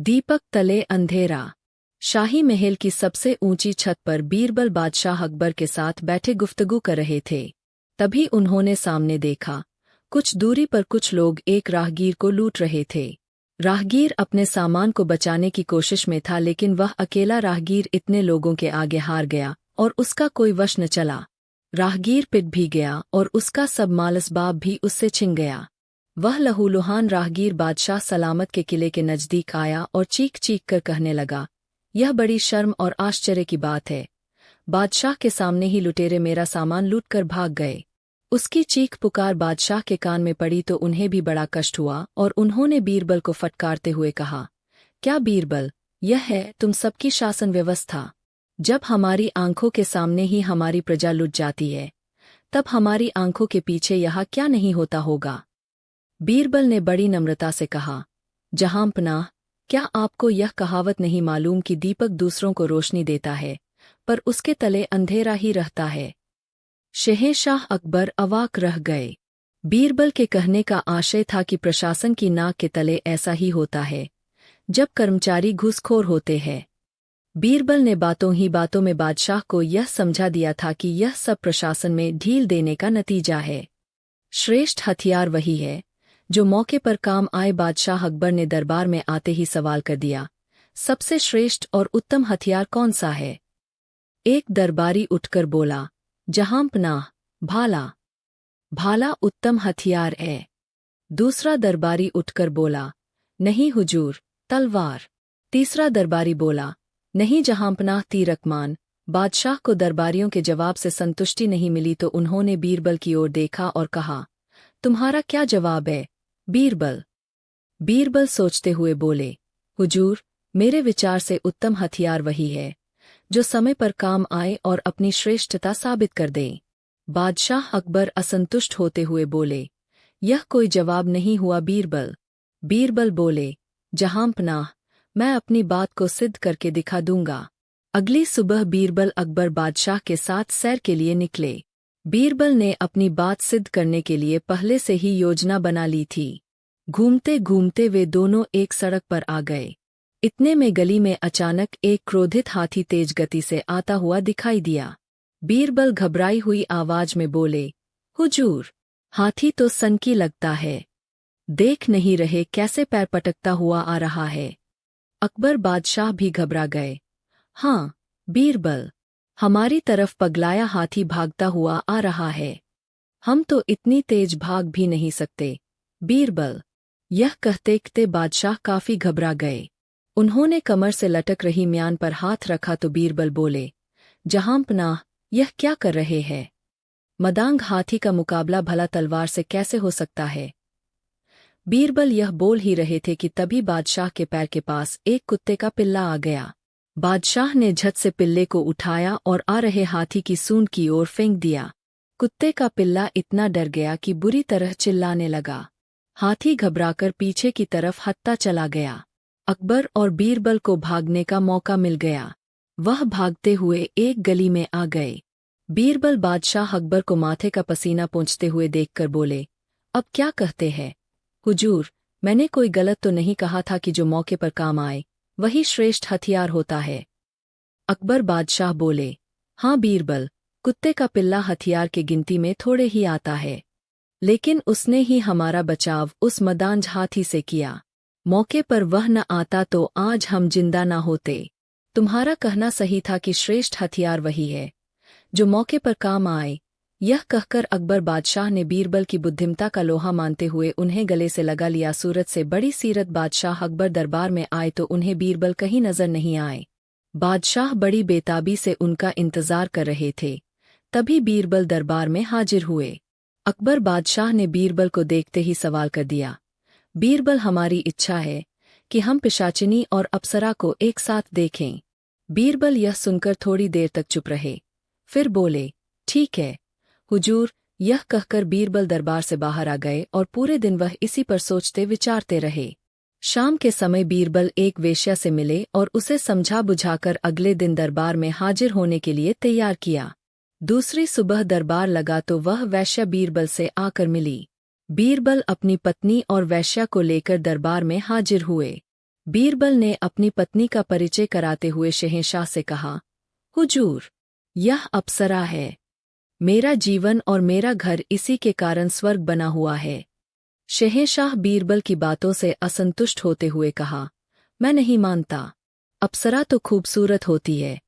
दीपक तले अंधेरा। शाही महल की सबसे ऊंची छत पर बीरबल बादशाह अकबर के साथ बैठे गुफ्तगू कर रहे थे। तभी उन्होंने सामने देखा, कुछ दूरी पर कुछ लोग एक राहगीर को लूट रहे थे। राहगीर अपने सामान को बचाने की कोशिश में था, लेकिन वह अकेला राहगीर इतने लोगों के आगे हार गया और उसका कोई वश न चला। राहगीर पिट भी गया और उसका सब मालसबाब भी उससे छिन गया। वह लहूलुहान राहगीर बादशाह सलामत के किले के नजदीक आया और चीख चीख कर कहने लगा, यह बड़ी शर्म और आश्चर्य की बात है। बादशाह के सामने ही लुटेरे मेरा सामान लूटकर भाग गए। उसकी चीख पुकार बादशाह के कान में पड़ी तो उन्हें भी बड़ा कष्ट हुआ और उन्होंने बीरबल को फटकारते हुए कहा, क्या बीरबल, यह है तुम सबकी शासन व्यवस्था? जब हमारी आंखों के सामने ही हमारी प्रजा लुट जाती है, तब हमारी आंखों के पीछे यहाँ क्या नहीं होता होगा? बीरबल ने बड़ी नम्रता से कहा, जहांपनाह, क्या आपको यह कहावत नहीं मालूम कि दीपक दूसरों को रोशनी देता है, पर उसके तले अंधेरा ही रहता है? शहंशाह अकबर अवाक रह गए। बीरबल के कहने का आशय था कि प्रशासन की नाक के तले ऐसा ही होता है, जब कर्मचारी घूसखोर होते हैं। बीरबल ने बातों ही बातों में बादशाह को यह समझा दिया था कि यह सब प्रशासन में ढील देने का नतीजा है। श्रेष्ठ हथियार वही है जो मौके पर काम आए। बादशाह अकबर ने दरबार में आते ही सवाल कर दिया, सबसे श्रेष्ठ और उत्तम हथियार कौन सा है? एक दरबारी उठकर बोला, जहांपनाह, भाला। भाला उत्तम हथियार है। दूसरा दरबारी उठकर बोला, नहीं हुजूर, तलवार। तीसरा दरबारी बोला, नहीं जहांपनाह, तीरकमान। बादशाह को दरबारियों के जवाब से संतुष्टि नहीं मिली तो उन्होंने बीरबल की ओर देखा और कहा, तुम्हारा क्या जवाब है बीरबल? बीरबल सोचते हुए बोले, हुजूर, मेरे विचार से उत्तम हथियार वही है जो समय पर काम आए और अपनी श्रेष्ठता साबित कर दे। बादशाह अकबर असंतुष्ट होते हुए बोले, यह कोई जवाब नहीं हुआ बीरबल। बीरबल बोले, जहांपनाह, मैं अपनी बात को सिद्ध करके दिखा दूंगा। अगली सुबह बीरबल अकबर बादशाह के साथ सैर के लिए निकले। बीरबल ने अपनी बात सिद्ध करने के लिए पहले से ही योजना बना ली थी। घूमते घूमते वे दोनों एक सड़क पर आ गए। इतने में गली में अचानक एक क्रोधित हाथी तेज गति से आता हुआ दिखाई दिया। बीरबल घबराई हुई आवाज में बोले, हुजूर, हाथी तो सनकी लगता है। देख नहीं रहे कैसे पैर पटकता हुआ आ रहा है? अकबर बादशाह भी घबरा गए। हाँ बीरबल, हमारी तरफ पगलाया हाथी भागता हुआ आ रहा है। हम तो इतनी तेज भाग भी नहीं सकते बीरबल। यह कहते बादशाह काफी घबरा गए। उन्होंने कमर से लटक रही म्यान पर हाथ रखा तो बीरबल बोले, जहांपनाह, यह क्या कर रहे हैं? मदांग हाथी का मुकाबला भला तलवार से कैसे हो सकता है? बीरबल यह बोल ही रहे थे कि तभी बादशाह के पैर के पास एक कुत्ते का पिल्ला आ गया। बादशाह ने झट से पिल्ले को उठाया और आ रहे हाथी की सूंड की ओर फेंक दिया। कुत्ते का पिल्ला इतना डर गया कि बुरी तरह चिल्लाने लगा। हाथी घबराकर पीछे की तरफ हटता चला गया। अकबर और बीरबल को भागने का मौका मिल गया। वह भागते हुए एक गली में आ गए। बीरबल बादशाह अकबर को माथे का पसीना पोंछते हुए देखकर बोले, अब क्या कहते हैं हुजूर? मैंने कोई गलत तो नहीं कहा था कि जो मौके पर काम आए वही श्रेष्ठ हथियार होता है? अकबर बादशाह बोले, हाँ बीरबल, कुत्ते का पिल्ला हथियार के गिनती में थोड़े ही आता है, लेकिन उसने ही हमारा बचाव उस मदांज हाथी से किया। मौके पर वह न आता तो आज हम जिंदा न होते। तुम्हारा कहना सही था कि श्रेष्ठ हथियार वही है जो मौके पर काम आए। यह कहकर अकबर बादशाह ने बीरबल की बुद्धिमता का लोहा मानते हुए उन्हें गले से लगा लिया। सूरत से बड़ी सीरत बादशाह अकबर दरबार में आए तो उन्हें बीरबल कहीं नजर नहीं आए। बादशाह बड़ी बेताबी से उनका इंतजार कर रहे थे। तभी बीरबल दरबार में हाजिर हुए। अकबर बादशाह ने बीरबल को देखते ही सवाल कर दिया, बीरबल, हमारी इच्छा है कि हम पिशाचिनी और अप्सरा को एक साथ देखें। बीरबल यह सुनकर थोड़ी देर तक चुप रहे, फिर बोले, ठीक है हुजूर। यह कहकर बीरबल दरबार से बाहर आ गए और पूरे दिन वह इसी पर सोचते विचारते रहे। शाम के समय बीरबल एक वेश्या से मिले और उसे समझा बुझाकर अगले दिन दरबार में हाजिर होने के लिए तैयार किया। दूसरी सुबह दरबार लगा तो वह वेश्या बीरबल से आकर मिली। बीरबल अपनी पत्नी और वेश्या को लेकर दरबार में हाजिर हुए। बीरबल ने अपनी पत्नी का परिचय कराते हुए शहंशाह से कहा, हुजूर, यह अप्सरा है। मेरा जीवन और मेरा घर इसी के कारण स्वर्ग बना हुआ है। शहंशाह बीरबल की बातों से असंतुष्ट होते हुए कहा, मैं नहीं मानता। अप्सरा तो खूबसूरत होती है,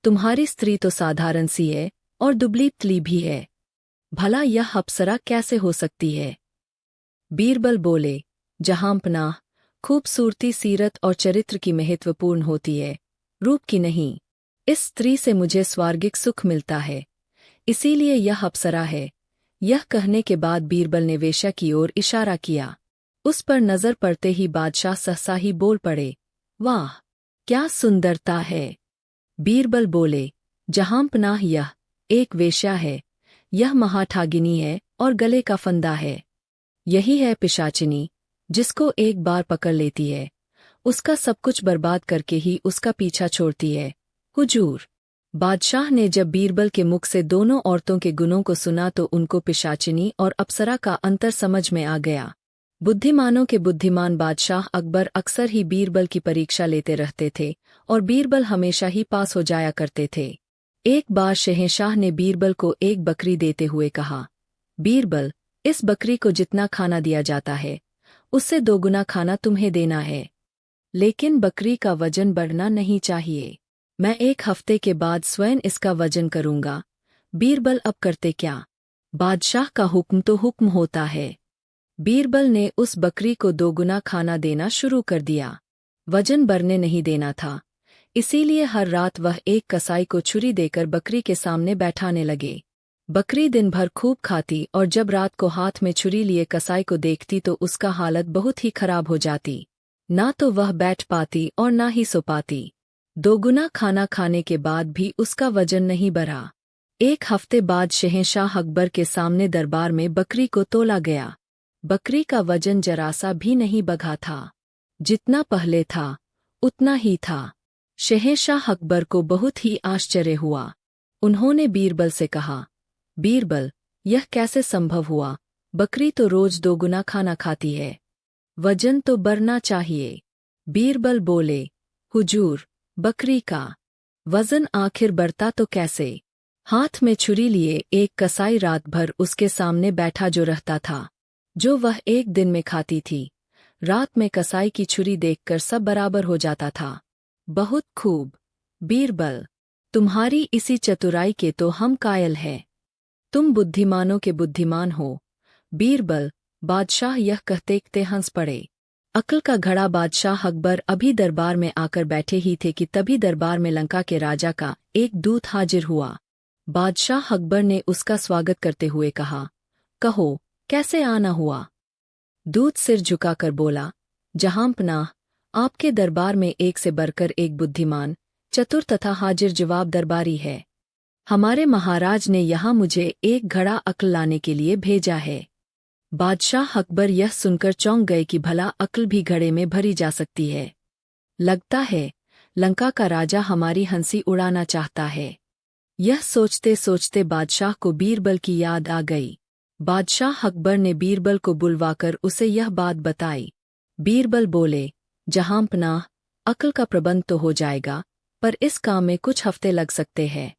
तुम्हारी स्त्री तो साधारण सी है और दुबली पतली भी है। भला यह अप्सरा कैसे हो सकती है? बीरबल बोले, जहांपनाह, खूबसूरती सीरत और चरित्र की महत्वपूर्ण होती है, रूप की नहीं। इस स्त्री से मुझे स्वर्गिक सुख मिलता है, इसीलिए यह अप्सरा है। यह कहने के बाद बीरबल ने वेश्या की ओर इशारा किया। उस पर नजर पड़ते ही बादशाह सहसा ही बोल पड़े, वाह, क्या सुंदरता है। बीरबल बोले, जहांपनाह, यह एक वेश्या है, यह महाठागिनी है और गले का फंदा है। यही है पिशाचिनी, जिसको एक बार पकड़ लेती है, उसका सब कुछ बर्बाद करके ही उसका पीछा छोड़ती है। हुजूर। बादशाह ने जब बीरबल के मुख से दोनों औरतों के गुणों को सुना तो उनको पिशाचिनी और अप्सरा का अंतर समझ में आ गया। बुद्धिमानों के बुद्धिमान बादशाह अकबर अक्सर ही बीरबल की परीक्षा लेते रहते थे और बीरबल हमेशा ही पास हो जाया करते थे। एक बार शहंशाह ने बीरबल को एक बकरी देते हुए कहा, बीरबल, इस बकरी को जितना खाना दिया जाता है, उससे दोगुना खाना तुम्हें देना है। लेकिन बकरी का वजन बढ़ना नहीं चाहिए। मैं 1 हफ्ते के बाद स्वयं इसका वजन करूंगा। बीरबल, अब करते क्या? बादशाह का हुक्म तो हुक्म होता है। बीरबल ने उस बकरी को 2 गुना खाना देना शुरू कर दिया। वजन बढ़ने नहीं देना था, इसीलिए हर रात वह एक कसाई को छुरी देकर बकरी के सामने बैठाने लगे। बकरी दिन भर खूब खाती और जब रात को हाथ में छुरी लिए कसाई को देखती तो उसका हालत बहुत ही खराब हो जाती। ना तो वह बैठ पाती और ना ही सो पाती। 2 गुना खाना खाने के बाद भी उसका वजन नहीं बढ़ा। 1 हफ्ते बाद शहंशाह अकबर के सामने दरबार में बकरी को तोला गया। बकरी का वजन जरासा भी नहीं बढ़ा था, जितना पहले था उतना ही था। शहंशाह अकबर को बहुत ही आश्चर्य हुआ। उन्होंने बीरबल से कहा, बीरबल, यह कैसे संभव हुआ? बकरी तो रोज 2 गुना खाना खाती है, वजन तो बढ़ना चाहिए। बीरबल बोले, हुजूर, बकरी का वजन आखिर बढ़ता तो कैसे? हाथ में छुरी लिए एक कसाई रात भर उसके सामने बैठा जो रहता था, जो वह एक दिन में खाती थी। रात में कसाई की छुरी देखकर सब बराबर हो जाता था। बहुत खूब बीरबल, तुम्हारी इसी चतुराई के तो हम कायल हैं। तुम बुद्धिमानों के बुद्धिमान हो। बीरबल, बादशाह यह कहते हंस पड़े। अक्ल का घड़ा बादशाह अकबर अभी दरबार में आकर बैठे ही थे कि तभी दरबार में लंका के राजा का एक दूत हाजिर हुआ। बादशाह अकबर ने उसका स्वागत करते हुए कहा, कहो, कैसे आना हुआ? दूत सिर झुकाकर बोला, जहांपनाह, आपके दरबार में एक से बढ़कर एक बुद्धिमान, चतुर तथा हाजिर जवाब दरबारी है। हमारे महाराज ने यहाँ मुझे एक घड़ा अक्ल लाने के लिए भेजा है। बादशाह अकबर यह सुनकर चौंक गए कि भला अक्ल भी घड़े में भरी जा सकती है। लगता है लंका का राजा हमारी हंसी उड़ाना चाहता है। यह सोचते सोचते बादशाह को बीरबल की याद आ गई। बादशाह अकबर ने बीरबल को बुलवाकर उसे यह बात बताई। बीरबल बोले, जहांपनाह, अक्ल का प्रबंध तो हो जाएगा, पर इस काम में कुछ हफ्ते लग सकते हैं।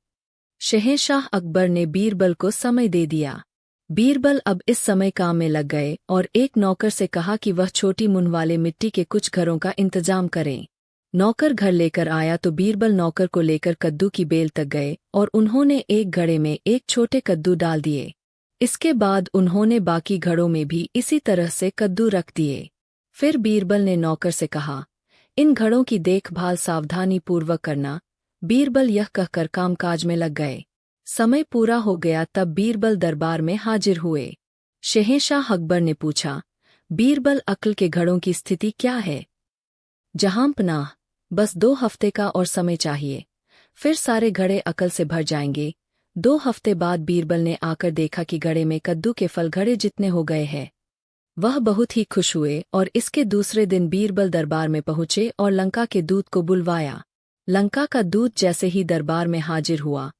शहंशाह अकबर ने बीरबल को समय दे दिया। बीरबल अब इस समय काम में लग गए और एक नौकर से कहा कि वह छोटी मुंह वाले मिट्टी के कुछ घरों का इंतजाम करें। नौकर घर लेकर आया तो बीरबल नौकर को लेकर कद्दू की बेल तक गए और उन्होंने एक घड़े में एक छोटे कद्दू डाल दिए। इसके बाद उन्होंने बाकी घड़ों में भी इसी तरह से कद्दू रख दिए। फिर बीरबल ने नौकर से कहा, इन घड़ों की देखभाल सावधानी पूर्वक करना। बीरबल यह कहकर कामकाज में लग गए। समय पूरा हो गया तब बीरबल दरबार में हाजिर हुए। शहंशाह अकबर ने पूछा, बीरबल, अक्ल के घड़ों की स्थिति क्या है? जहांपनाह, बस 2 हफ्ते का और समय चाहिए, फिर सारे घड़े अक्ल से भर जाएंगे। 2 हफ्ते बाद बीरबल ने आकर देखा कि घड़े में कद्दू के फल घड़े जितने हो गए हैं। वह बहुत ही खुश हुए और इसके दूसरे दिन बीरबल दरबार में पहुंचे और लंका के दूत को बुलवाया। लंका का दूत जैसे ही दरबार में हाजिर हुआ,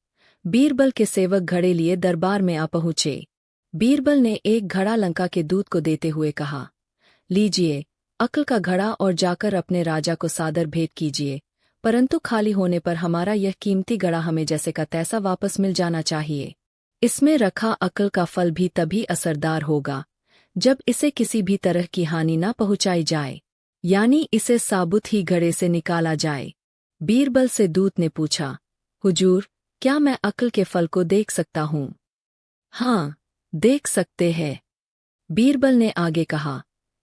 बीरबल के सेवक घड़े लिए दरबार में आ पहुंचे। बीरबल ने एक घड़ा लंका के दूत को देते हुए कहा, लीजिए, अक्ल का घड़ा और जाकर अपने राजा को सादर भेंट कीजिए, परंतु खाली होने पर हमारा यह कीमती घड़ा हमें जैसे का तैसा वापस मिल जाना चाहिए। इसमें रखा अक्ल का फल भी तभी असरदार होगा जब इसे किसी भी तरह की हानि न पहुंचाई जाए, यानी इसे साबुत ही घड़े से निकाला जाए। बीरबल से दूत ने पूछा, हुजूर, क्या मैं अक्ल के फल को देख सकता हूँ? हाँ, देख सकते हैं। बीरबल ने आगे कहा,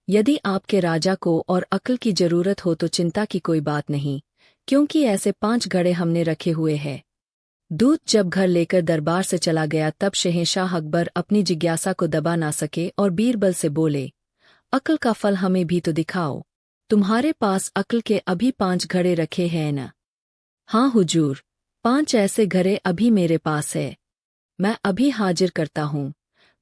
यदि आपके राजा को और अक्ल की जरूरत हो तो चिंता की कोई बात नहीं, क्योंकि ऐसे 5 घड़े हमने रखे हुए हैं। दूत जब घर लेकर दरबार से चला गया तब शहंशाह अकबर अपनी जिज्ञासा को दबा ना सके और बीरबल से बोले, अक्ल का फल हमें भी तो दिखाओ। तुम्हारे पास अक्ल के अभी 5 घड़े रखे हैं न? हाँ हुजूर, 5 ऐसे घड़े अभी मेरे पास है। मैं अभी हाजिर करता हूँ।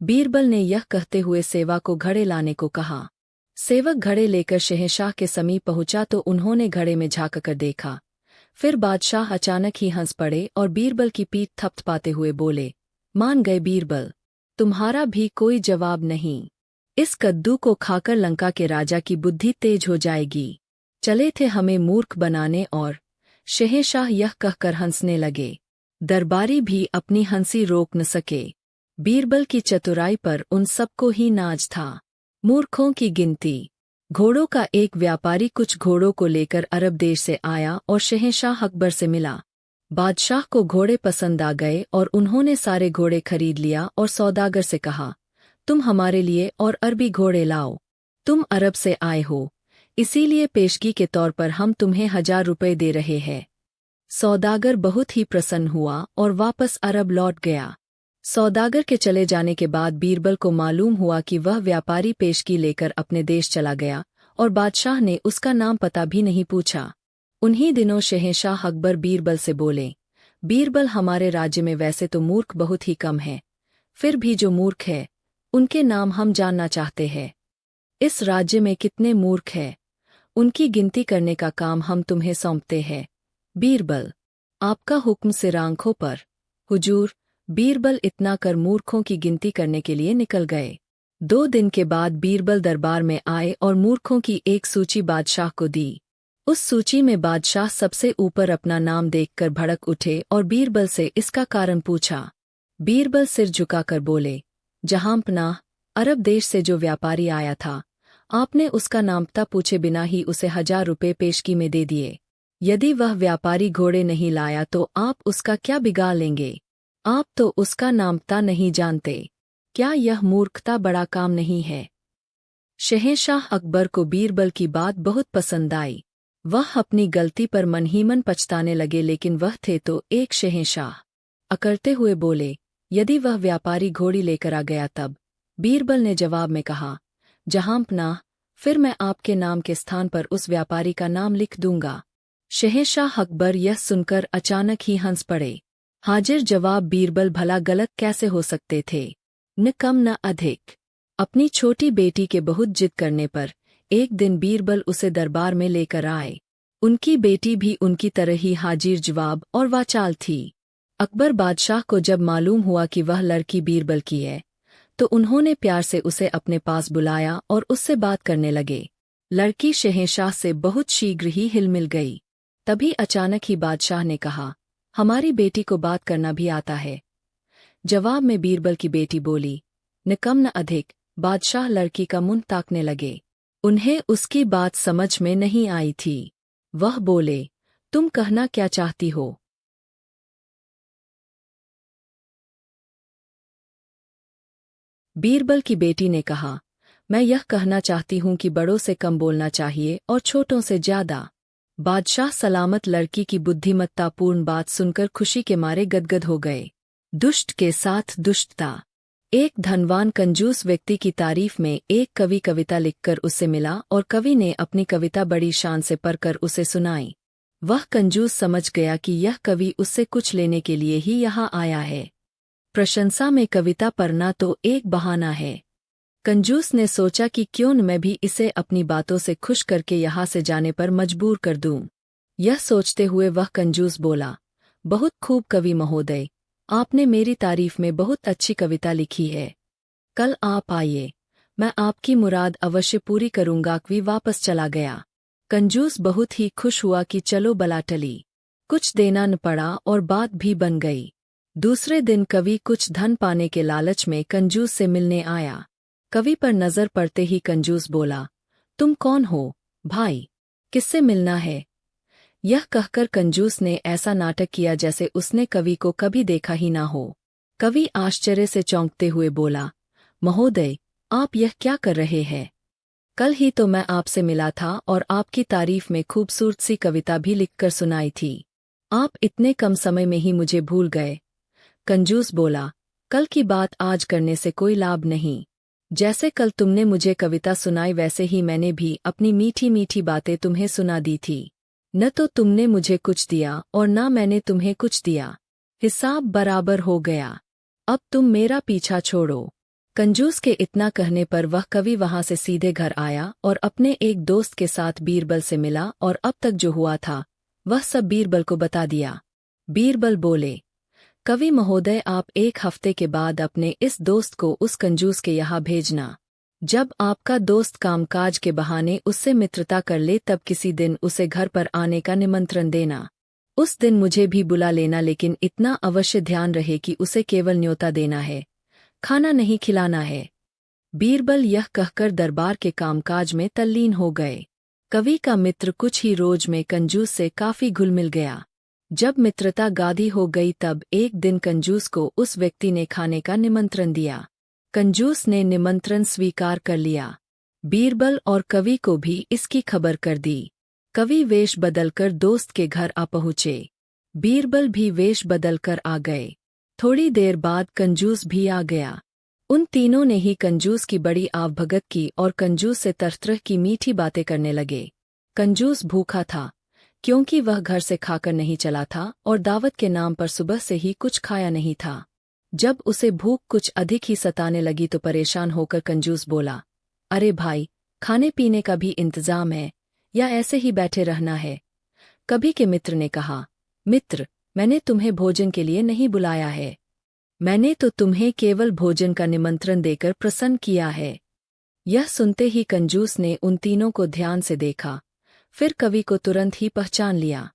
बीरबल ने यह कहते हुए सेवा को घड़े लाने को कहा। सेवक घड़े लेकर शहंशाह के समीप पहुंचा तो उन्होंने घड़े में झाँक कर देखा। फिर बादशाह अचानक ही हंस पड़े और बीरबल की पीठ थपथपाते हुए बोले, मान गए बीरबल, तुम्हारा भी कोई जवाब नहीं। इस कद्दू को खाकर लंका के राजा की बुद्धि तेज हो जाएगी। चले थे हमें मूर्ख बनाने और शहंशाह यह कहकर हंसने लगे। दरबारी भी अपनी हंसी रोक न सके। बीरबल की चतुराई पर उन सबको ही नाज था। मूर्खों की गिनती। घोड़ों का एक व्यापारी कुछ घोड़ों को लेकर अरब देश से आया और शहंशाह अकबर से मिला। बादशाह को घोड़े पसंद आ गए और उन्होंने सारे घोड़े खरीद लिया और सौदागर से कहा, तुम हमारे लिए और अरबी घोड़े लाओ। तुम अरब से आए हो, इसीलिए पेशगी के तौर पर हम तुम्हें 1000 रुपये दे रहे हैं। सौदागर बहुत ही प्रसन्न हुआ और वापस अरब लौट गया। सौदागर के चले जाने के बाद बीरबल को मालूम हुआ कि वह व्यापारी पेशगी लेकर अपने देश चला गया और बादशाह ने उसका नाम पता भी नहीं पूछा। उन्हीं दिनों शहंशाह अकबर बीरबल से बोले, बीरबल, हमारे राज्य में वैसे तो मूर्ख बहुत ही कम है, फिर भी जो मूर्ख है उनके नाम हम जानना चाहते हैं। इस राज्य में कितने मूर्ख हैं, उनकी गिनती करने का काम हम तुम्हें सौंपते हैं। बीरबल, आपका हुक्म सिर आंखों पर। हुजूर, बीरबल इतना कर मूर्खों की गिनती करने के लिए निकल गए। 2 दिन के बाद बीरबल दरबार में आए और मूर्खों की एक सूची बादशाह को दी। उस सूची में बादशाह सबसे ऊपर अपना नाम देखकर भड़क उठे और बीरबल से इसका कारण पूछा। बीरबल सिर झुकाकर बोले, जहांपनाह, अरब देश से जो व्यापारी आया था, आपने उसका नाम पता पूछे बिना ही उसे 1000 रुपये पेशगी में दे दिए। यदि वह व्यापारी घोड़े नहीं लाया तो आप उसका क्या बिगाड़ लेंगे? आप तो उसका नाम पता नहीं जानते। क्या यह मूर्खता बड़ा काम नहीं है? शहंशाह अकबर को बीरबल की बात बहुत पसंद आई। वह अपनी गलती पर मन ही मन पछताने लगे, लेकिन वह थे तो एक शहंशाह। अकड़ते हुए बोले, यदि वह व्यापारी घोड़ी लेकर आ गया तब? बीरबल ने जवाब में कहा, जहांपनाह, फिर मैं आपके नाम के स्थान पर उस व्यापारी का नाम लिख दूंगा। शहंशाह अकबर यह सुनकर अचानक ही हंस पड़े। हाजिर जवाब बीरबल भला गलत कैसे हो सकते थे? न कम न अधिक। अपनी छोटी बेटी के बहुत जिद करने पर एक दिन बीरबल उसे दरबार में लेकर आए। उनकी बेटी भी उनकी तरह ही हाजिर जवाब और वाचाल थी। अकबर बादशाह को जब मालूम हुआ कि वह लड़की बीरबल की है तो उन्होंने प्यार से उसे अपने पास बुलाया और उससे बात करने लगे। लड़की शहंशाह से बहुत शीघ्र ही हिल मिल गई। तभी अचानक ही बादशाह ने कहा, हमारी बेटी को बात करना भी आता है। जवाब में बीरबल की बेटी बोली, न कम न अधिक। बादशाह लड़की का मुंह ताकने लगे। उन्हें उसकी बात समझ में नहीं आई थी। वह बोले, तुम कहना क्या चाहती हो? बीरबल की बेटी ने कहा, मैं यह कहना चाहती हूँ कि बड़ों से कम बोलना चाहिए और छोटों से ज्यादा। बादशाह सलामत लड़की की बुद्धिमत्तापूर्ण बात सुनकर खुशी के मारे गदगद हो गए। दुष्ट के साथ दुष्टता। एक धनवान कंजूस व्यक्ति की तारीफ में एक कवि कविता लिखकर उससे मिला और कवि ने अपनी कविता बड़ी शान से पढ़कर उसे सुनाई। वह कंजूस समझ गया कि यह कवि उससे कुछ लेने के लिए ही यहाँ आया है। प्रशंसा में कविता पढ़ना तो एक बहाना है। कंजूस ने सोचा कि क्यों न मैं भी इसे अपनी बातों से खुश करके यहाँ से जाने पर मजबूर कर दूं। यह सोचते हुए वह कंजूस बोला, बहुत खूब कवि महोदय, आपने मेरी तारीफ में बहुत अच्छी कविता लिखी है। कल आप आइए, मैं आपकी मुराद अवश्य पूरी करूंगा। कवि वापस चला गया। कंजूस बहुत ही खुश हुआ कि चलो बला टली, कुछ देना न पड़ा और बात भी बन गई। दूसरे दिन कवि कुछ धन पाने के लालच में कंजूस से मिलने आया। कवि पर नजर पड़ते ही कंजूस बोला, तुम कौन हो भाई, किससे मिलना है? यह कहकर कंजूस ने ऐसा नाटक किया जैसे उसने कवि को कभी देखा ही ना हो। कवि आश्चर्य से चौंकते हुए बोला, महोदय, आप यह क्या कर रहे हैं? कल ही तो मैं आपसे मिला था और आपकी तारीफ में खूबसूरत सी कविता भी लिखकर सुनाई थी। आप इतने कम समय में ही मुझे भूल गए। कंजूस बोला, कल की बात आज करने से कोई लाभ नहीं। जैसे कल तुमने मुझे कविता सुनाई वैसे ही मैंने भी अपनी मीठी मीठी बातें तुम्हें सुना दी थी। न तो तुमने मुझे कुछ दिया और न मैंने तुम्हें कुछ दिया। हिसाब बराबर हो गया। अब तुम मेरा पीछा छोड़ो। कंजूस के इतना कहने पर वह कवि वहां से सीधे घर आया और अपने एक दोस्त के साथ बीरबल से मिला और अब तक जो हुआ था वह सब बीरबल को बता दिया। बीरबल बोले, कवि महोदय, आप एक हफ्ते के बाद अपने इस दोस्त को उस कंजूस के यहाँ भेजना। जब आपका दोस्त कामकाज के बहाने उससे मित्रता कर ले तब किसी दिन उसे घर पर आने का निमंत्रण देना। उस दिन मुझे भी बुला लेना, लेकिन इतना अवश्य ध्यान रहे कि उसे केवल न्योता देना है, खाना नहीं खिलाना है। बीरबल यह कहकर दरबार के कामकाज में तल्लीन हो गए। कवि का मित्र कुछ ही रोज में कंजूस से काफी घुल मिल गया। जब मित्रता गाढ़ी हो गई तब एक दिन कंजूस को उस व्यक्ति ने खाने का निमंत्रण दिया। कंजूस ने निमंत्रण स्वीकार कर लिया। बीरबल और कवि को भी इसकी खबर कर दी। कवि वेश बदलकर दोस्त के घर आ पहुँचे। बीरबल भी वेश बदलकर आ गए। थोड़ी देर बाद कंजूस भी आ गया। उन तीनों ने ही कंजूस की बड़ी आवभगत की और कंजूस से तरह की मीठी बातें करने लगे। कंजूस भूखा था क्योंकि वह घर से खाकर नहीं चला था और दावत के नाम पर सुबह से ही कुछ खाया नहीं था। जब उसे भूख कुछ अधिक ही सताने लगी तो परेशान होकर कंजूस बोला, अरे भाई, खाने पीने का भी इंतजाम है या ऐसे ही बैठे रहना है? कवि के मित्र ने कहा, मित्र, मैंने तुम्हें भोजन के लिए नहीं बुलाया है। मैंने तो तुम्हें केवल भोजन का निमंत्रण देकर प्रसन्न किया है। यह सुनते ही कंजूस ने उन तीनों को ध्यान से देखा, फिर कवि को तुरंत ही पहचान लिया।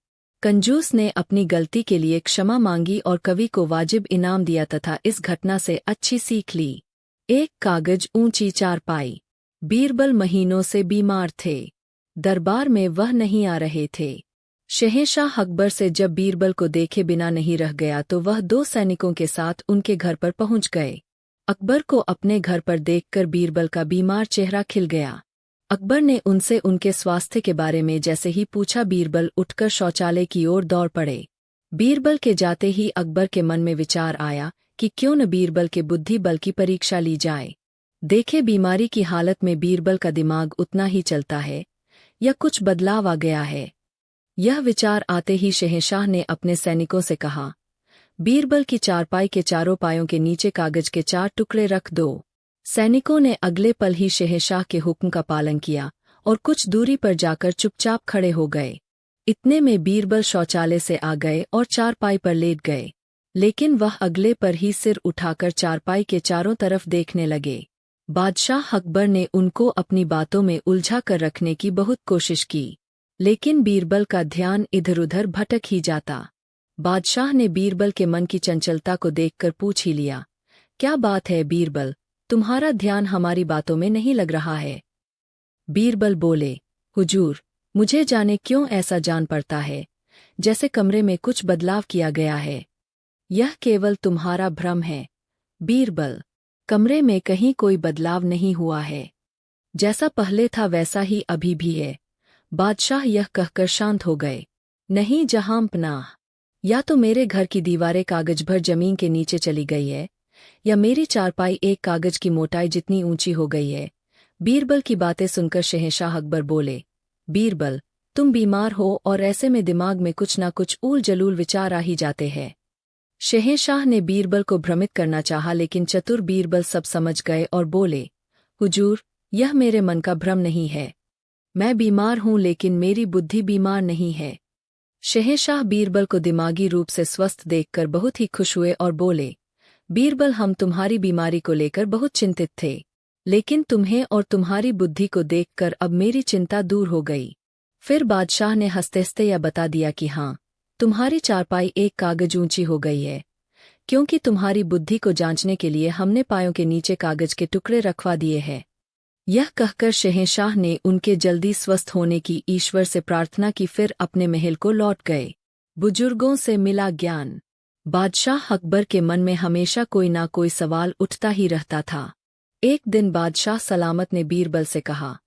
कंजूस ने अपनी गलती के लिए क्षमा मांगी और कवि को वाजिब इनाम दिया तथा इस घटना से अच्छी सीख ली। एक कागज ऊंची चारपाई। बीरबल महीनों से बीमार थे। दरबार में वह नहीं आ रहे थे। शहंशाह अकबर से जब बीरबल को देखे बिना नहीं रह गया तो वह 2 सैनिकों के साथ उनके घर पर पहुंच गए। अकबर को अपने घर पर देखकर बीरबल का बीमार चेहरा खिल गया। अकबर ने उनसे उनके स्वास्थ्य के बारे में जैसे ही पूछा, बीरबल उठकर शौचालय की ओर दौड़ पड़े। बीरबल के जाते ही अकबर के मन में विचार आया कि क्यों न बीरबल के बुद्धि बल की परीक्षा ली जाए। देखे बीमारी की हालत में बीरबल का दिमाग उतना ही चलता है या कुछ बदलाव आ गया है। यह विचार आते ही शहंशाह ने अपने सैनिकों से कहा, बीरबल की चारपाई के चारों पायों के नीचे कागज के 4 टुकड़े रख दो। सैनिकों ने अगले पल ही शहंशाह के हुक्म का पालन किया और कुछ दूरी पर जाकर चुपचाप खड़े हो गए। इतने में बीरबल शौचालय से आ गए और चारपाई पर लेट गए, लेकिन वह अगले पर ही सिर उठाकर चारपाई के चारों तरफ देखने लगे। बादशाह अकबर ने उनको अपनी बातों में उलझा कर रखने की बहुत कोशिश की, लेकिन बीरबल का ध्यान इधर-उधर भटक ही जाता। बादशाह ने बीरबल के मन की चंचलता को देखकर पूछ ही लिया, क्या बात है बीरबल, तुम्हारा ध्यान हमारी बातों में नहीं लग रहा है? बीरबल बोले, हुजूर, मुझे जाने क्यों ऐसा जान पड़ता है जैसे कमरे में कुछ बदलाव किया गया है। यह केवल तुम्हारा भ्रम है। बीरबल, कमरे में कहीं कोई बदलाव नहीं हुआ है। जैसा पहले था वैसा ही अभी भी है। बादशाह यह कहकर शांत हो गए। नहीं जहां पनाह, या तो मेरे घर की दीवारें कागज भर जमीन के नीचे चली गई है या मेरी चारपाई एक कागज की मोटाई जितनी ऊंची हो गई है। बीरबल की बातें सुनकर शहंशाह अकबर बोले, बीरबल, तुम बीमार हो और ऐसे में दिमाग में कुछ ना कुछ ऊल जलूल विचार आ ही जाते हैं। शहंशाह ने बीरबल को भ्रमित करना चाहा, लेकिन चतुर बीरबल सब समझ गए और बोले, हुजूर, यह मेरे मन का भ्रम नहीं है। मैं बीमार हूं लेकिन मेरी बुद्धि बीमार नहीं है। शहंशाह बीरबल को दिमागी रूप से स्वस्थ देखकर बहुत ही खुश हुए और बोले, बीरबल, हम तुम्हारी बीमारी को लेकर बहुत चिंतित थे। लेकिन तुम्हें और तुम्हारी बुद्धि को देखकर अब मेरी चिंता दूर हो गई। फिर बादशाह ने हंसते हंसते यह बता दिया कि हाँ, तुम्हारी चारपाई एक कागज ऊंची हो गई है, क्योंकि तुम्हारी बुद्धि को जांचने के लिए हमने पायों के नीचे कागज के टुकड़े रखवा दिए हैं। यह कहकर शहंशाह ने उनके जल्दी स्वस्थ होने की ईश्वर से प्रार्थना की, फिर अपने महल को लौट गए। बुजुर्गों से मिला ज्ञान। बादशाह अकबर के मन में हमेशा कोई ना कोई सवाल उठता ही रहता था। एक दिन बादशाह सलामत ने बीरबल से कहा,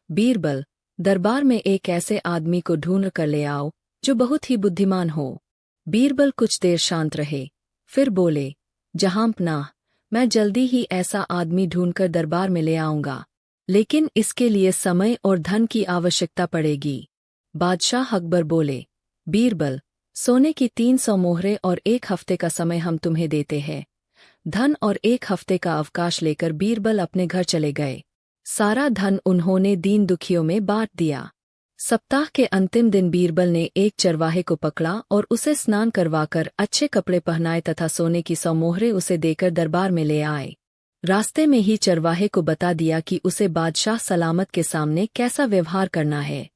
बीरबल, दरबार में एक ऐसे आदमी को ढूंढ कर ले आओ जो बहुत ही बुद्धिमान हो। बीरबल कुछ देर शांत रहे, फिर बोले, जहांपनाह, मैं जल्दी ही ऐसा आदमी ढूंढकर दरबार में ले आऊंगा, लेकिन इसके लिए समय और धन की आवश्यकता पड़ेगी। बादशाह अकबर बोले, बीरबल, सोने की 300 मोहरें और 1 हफ्ते का समय हम तुम्हें देते हैं। धन और 1 हफ्ते का अवकाश लेकर बीरबल अपने घर चले गए। सारा धन उन्होंने दीन दुखियों में बांट दिया। सप्ताह के अंतिम दिन बीरबल ने एक चरवाहे को पकड़ा और उसे स्नान करवाकर अच्छे कपड़े पहनाए तथा सोने की 100 मोहरें उसे देकर दरबार में ले आए। रास्ते में ही चरवाहे को बता दिया कि उसे बादशाह सलामत के सामने कैसा व्यवहार करना है।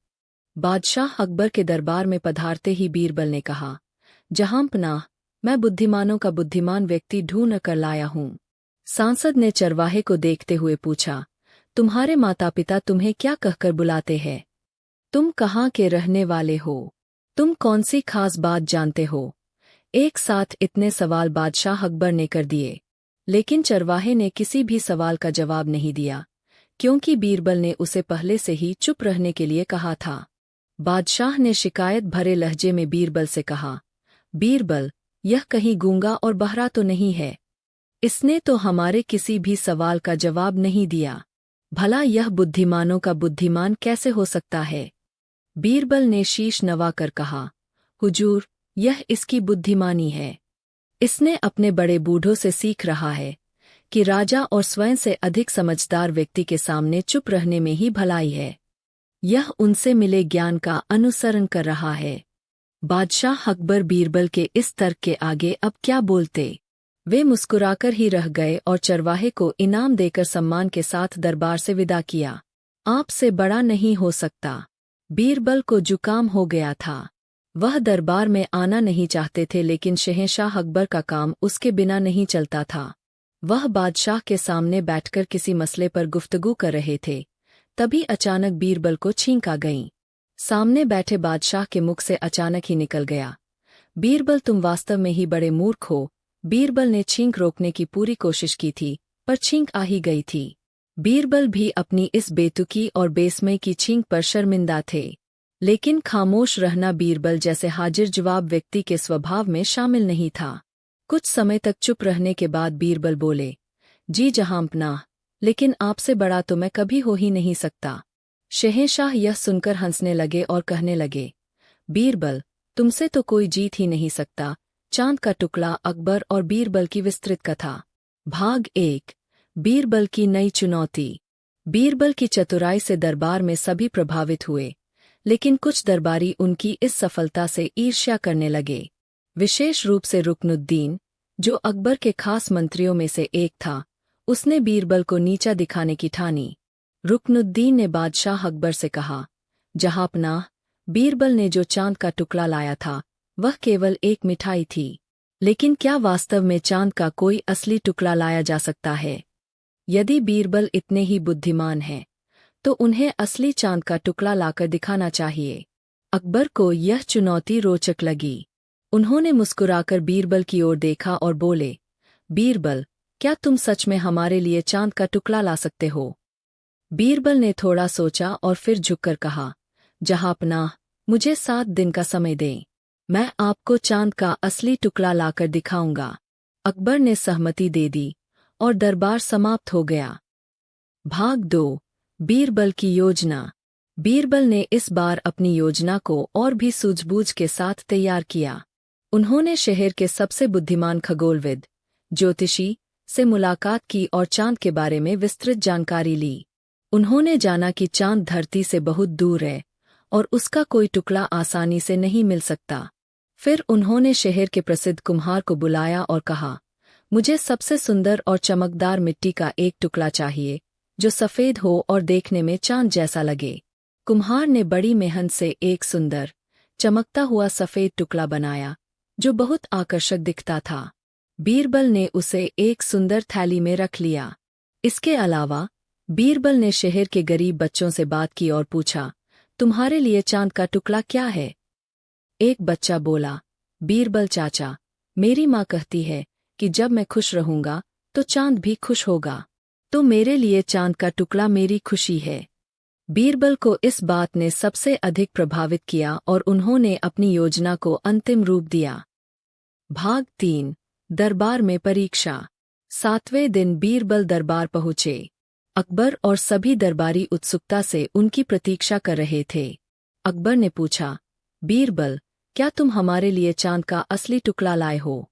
बादशाह अकबर के दरबार में पधारते ही बीरबल ने कहा, जहांपनाह, मैं बुद्धिमानों का बुद्धिमान व्यक्ति ढूंढ कर लाया हूँ। सांसद ने चरवाहे को देखते हुए पूछा, तुम्हारे माता पिता तुम्हें क्या कहकर बुलाते हैं? तुम कहाँ के रहने वाले हो? तुम कौन सी खास बात जानते हो? एक साथ इतने सवाल बादशाह अकबर ने कर दिए, लेकिन चरवाहे ने किसी भी सवाल का जवाब नहीं दिया, क्योंकि बीरबल ने उसे पहले से ही चुप रहने के लिए कहा था। बादशाह ने शिकायत भरे लहजे में बीरबल से कहा, बीरबल, यह कहीं गूंगा और बहरा तो नहीं है? इसने तो हमारे किसी भी सवाल का जवाब नहीं दिया। भला यह बुद्धिमानों का बुद्धिमान कैसे हो सकता है? बीरबल ने शीश नवाकर कहा, हुजूर, यह इसकी बुद्धिमानी है। इसने अपने बड़े बूढ़ों से सीख रहा है कि राजा और स्वयं से अधिक समझदार व्यक्ति के सामने चुप रहने में ही भलाई है। यह उनसे मिले ज्ञान का अनुसरण कर रहा है। बादशाह अकबर बीरबल के इस तर्क के आगे अब क्या बोलते। वे मुस्कुराकर ही रह गए और चरवाहे को इनाम देकर सम्मान के साथ दरबार से विदा किया। आपसे बड़ा नहीं हो सकता। बीरबल को जुकाम हो गया था। वह दरबार में आना नहीं चाहते थे, लेकिन शहंशाह अकबर का काम उसके बिना नहीं चलता था। वह बादशाह के सामने बैठकर किसी मसले पर गुफ्तगू कर रहे थे, तभी अचानक बीरबल को छींक आ गई। सामने बैठे बादशाह के मुख से अचानक ही निकल गया, बीरबल, तुम वास्तव में ही बड़े मूर्ख हो। बीरबल ने छींक रोकने की पूरी कोशिश की थी, पर छींक आ ही गई थी। बीरबल भी अपनी इस बेतुकी और बेसमय की छींक पर शर्मिंदा थे, लेकिन खामोश रहना बीरबल जैसे हाजिर जवाब व्यक्ति के स्वभाव में शामिल नहीं था। कुछ समय तक चुप रहने के बाद बीरबल बोले, जी जहांपनाह, लेकिन आपसे बड़ा तो मैं कभी हो ही नहीं सकता। शहंशाह यह सुनकर हंसने लगे और कहने लगे, बीरबल, तुमसे तो कोई जीत ही नहीं सकता। चांद का टुकड़ा, अकबर और बीरबल की विस्तृत कथा। भाग 1। बीरबल की नई चुनौती। बीरबल की चतुराई से दरबार में सभी प्रभावित हुए, लेकिन कुछ दरबारी उनकी इस सफलता से ईर्ष्या करने लगे। विशेष रूप से रुकनुद्दीन, जो अकबर के खास मंत्रियों में से एक था, उसने बीरबल को नीचा दिखाने की ठानी। रुकनुद्दीन ने बादशाह अकबर से कहा, जहांपनाह, बीरबल ने जो चांद का टुकड़ा लाया था वह केवल एक मिठाई थी, लेकिन क्या वास्तव में चांद का कोई असली टुकड़ा लाया जा सकता है? यदि बीरबल इतने ही बुद्धिमान हैं, तो उन्हें असली चांद का टुकड़ा लाकर दिखाना चाहिए। अकबर को यह चुनौती रोचक लगी। उन्होंने मुस्कुराकर बीरबल की ओर देखा और बोले, बीरबल, क्या तुम सच में हमारे लिए चांद का टुकड़ा ला सकते हो? बीरबल ने थोड़ा सोचा और फिर झुककर कहा, जहांपनाह, मुझे 7 दिन का समय दें। मैं आपको चांद का असली टुकड़ा लाकर दिखाऊंगा। अकबर ने सहमति दे दी और दरबार समाप्त हो गया। भाग 2। बीरबल की योजना। बीरबल ने इस बार अपनी योजना को और भी सूझबूझ के साथ तैयार किया। उन्होंने शहर के सबसे बुद्धिमान खगोलविद, ज्योतिषी से मुलाकात की और चांद के बारे में विस्तृत जानकारी ली। उन्होंने जाना कि चांद धरती से बहुत दूर है और उसका कोई टुकड़ा आसानी से नहीं मिल सकता। फिर उन्होंने शहर के प्रसिद्ध कुम्हार को बुलाया और कहा, मुझे सबसे सुंदर और चमकदार मिट्टी का एक टुकड़ा चाहिए जो सफ़ेद हो और देखने में चांद जैसा लगे। कुम्हार ने बड़ी मेहनत से एक सुंदर, चमकता हुआ सफ़ेद टुकड़ा बनाया, जो बहुत आकर्षक दिखता था। बीरबल ने उसे एक सुंदर थैली में रख लिया। इसके अलावा बीरबल ने शहर के गरीब बच्चों से बात की और पूछा, तुम्हारे लिए चांद का टुकड़ा क्या है? एक बच्चा बोला, बीरबल चाचा, मेरी माँ कहती है कि जब मैं खुश रहूंगा तो चांद भी खुश होगा, तो मेरे लिए चांद का टुकड़ा मेरी खुशी है। बीरबल को इस बात ने सबसे अधिक प्रभावित किया और उन्होंने अपनी योजना को अंतिम रूप दिया। भाग 3 दरबार में परीक्षा। 7वें दिन बीरबल दरबार पहुंचे। अकबर और सभी दरबारी उत्सुकता से उनकी प्रतीक्षा कर रहे थे। अकबर ने पूछा, बीरबल, क्या तुम हमारे लिए चांद का असली टुकड़ा लाए हो?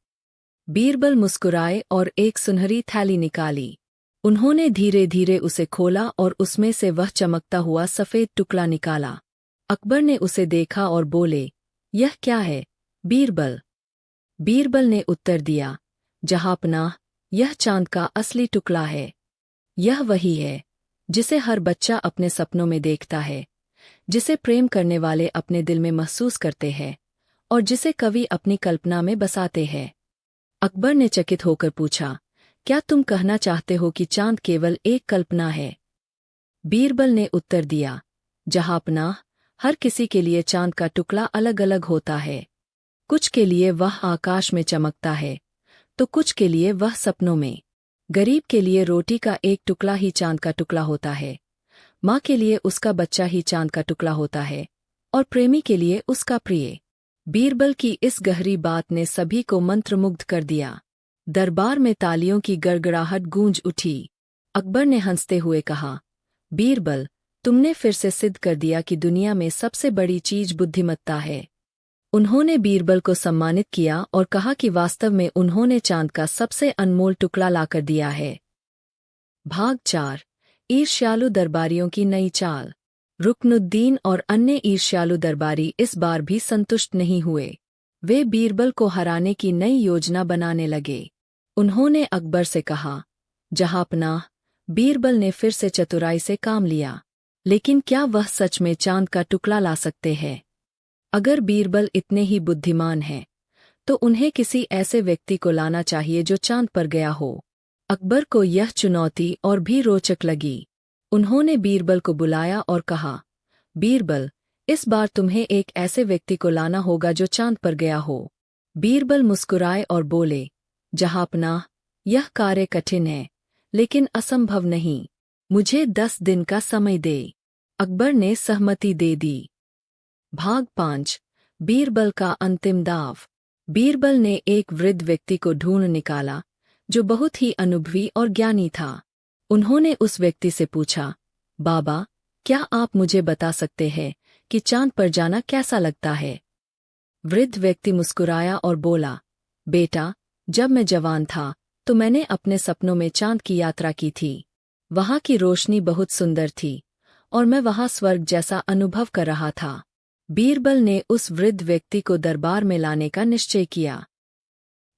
बीरबल मुस्कुराए और एक सुनहरी थैली निकाली। उन्होंने धीरे धीरे उसे खोला और उसमें से वह चमकता हुआ सफ़ेद टुकड़ा निकाला। अकबर ने उसे देखा और बोले, यह क्या है, बीरबल? बीरबल ने उत्तर दिया, जहांपनाह, यह चांद का असली टुकड़ा है। यह वही है जिसे हर बच्चा अपने सपनों में देखता है, जिसे प्रेम करने वाले अपने दिल में महसूस करते हैं और जिसे कवि अपनी कल्पना में बसाते हैं। अकबर ने चकित होकर पूछा, क्या तुम कहना चाहते हो कि चांद केवल एक कल्पना है? बीरबल ने उत्तर दिया, जहांपनाह, हर किसी के लिए चांद का टुकड़ा अलग अलग होता है। कुछ के लिए वह आकाश में चमकता है, तो कुछ के लिए वह सपनों में। गरीब के लिए रोटी का एक टुकड़ा ही चांद का टुकड़ा होता है, माँ के लिए उसका बच्चा ही चांद का टुकड़ा होता है, और प्रेमी के लिए उसका प्रिय। बीरबल की इस गहरी बात ने सभी को मंत्रमुग्ध कर दिया। दरबार में तालियों की गड़गड़ाहट गूंज उठी। अकबर ने हंसते हुए कहा, बीरबल, तुमने फिर से सिद्ध कर दिया कि दुनिया में सबसे बड़ी चीज बुद्धिमत्ता है। उन्होंने बीरबल को सम्मानित किया और कहा कि वास्तव में उन्होंने चांद का सबसे अनमोल टुकड़ा लाकर दिया है। भाग 4 ईर्ष्यालु दरबारियों की नई चाल। रुकनुद्दीन और अन्य ईर्ष्यालु दरबारी इस बार भी संतुष्ट नहीं हुए। वे बीरबल को हराने की नई योजना बनाने लगे। उन्होंने अकबर से कहा, जहांपनाह, बीरबल ने फिर से चतुराई से काम लिया, लेकिन क्या वह सच में चांद का टुकड़ा ला सकते हैं? अगर बीरबल इतने ही बुद्धिमान हैं, तो उन्हें किसी ऐसे व्यक्ति को लाना चाहिए जो चांद पर गया हो। अकबर को यह चुनौती और भी रोचक लगी। उन्होंने बीरबल को बुलाया और कहा, बीरबल, इस बार तुम्हें एक ऐसे व्यक्ति को लाना होगा जो चांद पर गया हो। बीरबल मुस्कुराए और बोले, जहांपनाह, यह कार्य कठिन है, लेकिन असंभव नहीं। मुझे 10 दिन का समय दे। अकबर ने सहमति दे दी। भाग 5 बीरबल का अंतिम दाव। बीरबल ने एक वृद्ध व्यक्ति को ढूंढ निकाला, जो बहुत ही अनुभवी और ज्ञानी था। उन्होंने उस व्यक्ति से पूछा, बाबा, क्या आप मुझे बता सकते हैं कि चांद पर जाना कैसा लगता है? वृद्ध व्यक्ति मुस्कुराया और बोला, बेटा, जब मैं जवान था तो मैंने अपने सपनों में चांद की यात्रा की थी। वहां की रोशनी बहुत सुंदर थी और मैं वहां स्वर्ग जैसा अनुभव कर रहा था। बीरबल ने उस वृद्ध व्यक्ति को दरबार में लाने का निश्चय किया।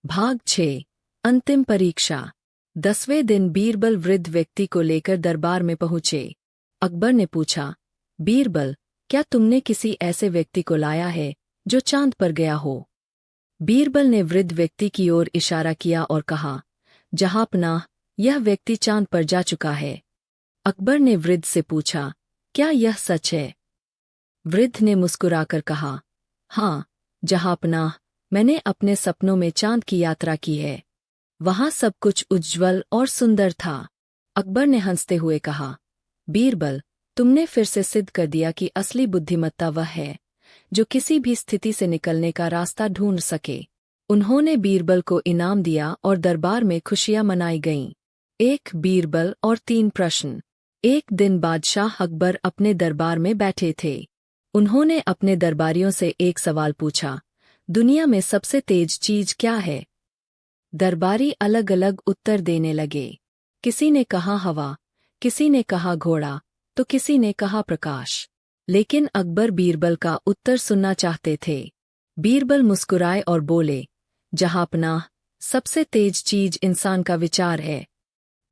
भाग 6 अंतिम परीक्षा। 10वें दिन बीरबल वृद्ध व्यक्ति को लेकर दरबार में पहुंचे। अकबर ने पूछा, बीरबल, क्या तुमने किसी ऐसे व्यक्ति को लाया है जो चांद पर गया हो? बीरबल ने वृद्ध व्यक्ति की ओर इशारा किया और कहा, जहांपनाह, यह व्यक्ति चांद पर जा चुका है। अकबर ने वृद्ध से पूछा, क्या यह सच है? वृद्ध ने मुस्कुराकर कहा, हाँ, जहांपनाह, मैंने अपने सपनों में चांद की यात्रा की है। वहां सब कुछ उज्ज्वल और सुंदर था। अकबर ने हंसते हुए कहा, बीरबल, तुमने फिर से सिद्ध कर दिया कि असली बुद्धिमत्ता वह है जो किसी भी स्थिति से निकलने का रास्ता ढूंढ सके। उन्होंने बीरबल को इनाम दिया और दरबार में खुशियां मनाई गईं। 1 बीरबल और 3 प्रश्न। एक दिन बादशाह अकबर अपने दरबार में बैठे थे। उन्होंने अपने दरबारियों से एक सवाल पूछा, दुनिया में सबसे तेज चीज क्या है? दरबारी अलग अलग उत्तर देने लगे। किसी ने कहा हवा, किसी ने कहा घोड़ा, तो किसी ने कहा प्रकाश। लेकिन अकबर बीरबल का उत्तर सुनना चाहते थे। बीरबल मुस्कुराए और बोले, जहांपनाह, सबसे तेज चीज इंसान का विचार है।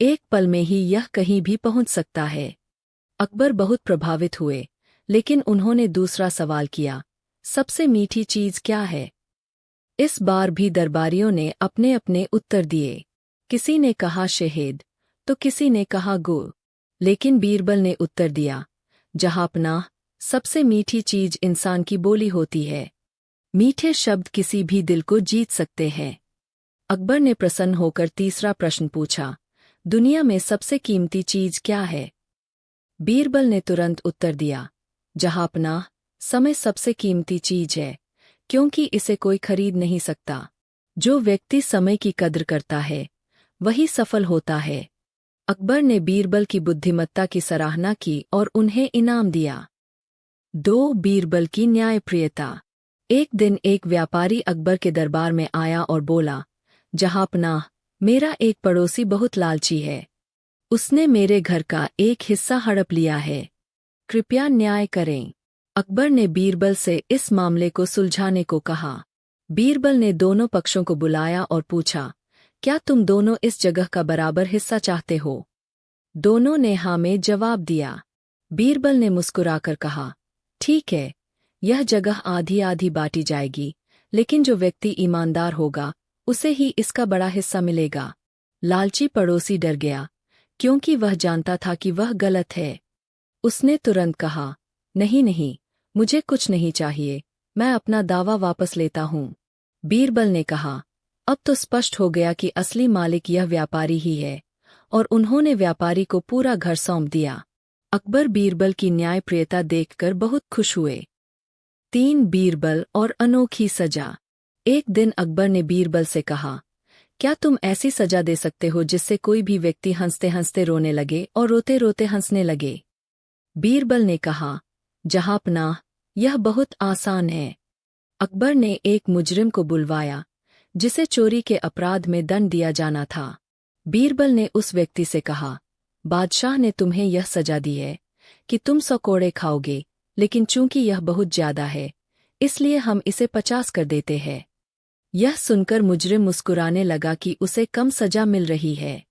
एक पल में ही यह कहीं भी पहुंच सकता है। अकबर बहुत प्रभावित हुए, लेकिन उन्होंने दूसरा सवाल किया, सबसे मीठी चीज क्या है? इस बार भी दरबारियों ने अपने अपने उत्तर दिए। किसी ने कहा शहद, तो किसी ने कहा गुड़, लेकिन बीरबल ने उत्तर दिया, जहांपनाह, सबसे मीठी चीज इंसान की बोली होती है। मीठे शब्द किसी भी दिल को जीत सकते हैं। अकबर ने प्रसन्न होकर तीसरा प्रश्न पूछा, दुनिया में सबसे कीमती चीज क्या है? बीरबल ने तुरंत उत्तर दिया, जहांपनाह, समय सबसे कीमती चीज है, क्योंकि इसे कोई खरीद नहीं सकता। जो व्यक्ति समय की कद्र करता है, वही सफल होता है। अकबर ने बीरबल की बुद्धिमत्ता की सराहना की और उन्हें इनाम दिया। 2. बीरबल की न्यायप्रियता। एक दिन एक व्यापारी अकबर के दरबार में आया और बोला, जहांपनाह, मेरा एक पड़ोसी बहुत लालची है। उसने मेरे घर का एक हिस्सा हड़प लिया है। कृपया न्याय करें। अकबर ने बीरबल से इस मामले को सुलझाने को कहा। बीरबल ने दोनों पक्षों को बुलाया और पूछा, क्या तुम दोनों इस जगह का बराबर हिस्सा चाहते हो? दोनों ने हाँ में जवाब दिया। बीरबल ने मुस्कुराकर कहा, ठीक है, यह जगह आधी आधी बांटी जाएगी, लेकिन जो व्यक्ति ईमानदार होगा उसे ही इसका बड़ा हिस्सा मिलेगा। लालची पड़ोसी डर गया, क्योंकि वह जानता था कि वह गलत है। उसने तुरंत कहा, नहीं नहीं, मुझे कुछ नहीं चाहिए, मैं अपना दावा वापस लेता हूँ। बीरबल ने कहा, अब तो स्पष्ट हो गया कि असली मालिक यह व्यापारी ही है, और उन्होंने व्यापारी को पूरा घर सौंप दिया। अकबर बीरबल की न्यायप्रियता देखकर बहुत खुश हुए। 3. बीरबल और अनोखी सजा। एक दिन अकबर ने बीरबल से कहा, क्या तुम ऐसी सजा दे सकते हो जिससे कोई भी व्यक्ति हंसते हंसते रोने लगे और रोते रोते हंसने लगे? बीरबल ने कहा, जहांपनाह, यह बहुत आसान है। अकबर ने एक मुजरिम को बुलवाया, जिसे चोरी के अपराध में दंड दिया जाना था। बीरबल ने उस व्यक्ति से कहा, बादशाह ने तुम्हें यह सजा दी है कि तुम 100 कोड़े खाओगे, लेकिन चूंकि यह बहुत ज्यादा है, इसलिए हम इसे 50 कर देते हैं। यह सुनकर मुजरिम मुस्कुराने लगा कि उसे कम सजा मिल रही है।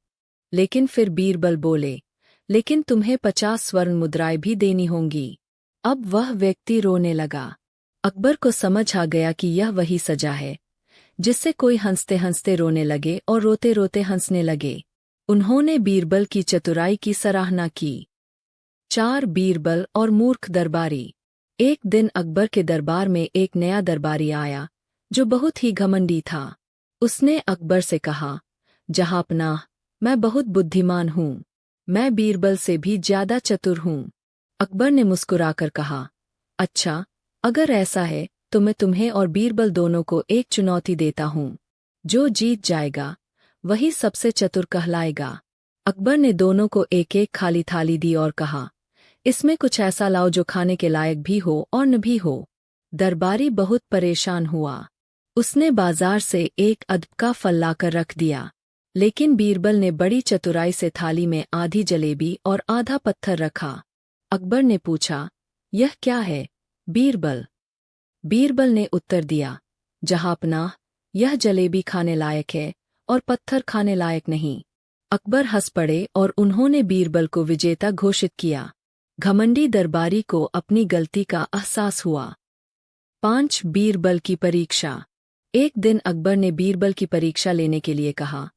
लेकिन फिर बीरबल बोले, लेकिन तुम्हें 50 स्वर्ण मुद्राएं भी देनी होंगी। अब वह व्यक्ति रोने लगा। अकबर को समझ आ गया कि यह वही सजा है जिससे कोई हंसते हंसते रोने लगे और रोते रोते हंसने लगे। उन्होंने बीरबल की चतुराई की सराहना की। 4. बीरबल और मूर्ख दरबारी। एक दिन अकबर के दरबार में एक नया दरबारी आया, जो बहुत ही घमंडी था। उसने अकबर से कहा, जहांपनाह, मैं बहुत बुद्धिमान हूँ, मैं बीरबल से भी ज्यादा चतुर हूँ। अकबर ने मुस्कुराकर कहा, अच्छा, अगर ऐसा है तो मैं तुम्हें और बीरबल दोनों को एक चुनौती देता हूँ। जो जीत जाएगा वही सबसे चतुर कहलाएगा। अकबर ने दोनों को एक एक खाली थाली दी और कहा, इसमें कुछ ऐसा लाओ जो खाने के लायक भी हो और न भी हो। दरबारी बहुत परेशान हुआ। उसने बाजार से एक अदब का फल लाकर रख दिया, लेकिन बीरबल ने बड़ी चतुराई से थाली में आधी जलेबी और आधा पत्थर रखा। अकबर ने पूछा, यह क्या है बीरबल? बीरबल ने उत्तर दिया, जहांपनाह, यह जलेबी खाने लायक है और पत्थर खाने लायक नहीं। अकबर हंस पड़े और उन्होंने बीरबल को विजेता घोषित किया। घमंडी दरबारी को अपनी गलती का एहसास हुआ। 5. बीरबल की परीक्षा। एक दिन अकबर ने बीरबल की परीक्षा लेने के लिए कहा,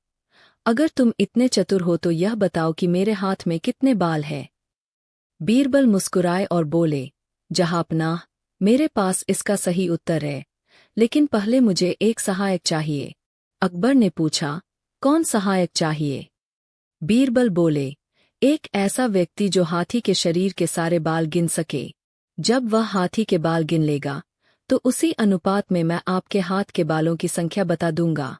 अगर तुम इतने चतुर हो तो यह बताओ कि मेरे हाथ में कितने बाल हैं? बीरबल मुस्कुराए और बोले, जहांपनाह, मेरे पास इसका सही उत्तर है, लेकिन पहले मुझे एक सहायक चाहिए। अकबर ने पूछा, कौन सहायक चाहिए? बीरबल बोले, एक ऐसा व्यक्ति जो हाथी के शरीर के सारे बाल गिन सके। जब वह हाथी के बाल गिन लेगा तो उसी अनुपात में मैं आपके हाथ के बालों की संख्या बता दूंगा।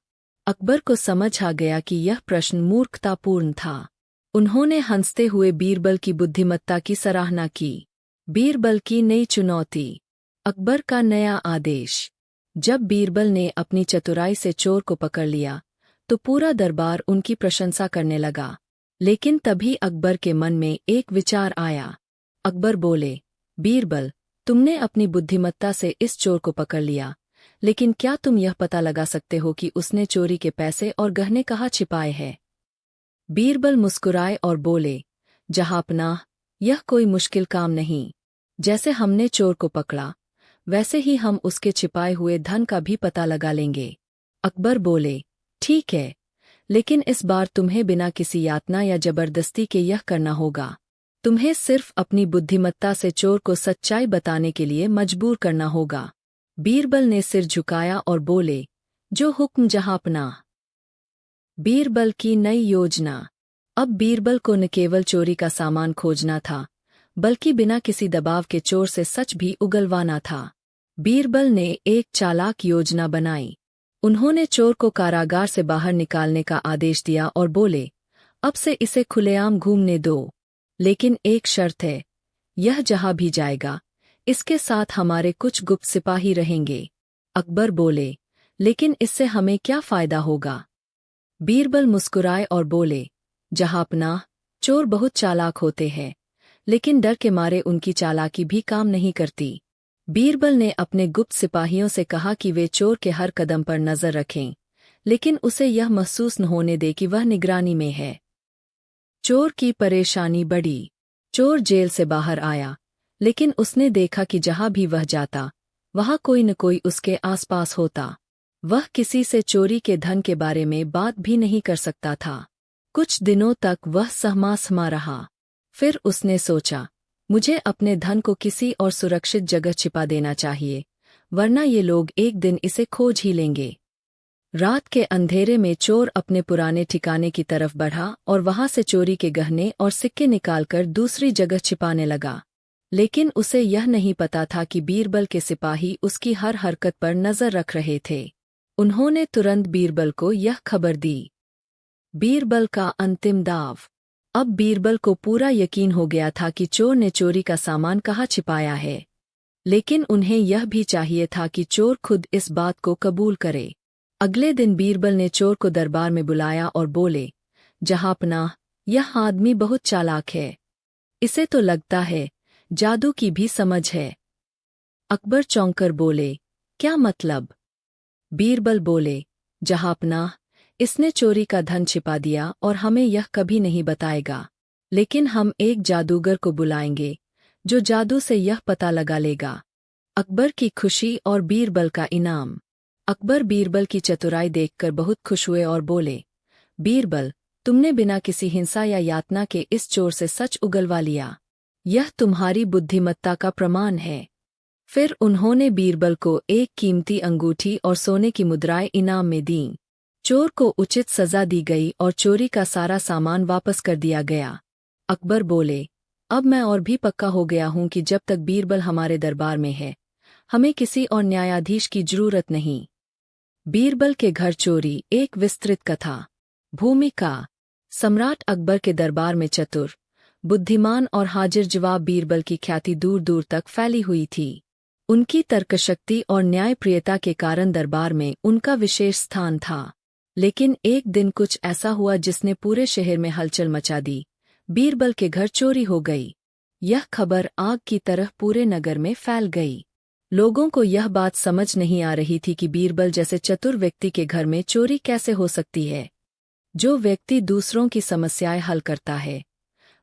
अकबर को समझ आ गया कि यह प्रश्न मूर्खतापूर्ण था। उन्होंने हंसते हुए बीरबल की बुद्धिमत्ता की सराहना की। बीरबल की नई चुनौती। अकबर का नया आदेश। जब बीरबल ने अपनी चतुराई से चोर को पकड़ लिया तो पूरा दरबार उनकी प्रशंसा करने लगा। लेकिन तभी अकबर के मन में एक विचार आया। अकबर बोले, बीरबल, तुमने अपनी बुद्धिमत्ता से इस चोर को पकड़ लिया, लेकिन क्या तुम यह पता लगा सकते हो कि उसने चोरी के पैसे और गहने कहाँ छिपाए हैं? बीरबल मुस्कुराए और बोले, जहांपनाह, यह कोई मुश्किल काम नहीं। जैसे हमने चोर को पकड़ा, वैसे ही हम उसके छिपाए हुए धन का भी पता लगा लेंगे। अकबर बोले, ठीक है, लेकिन इस बार तुम्हें बिना किसी यातना या जबरदस्ती के यह करना होगा। तुम्हें सिर्फ अपनी बुद्धिमत्ता से चोर को सच्चाई बताने के लिए मजबूर करना होगा। बीरबल ने सिर झुकाया और बोले, जो हुक्म जहांपनाह। बीरबल की नई योजना। अब बीरबल को न केवल चोरी का सामान खोजना था, बल्कि बिना किसी दबाव के चोर से सच भी उगलवाना था। बीरबल ने एक चालाक योजना बनाई। उन्होंने चोर को कारागार से बाहर निकालने का आदेश दिया और बोले, अब से इसे खुलेआम घूमने दो, लेकिन एक शर्त है, यह जहां भी जाएगा, इसके साथ हमारे कुछ गुप्त सिपाही रहेंगे। अकबर बोले, लेकिन इससे हमें क्या फायदा होगा? बीरबल मुस्कुराए और बोले, जहांपनाह, चोर बहुत चालाक होते हैं, लेकिन डर के मारे उनकी चालाकी भी काम नहीं करती। बीरबल ने अपने गुप्त सिपाहियों से कहा कि वे चोर के हर कदम पर नजर रखें, लेकिन उसे यह महसूस न होने दे कि वह निगरानी में है। चोर की परेशानी बढ़ी। चोर जेल से बाहर आया, लेकिन उसने देखा कि जहां भी वह जाता, वहां कोई न कोई उसके आसपास होता। वह किसी से चोरी के धन के बारे में बात भी नहीं कर सकता था। कुछ दिनों तक वह सहमा रहा। फिर उसने सोचा, मुझे अपने धन को किसी और सुरक्षित जगह छिपा देना चाहिए, वरना ये लोग एक दिन इसे खोज ही लेंगे। रात के अंधेरे में चोर अपने पुराने ठिकाने की तरफ बढ़ा और वहां से चोरी के गहने और सिक्के निकालकर दूसरी जगह छिपाने लगा। लेकिन उसे यह नहीं पता था कि बीरबल के सिपाही उसकी हर हरकत पर नजर रख रहे थे। उन्होंने तुरंत बीरबल को यह खबर दी। बीरबल का अंतिम दाव। अब बीरबल को पूरा यकीन हो गया था कि चोर ने चोरी का सामान कहाँ छिपाया है, लेकिन उन्हें यह भी चाहिए था कि चोर खुद इस बात को कबूल करे। अगले दिन बीरबल ने चोर को दरबार में बुलाया और बोले, जहांपनाह, यह आदमी बहुत चालाक है। इसे तो लगता है जादू की भी समझ है। अकबर चौंक कर बोले, क्या मतलब? बीरबल बोले, जहांपनाह, इसने चोरी का धन छिपा दिया और हमें यह कभी नहीं बताएगा, लेकिन हम एक जादूगर को बुलाएंगे जो जादू से यह पता लगा लेगा। अकबर की खुशी और बीरबल का इनाम। अकबर बीरबल की चतुराई देखकर बहुत खुश हुए और बोले, बीरबल, तुमने बिना किसी हिंसा या यातना के इस चोर से सच उगलवा लिया। यह तुम्हारी बुद्धिमत्ता का प्रमाण है। फिर उन्होंने बीरबल को एक कीमती अंगूठी और सोने की मुद्राएं इनाम में दीं। चोर को उचित सजा दी गई और चोरी का सारा सामान वापस कर दिया गया। अकबर बोले, अब मैं और भी पक्का हो गया हूं कि जब तक बीरबल हमारे दरबार में है, हमें किसी और न्यायाधीश की जरूरत नहीं। बीरबल के घर चोरी, एक विस्तृत कथा। भूमिका। सम्राट अकबर के दरबार में चतुर, बुद्धिमान और हाजिर जवाब बीरबल की ख्याति दूर दूर तक फैली हुई थी। उनकी तर्कशक्ति और न्यायप्रियता के कारण दरबार में उनका विशेष स्थान था। लेकिन एक दिन कुछ ऐसा हुआ जिसने पूरे शहर में हलचल मचा दी। बीरबल के घर चोरी हो गई। यह खबर आग की तरह पूरे नगर में फैल गई। लोगों को यह बात समझ नहीं आ रही थी कि बीरबल जैसे चतुर व्यक्ति के घर में चोरी कैसे हो सकती है। जो व्यक्ति दूसरों की समस्याएं हल करता है,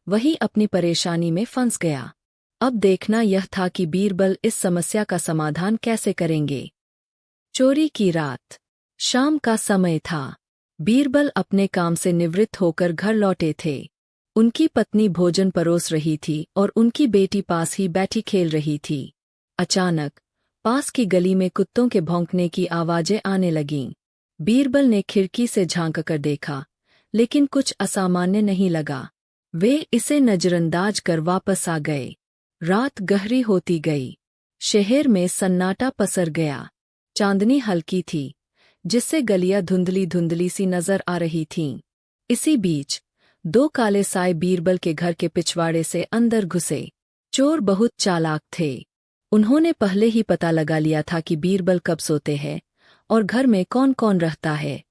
वही अपनी परेशानी में फंस गया। अब देखना यह था कि बीरबल इस समस्या का समाधान कैसे करेंगे। चोरी की रात। शाम का समय था। बीरबल अपने काम से निवृत्त होकर घर लौटे थे। उनकी पत्नी भोजन परोस रही थी और उनकी बेटी पास ही बैठी खेल रही थी। अचानक पास की गली में कुत्तों के भौंकने की आवाजें आने लगीं। बीरबल ने खिड़की से झांककर देखा, लेकिन कुछ असामान्य नहीं लगा। वे इसे नजरअंदाज कर वापस आ गए। रात गहरी होती गई। शहर में सन्नाटा पसर गया। चांदनी हल्की थी, जिससे गलियां धुंधली धुंधली सी नजर आ रही थीं। इसी बीच दो काले साए बीरबल के घर के पिछवाड़े से अंदर घुसे। चोर बहुत चालाक थे। उन्होंने पहले ही पता लगा लिया था कि बीरबल कब सोते हैं और घर में कौन कौन रहता है।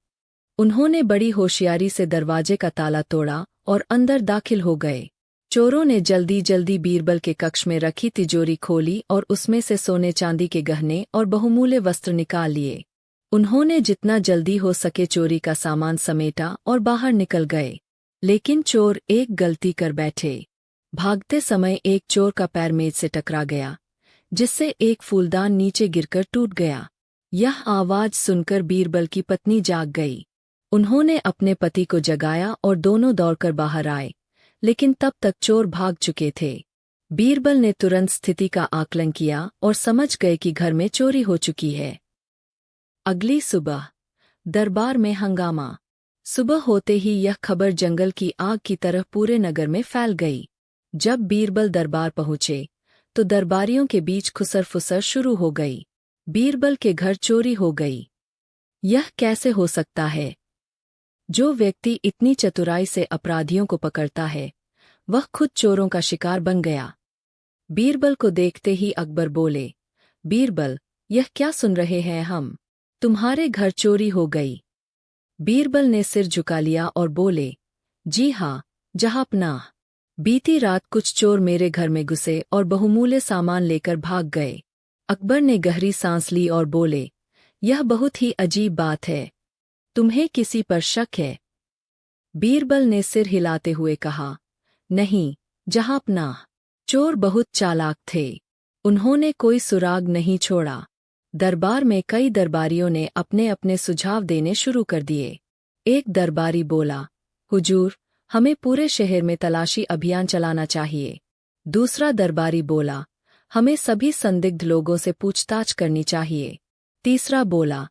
उन्होंने बड़ी होशियारी से दरवाजे का ताला तोड़ा और अंदर दाखिल हो गए। चोरों ने जल्दी जल्दी बीरबल के कक्ष में रखी तिजोरी खोली और उसमें से सोने चांदी के गहने और बहुमूल्य वस्त्र निकाल लिए। उन्होंने जितना जल्दी हो सके चोरी का सामान समेटा और बाहर निकल गए। लेकिन चोर एक गलती कर बैठे। भागते समय एक चोर का पैर मेज से टकरा गया, जिससे एक फूलदान नीचे गिरकर टूट गया। यह आवाज सुनकर बीरबल की पत्नी जाग गई। उन्होंने अपने पति को जगाया और दोनों दौड़कर बाहर आए, लेकिन तब तक चोर भाग चुके थे। बीरबल ने तुरंत स्थिति का आकलन किया और समझ गए कि घर में चोरी हो चुकी है। अगली सुबह दरबार में हंगामा। सुबह होते ही यह खबर जंगल की आग की तरह पूरे नगर में फैल गई। जब बीरबल दरबार पहुंचे तो दरबारियों के बीच खुसर-फुसर शुरू हो गई। बीरबल के घर चोरी हो गई। यह कैसे हो सकता है? जो व्यक्ति इतनी चतुराई से अपराधियों को पकड़ता है, वह खुद चोरों का शिकार बन गया। बीरबल को देखते ही अकबर बोले, बीरबल, यह क्या सुन रहे हैं हम? तुम्हारे घर चोरी हो गई। बीरबल ने सिर झुका लिया और बोले, जी हाँ, जहाँपनाह। बीती रात कुछ चोर मेरे घर में घुसे और बहुमूल्य सामान लेकर भाग गए। अकबर ने गहरी सांस ली और बोले, यह बहुत ही अजीब बात है। तुम्हें किसी पर शक है? बीरबल ने सिर हिलाते हुए कहा, नहीं, जहाँपनाह। चोर बहुत चालाक थे। उन्होंने कोई सुराग नहीं छोड़ा। दरबार में कई दरबारियों ने अपने अपने सुझाव देने शुरू कर दिए। एक दरबारी बोला, हुजूर, हमें पूरे शहर में तलाशी अभियान चलाना चाहिए। दूसरा दरबारी बोला, हमें सभी संदिग्ध लोगों से पूछताछ करनी चाहिए। तीसरा बोला,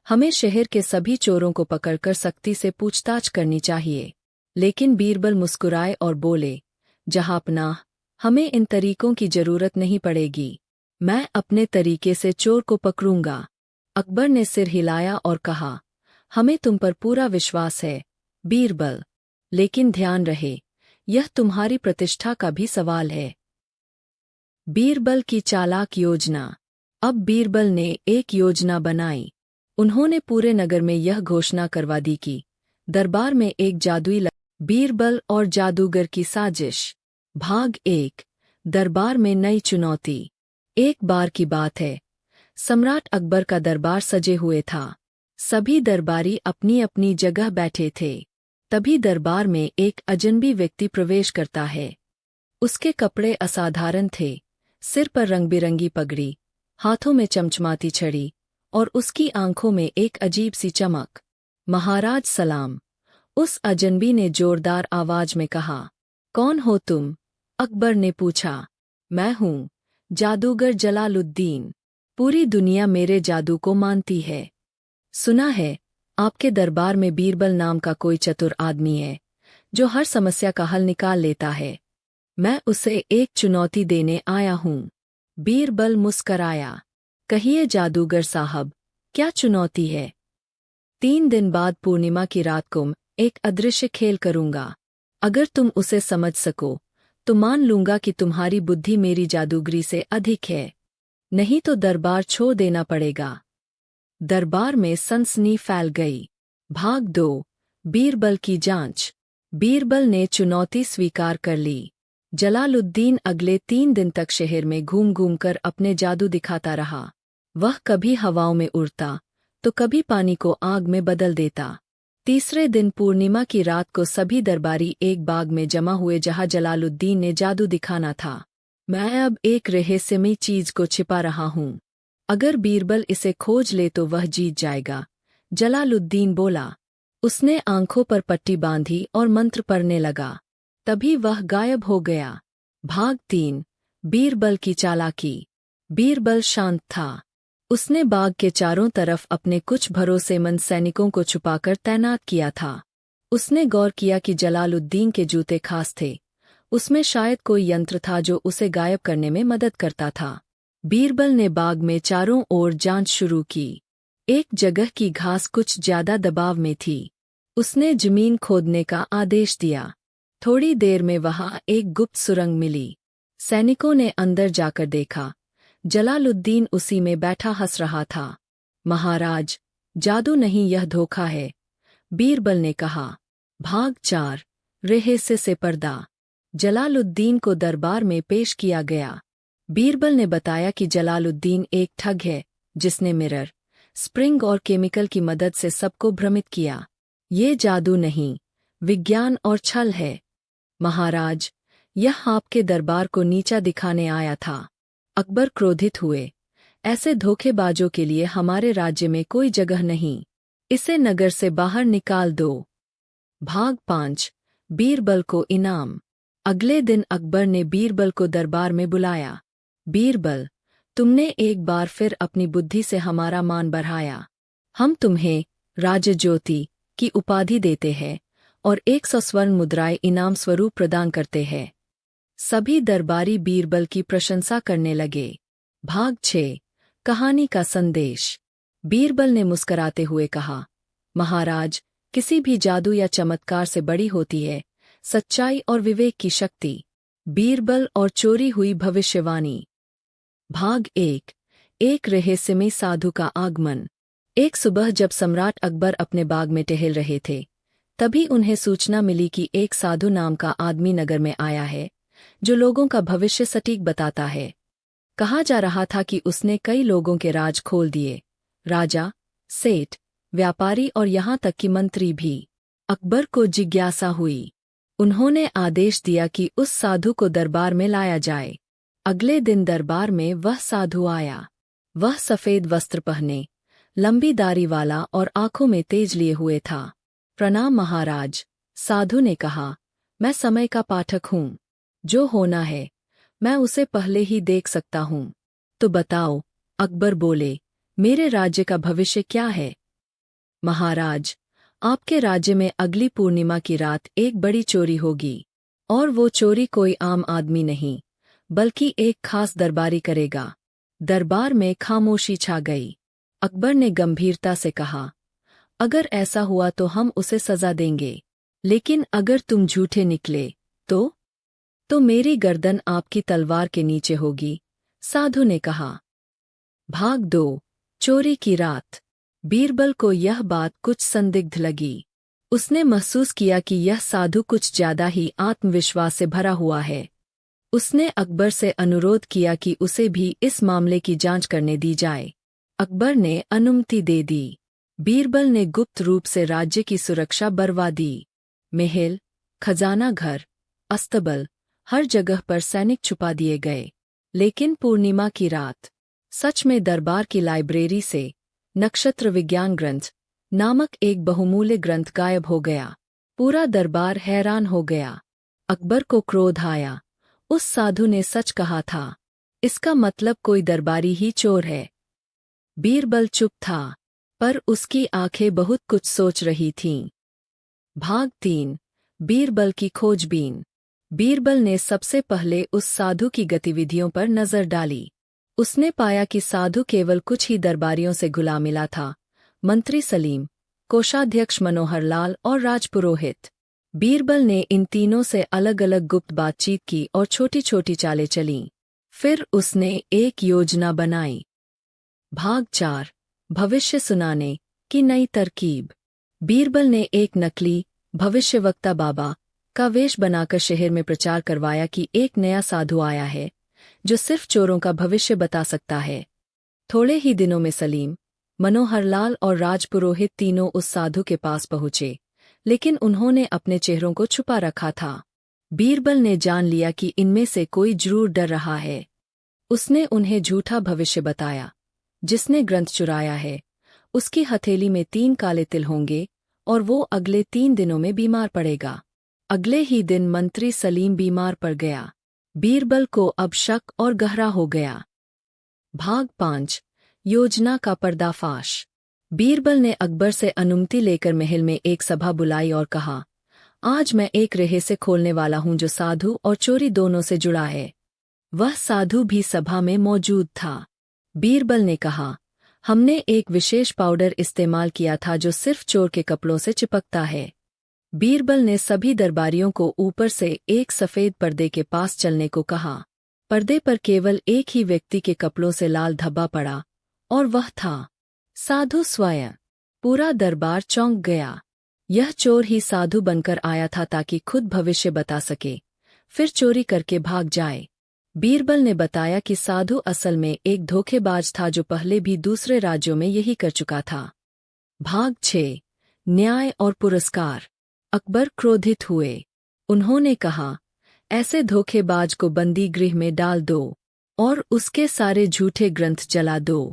हमें शहर के सभी चोरों को पकड़कर सख्ती से पूछताछ करनी चाहिए। लेकिन बीरबल मुस्कुराए और बोले, जहाँपनाह, हमें इन तरीकों की जरूरत नहीं पड़ेगी। मैं अपने तरीके से चोर को पकड़ूंगा। अकबर ने सिर हिलाया और कहा, हमें तुम पर पूरा विश्वास है, बीरबल। लेकिन ध्यान रहे, यह तुम्हारी प्रतिष्ठा का भी सवाल है। बीरबल की चालाक योजना। अब बीरबल ने एक योजना बनाई। उन्होंने पूरे नगर में यह घोषणा करवा दी कि दरबार में एक जादुई बीरबल और जादूगर की साजिश। भाग 1। दरबार में नई चुनौती। एक बार की बात है, सम्राट अकबर का दरबार सजे हुए था। सभी दरबारी अपनी अपनी जगह बैठे थे। तभी दरबार में एक अजनबी व्यक्ति प्रवेश करता है। उसके कपड़े असाधारण थे, सिर पर रंग-बिरंगी पगड़ी, हाथों में चमचमाती छड़ी और उसकी आंखों में एक अजीब सी चमक। महाराज सलाम। उस अजनबी ने जोरदार आवाज में कहा। कौन हो तुम? अकबर ने पूछा। मैं हूँ, जादूगर जलालुद्दीन। पूरी दुनिया मेरे जादू को मानती है। सुना है, आपके दरबार में बीरबल नाम का कोई चतुर आदमी है, जो हर समस्या का हल निकाल लेता है। मैं उसे एक चुनौती देने आया हूँ। बीरबल मुस्कराया। कहिए जादूगर साहब, क्या चुनौती है? 3 दिन बाद पूर्णिमा की रात को मैं एक अदृश्य खेल करूंगा। अगर तुम उसे समझ सको, तो मान लूंगा कि तुम्हारी बुद्धि मेरी जादूगरी से अधिक है। नहीं तो दरबार छोड़ देना पड़ेगा। दरबार में सनसनी फैल गई। भाग 2। बीरबल की जांच। बीरबल ने चुनौती स्वीकार कर ली। जलालुद्दीन अगले 3 दिन तक शहर में घूम घूम कर अपने जादू दिखाता रहा। वह कभी हवाओं में उड़ता, तो कभी पानी को आग में बदल देता। तीसरे दिन पूर्णिमा की रात को सभी दरबारी एक बाग में जमा हुए जहां जलालुद्दीन ने जादू दिखाना था। मैं अब एक रहस्यमयी चीज को छिपा रहा हूँ। अगर बीरबल इसे खोज ले तो वह जीत जाएगा, जलालुद्दीन बोला। उसने आंखों पर पट्टी बांधी और मंत्र पढ़ने लगा। तभी वह गायब हो गया। भाग 3। बीरबल की चालाकी। बीरबल शांत था। उसने बाग के चारों तरफ अपने कुछ भरोसेमंद सैनिकों को छुपाकर तैनात किया था। उसने गौर किया कि जलालुद्दीन के जूते खास थे। उसमें शायद कोई यंत्र था जो उसे गायब करने में मदद करता था। बीरबल ने बाग में चारों ओर जांच शुरू की। एक जगह की घास कुछ ज्यादा दबाव में थी। उसने जमीन खोदने का आदेश दिया। थोड़ी देर में वहां एक गुप्त सुरंग मिली। सैनिकों ने अंदर जाकर देखा। जलालुद्दीन उसी में बैठा हंस रहा था। महाराज, जादू नहीं, यह धोखा है, बीरबल ने कहा। भाग 4। रहस्य से पर्दा। जलालुद्दीन को दरबार में पेश किया गया। बीरबल ने बताया कि जलालुद्दीन एक ठग है, जिसने मिरर, स्प्रिंग और केमिकल की मदद से सबको भ्रमित किया। ये जादू नहीं, विज्ञान और छल है। महाराज, यह आपके दरबार को नीचा दिखाने आया था। अकबर क्रोधित हुए। ऐसे धोखेबाजों के लिए हमारे राज्य में कोई जगह नहीं। इसे नगर से बाहर निकाल दो। भाग 5। बीरबल को इनाम। अगले दिन अकबर ने बीरबल को दरबार में बुलाया। बीरबल, तुमने एक बार फिर अपनी बुद्धि से हमारा मान बढ़ाया। हम तुम्हें राजज्योति की उपाधि देते हैं और 100 स्वर्ण मुद्राएं इनाम स्वरूप प्रदान करते हैं। सभी दरबारी बीरबल की प्रशंसा करने लगे। भाग 6। कहानी का संदेश। बीरबल ने मुस्कराते हुए कहा, महाराज, किसी भी जादू या चमत्कार से बड़ी होती है सच्चाई और विवेक की शक्ति। बीरबल और चोरी हुई भविष्यवाणी। भाग 1। एक रहस्यमय साधु का आगमन। एक सुबह जब सम्राट अकबर अपने बाग में टहल रहे थे, तभी उन्हें सूचना मिली कि एक साधु नाम का आदमी नगर में आया है, जो लोगों का भविष्य सटीक बताता है। कहा जा रहा था कि उसने कई लोगों के राज खोल दिए, राजा, सेठ, व्यापारी और यहाँ तक कि मंत्री भी। अकबर को जिज्ञासा हुई। उन्होंने आदेश दिया कि उस साधु को दरबार में लाया जाए। अगले दिन दरबार में वह साधु आया। वह सफ़ेद वस्त्र पहने, लंबी दाढ़ी वाला और आंखों में तेज लिए हुए था। प्रणाम महाराज, साधु ने कहा, मैं समय का पाठक हूँ। जो होना है, मैं उसे पहले ही देख सकता हूँ। तो बताओ, अकबर बोले, मेरे राज्य का भविष्य क्या है? महाराज, आपके राज्य में अगली पूर्णिमा की रात एक बड़ी चोरी होगी, और वो चोरी कोई आम आदमी नहीं, बल्कि एक खास दरबारी करेगा। दरबार में खामोशी छा गई। अकबर ने गंभीरता से कहा, अगर ऐसा हुआ तो हम उसे सजा देंगे, लेकिन अगर तुम झूठे निकले तो मेरी गर्दन आपकी तलवार के नीचे होगी, साधु ने कहा। भाग 2। चोरी की रात। बीरबल को यह बात कुछ संदिग्ध लगी। उसने महसूस किया कि यह साधु कुछ ज्यादा ही आत्मविश्वास से भरा हुआ है। उसने अकबर से अनुरोध किया कि उसे भी इस मामले की जांच करने दी जाए। अकबर ने अनुमति दे दी। बीरबल ने गुप्त रूप से राज्य की सुरक्षा बरवा दी। महल, खजाना घर, अस्तबल, हर जगह पर सैनिक छुपा दिए गए। लेकिन पूर्णिमा की रात, सच में दरबार की लाइब्रेरी से नक्षत्र विज्ञान ग्रंथ नामक एक बहुमूल्य ग्रंथ गायब हो गया। पूरा दरबार हैरान हो गया। अकबर को क्रोध आया। उस साधु ने सच कहा था। इसका मतलब कोई दरबारी ही चोर है। बीरबल चुप था, पर उसकी आंखें बहुत कुछ सोच रही थीं। भाग 3। बीरबल की खोजबीन। बीरबल ने सबसे पहले उस साधु की गतिविधियों पर नजर डाली। उसने पाया कि साधु केवल कुछ ही दरबारियों से घुला मिला था, मंत्री सलीम, कोषाध्यक्ष मनोहर लाल और राजपुरोहित। बीरबल ने इन तीनों से अलग अलग गुप्त बातचीत की और छोटी छोटी चालें चलीं। फिर उसने एक योजना बनाई। भाग 4। भविष्य सुनाने की नई तरकीब। बीरबल ने एक नकली भविष्यवक्ता बाबा का वेश बनाकर शहर में प्रचार करवाया कि एक नया साधु आया है, जो सिर्फ चोरों का भविष्य बता सकता है। थोड़े ही दिनों में सलीम, मनोहर लाल और राजपुरोहित तीनों उस साधु के पास पहुंचे, लेकिन उन्होंने अपने चेहरों को छुपा रखा था। बीरबल ने जान लिया कि इनमें से कोई जरूर डर रहा है। उसने उन्हें झूठा भविष्य बताया। जिसने ग्रंथ चुराया है, उसकी हथेली में 3 काले तिल होंगे और वो अगले 3 दिनों में बीमार पड़ेगा। अगले ही दिन मंत्री सलीम बीमार पड़ गया। बीरबल को अब शक और गहरा हो गया। भाग 5। योजना का पर्दाफाश। बीरबल ने अकबर से अनुमति लेकर महल में एक सभा बुलाई और कहा, आज मैं एक रहस्य खोलने वाला हूं जो साधु और चोरी दोनों से जुड़ा है। वह साधु भी सभा में मौजूद था। बीरबल ने कहा, हमने एक विशेष पाउडर इस्तेमाल किया था जो सिर्फ चोर के कपड़ों से चिपकता है। बीरबल ने सभी दरबारियों को ऊपर से एक सफ़ेद पर्दे के पास चलने को कहा। पर्दे पर केवल एक ही व्यक्ति के कपड़ों से लाल धब्बा पड़ा, और वह था साधु स्वयं। पूरा दरबार चौंक गया। यह चोर ही साधु बनकर आया था ताकि खुद भविष्य बता सके, फिर चोरी करके भाग जाए। बीरबल ने बताया कि साधु असल में एक धोखेबाज था जो पहले भी दूसरे राज्यों में यही कर चुका था। भाग 6। न्याय और पुरस्कार। अकबर क्रोधित हुए। उन्होंने कहा, ऐसे धोखेबाज को बंदी गृह में डाल दो और उसके सारे झूठे ग्रंथ जला दो।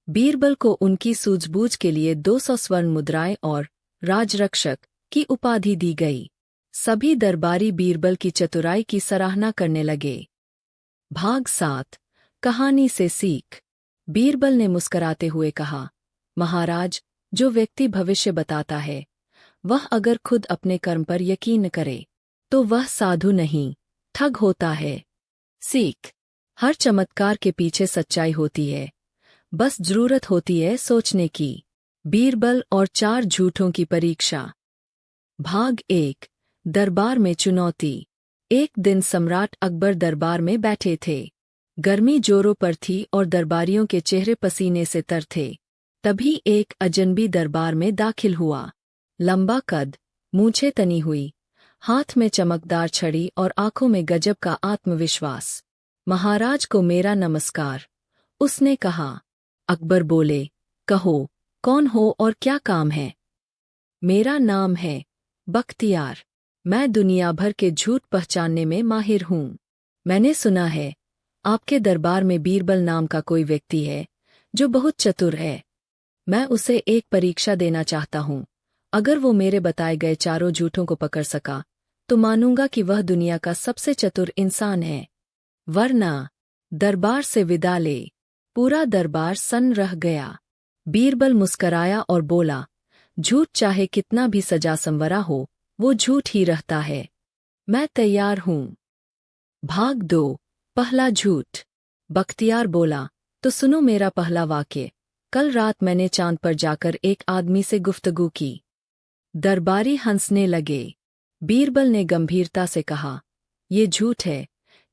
बीरबल को उनकी सूझबूझ के लिए 200 स्वर्ण मुद्राएं और राजरक्षक की उपाधि दी गई। सभी दरबारी बीरबल की चतुराई की सराहना करने लगे। भाग 7 कहानी से सीख। बीरबल ने मुस्कराते हुए कहा, महाराज, जो व्यक्ति भविष्य बताता है वह अगर खुद अपने कर्म पर यकीन करे तो वह साधु नहीं, ठग होता है। सीख। हर चमत्कार के पीछे सच्चाई होती है, बस जरूरत होती है सोचने की। बीरबल और 4 झूठों की परीक्षा। भाग 1 दरबार में चुनौती। एक दिन सम्राट अकबर दरबार में बैठे थे। गर्मी जोरों पर थी और दरबारियों के चेहरे पसीने से तर थे। तभी एक अजनबी दरबार में दाखिल हुआ। लंबा कद, मूंछें तनी हुई, हाथ में चमकदार छड़ी और आंखों में गजब का आत्मविश्वास। महाराज को मेरा नमस्कार, उसने कहा। अकबर बोले, कहो, कौन हो और क्या काम है? मेरा नाम है बख्तियार। मैं दुनिया भर के झूठ पहचानने में माहिर हूँ। मैंने सुना है आपके दरबार में बीरबल नाम का कोई व्यक्ति है जो बहुत चतुर है। मैं उसे एक परीक्षा देना चाहता हूँ। अगर वो मेरे बताए गए चारों झूठों को पकड़ सका तो मानूंगा कि वह दुनिया का सबसे चतुर इंसान है, वरना दरबार से विदा ले। पूरा दरबार सन्न रह गया। बीरबल मुस्कराया और बोला, झूठ चाहे कितना भी सजा संवरा हो, वो झूठ ही रहता है। मैं तैयार हूँ। भाग 2 पहला झूठ। बख्तियार बोला, तो सुनो मेरा पहला वाक्य। कल रात मैंने चांद पर जाकर एक आदमी से गुफ्तगू की। दरबारी हंसने लगे। बीरबल ने गंभीरता से कहा, ये झूठ है,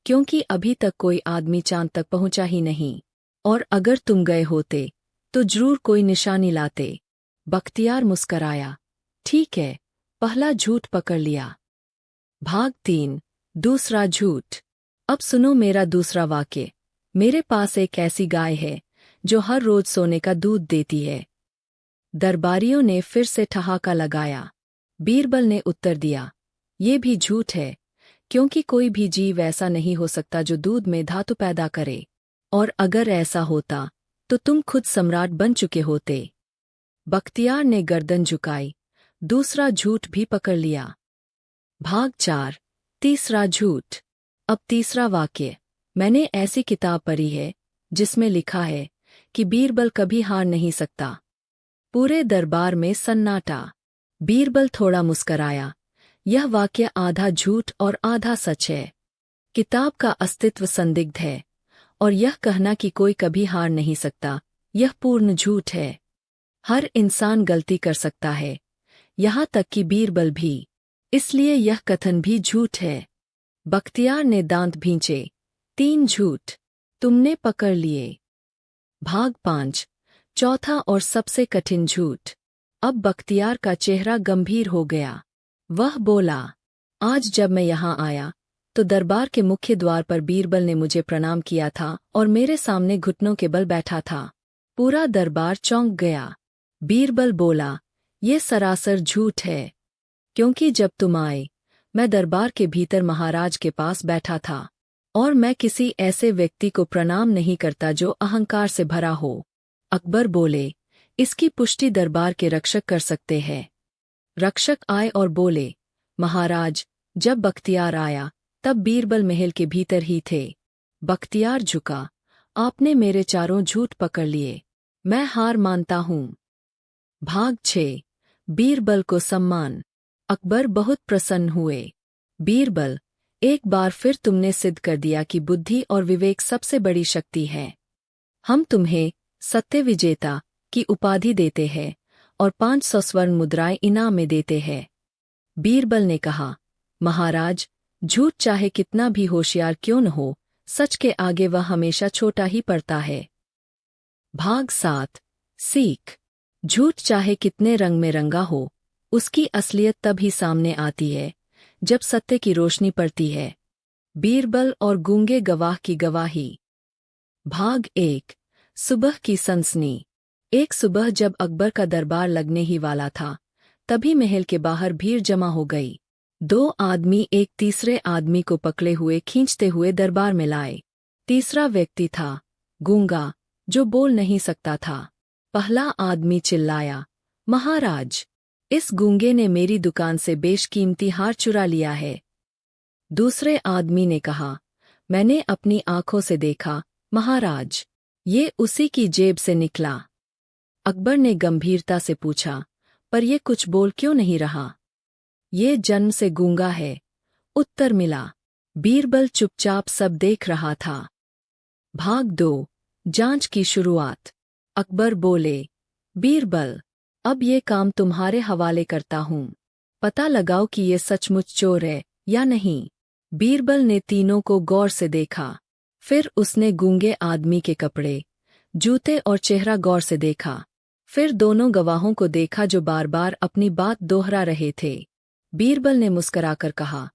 क्योंकि अभी तक कोई आदमी चांद तक पहुंचा ही नहीं, और अगर तुम गए होते तो जरूर कोई निशानी लाते। बख्तियार मुस्कराया, ठीक है, पहला झूठ पकड़ लिया। भाग 3 दूसरा झूठ। अब सुनो मेरा दूसरा वाक्य। मेरे पास एक ऐसी गाय है जो हर रोज सोने का दूध देती है। दरबारियों ने फिर से ठहाका लगाया। बीरबल ने उत्तर दिया, ये भी झूठ है, क्योंकि कोई भी जीव ऐसा नहीं हो सकता जो दूध में धातु पैदा करे, और अगर ऐसा होता तो तुम खुद सम्राट बन चुके होते। बख्तियार ने गर्दन झुकाई। दूसरा झूठ भी पकड़ लिया। भाग 4 तीसरा झूठ। अब तीसरा वाक्य। मैंने ऐसी किताब पढ़ी है जिसमें लिखा है कि बीरबल कभी हार नहीं सकता। पूरे दरबार में सन्नाटा। बीरबल थोड़ा मुस्कराया। यह वाक्य आधा झूठ और आधा सच है। किताब का अस्तित्व संदिग्ध है, और यह कहना कि कोई कभी हार नहीं सकता, यह पूर्ण झूठ है। हर इंसान गलती कर सकता है, यहाँ तक कि बीरबल भी। इसलिए यह कथन भी झूठ है। बख्तियार ने दांत भींचे। 3 झूठ तुमने पकड़ लिए। भाग 5 चौथा और सबसे कठिन झूठ। अब बख्तियार का चेहरा गंभीर हो गया। वह बोला, आज जब मैं यहाँ आया तो दरबार के मुख्य द्वार पर बीरबल ने मुझे प्रणाम किया था और मेरे सामने घुटनों के बल बैठा था। पूरा दरबार चौंक गया। बीरबल बोला, ये सरासर झूठ है, क्योंकि जब तुम आए मैं दरबार के भीतर महाराज के पास बैठा था, और मैं किसी ऐसे व्यक्ति को प्रणाम नहीं करता जो अहंकार से भरा हो। अकबर बोले, इसकी पुष्टि दरबार के रक्षक कर सकते हैं। रक्षक आए और बोले, महाराज, जब बख्तियार आया तब बीरबल महल के भीतर ही थे। बख्तियार झुका, आपने मेरे चारों झूठ पकड़ लिए, मैं हार मानता हूँ। भाग 6 बीरबल को सम्मान। अकबर बहुत प्रसन्न हुए। बीरबल, एक बार फिर तुमने सिद्ध कर दिया कि बुद्धि और विवेक सबसे बड़ी शक्ति है। हम तुम्हें सत्य विजेता की उपाधि देते हैं और 500 स्वर्ण मुद्राएं इनाम में देते हैं। बीरबल ने कहा, महाराज, झूठ चाहे कितना भी होशियार क्यों न हो, सच के आगे वह हमेशा छोटा ही पड़ता है। भाग 7 सीख। झूठ चाहे कितने रंग में रंगा हो, उसकी असलियत तभी सामने आती है जब सत्य की रोशनी पड़ती है। बीरबल और गूंगे गवाह की गवाही। भाग 1 सुबह की सनसनी। एक सुबह जब अकबर का दरबार लगने ही वाला था, तभी महल के बाहर भीड़ जमा हो गई। 2 आदमी एक तीसरे आदमी को पकड़े हुए खींचते हुए दरबार में लाए। तीसरा व्यक्ति था गूंगा, जो बोल नहीं सकता था। पहला आदमी चिल्लाया, महाराज, इस गूंगे ने मेरी दुकान से बेशकीमती हार चुरा लिया है। दूसरे आदमी ने कहा, मैंने अपनी आंखों से देखा महाराज, ये उसी की जेब से निकला। अकबर ने गंभीरता से पूछा, पर ये कुछ बोल क्यों नहीं रहा? ये जन्म से गूंगा है, उत्तर मिला। बीरबल चुपचाप सब देख रहा था। भाग 2, जांच की शुरुआत। अकबर बोले, बीरबल, अब ये काम तुम्हारे हवाले करता हूं। पता लगाओ कि ये सचमुच चोर है या नहीं। बीरबल ने तीनों को गौर से देखा। फिर उसने गूंगे आदमी के कपड़े, जूते और चेहरा गौर से देखा। फिर दोनों गवाहों को देखा जो बार बार अपनी बात दोहरा रहे थे। बीरबल ने मुस्कुराकर कहा,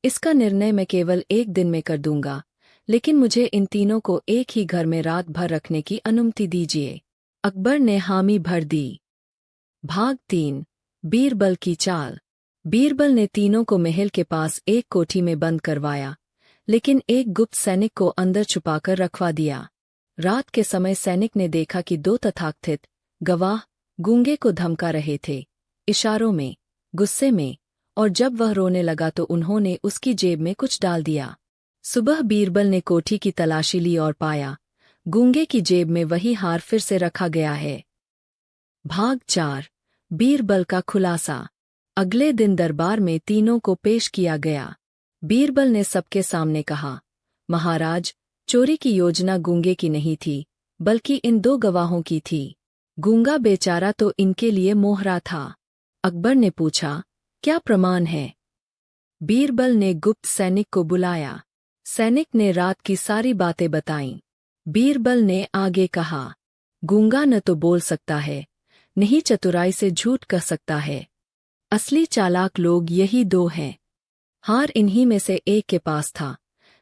इसका निर्णय मैं केवल 1 दिन में कर दूंगा, लेकिन मुझे इन तीनों को एक ही घर में रात भर रखने की अनुमति दीजिए। अकबर ने हामी भर दी। भाग 3, बीरबल की चाल। बीरबल ने तीनों को महल के पास एक कोठी में बंद करवाया, लेकिन एक गुप्त सैनिक को अंदर छुपाकर रखवा दिया। रात के समय सैनिक ने देखा कि 2 तथाकथित गवाह गूंगे को धमका रहे थे, इशारों में, गुस्से में, और जब वह रोने लगा तो उन्होंने उसकी जेब में कुछ डाल दिया। सुबह बीरबल ने कोठी की तलाशी ली और पाया, गूंगे की जेब में वही हार फिर से रखा गया है। भाग 4, बीरबल का खुलासा। अगले दिन दरबार में तीनों को पेश किया गया। बीरबल ने सबके सामने कहा, महाराज, चोरी की योजना गूंगे की नहीं थी, बल्कि इन 2 गवाहों की थी। गूंगा बेचारा तो इनके लिए मोहरा था। अकबर ने पूछा, क्या प्रमाण है? बीरबल ने गुप्त सैनिक को बुलाया। सैनिक ने रात की सारी बातें बताईं। बीरबल ने आगे कहा, गूंगा न तो बोल सकता है, नहीं चतुराई से झूठ कह सकता है। असली चालाक लोग यही 2 हैं। हार इन्हीं में से एक के पास था,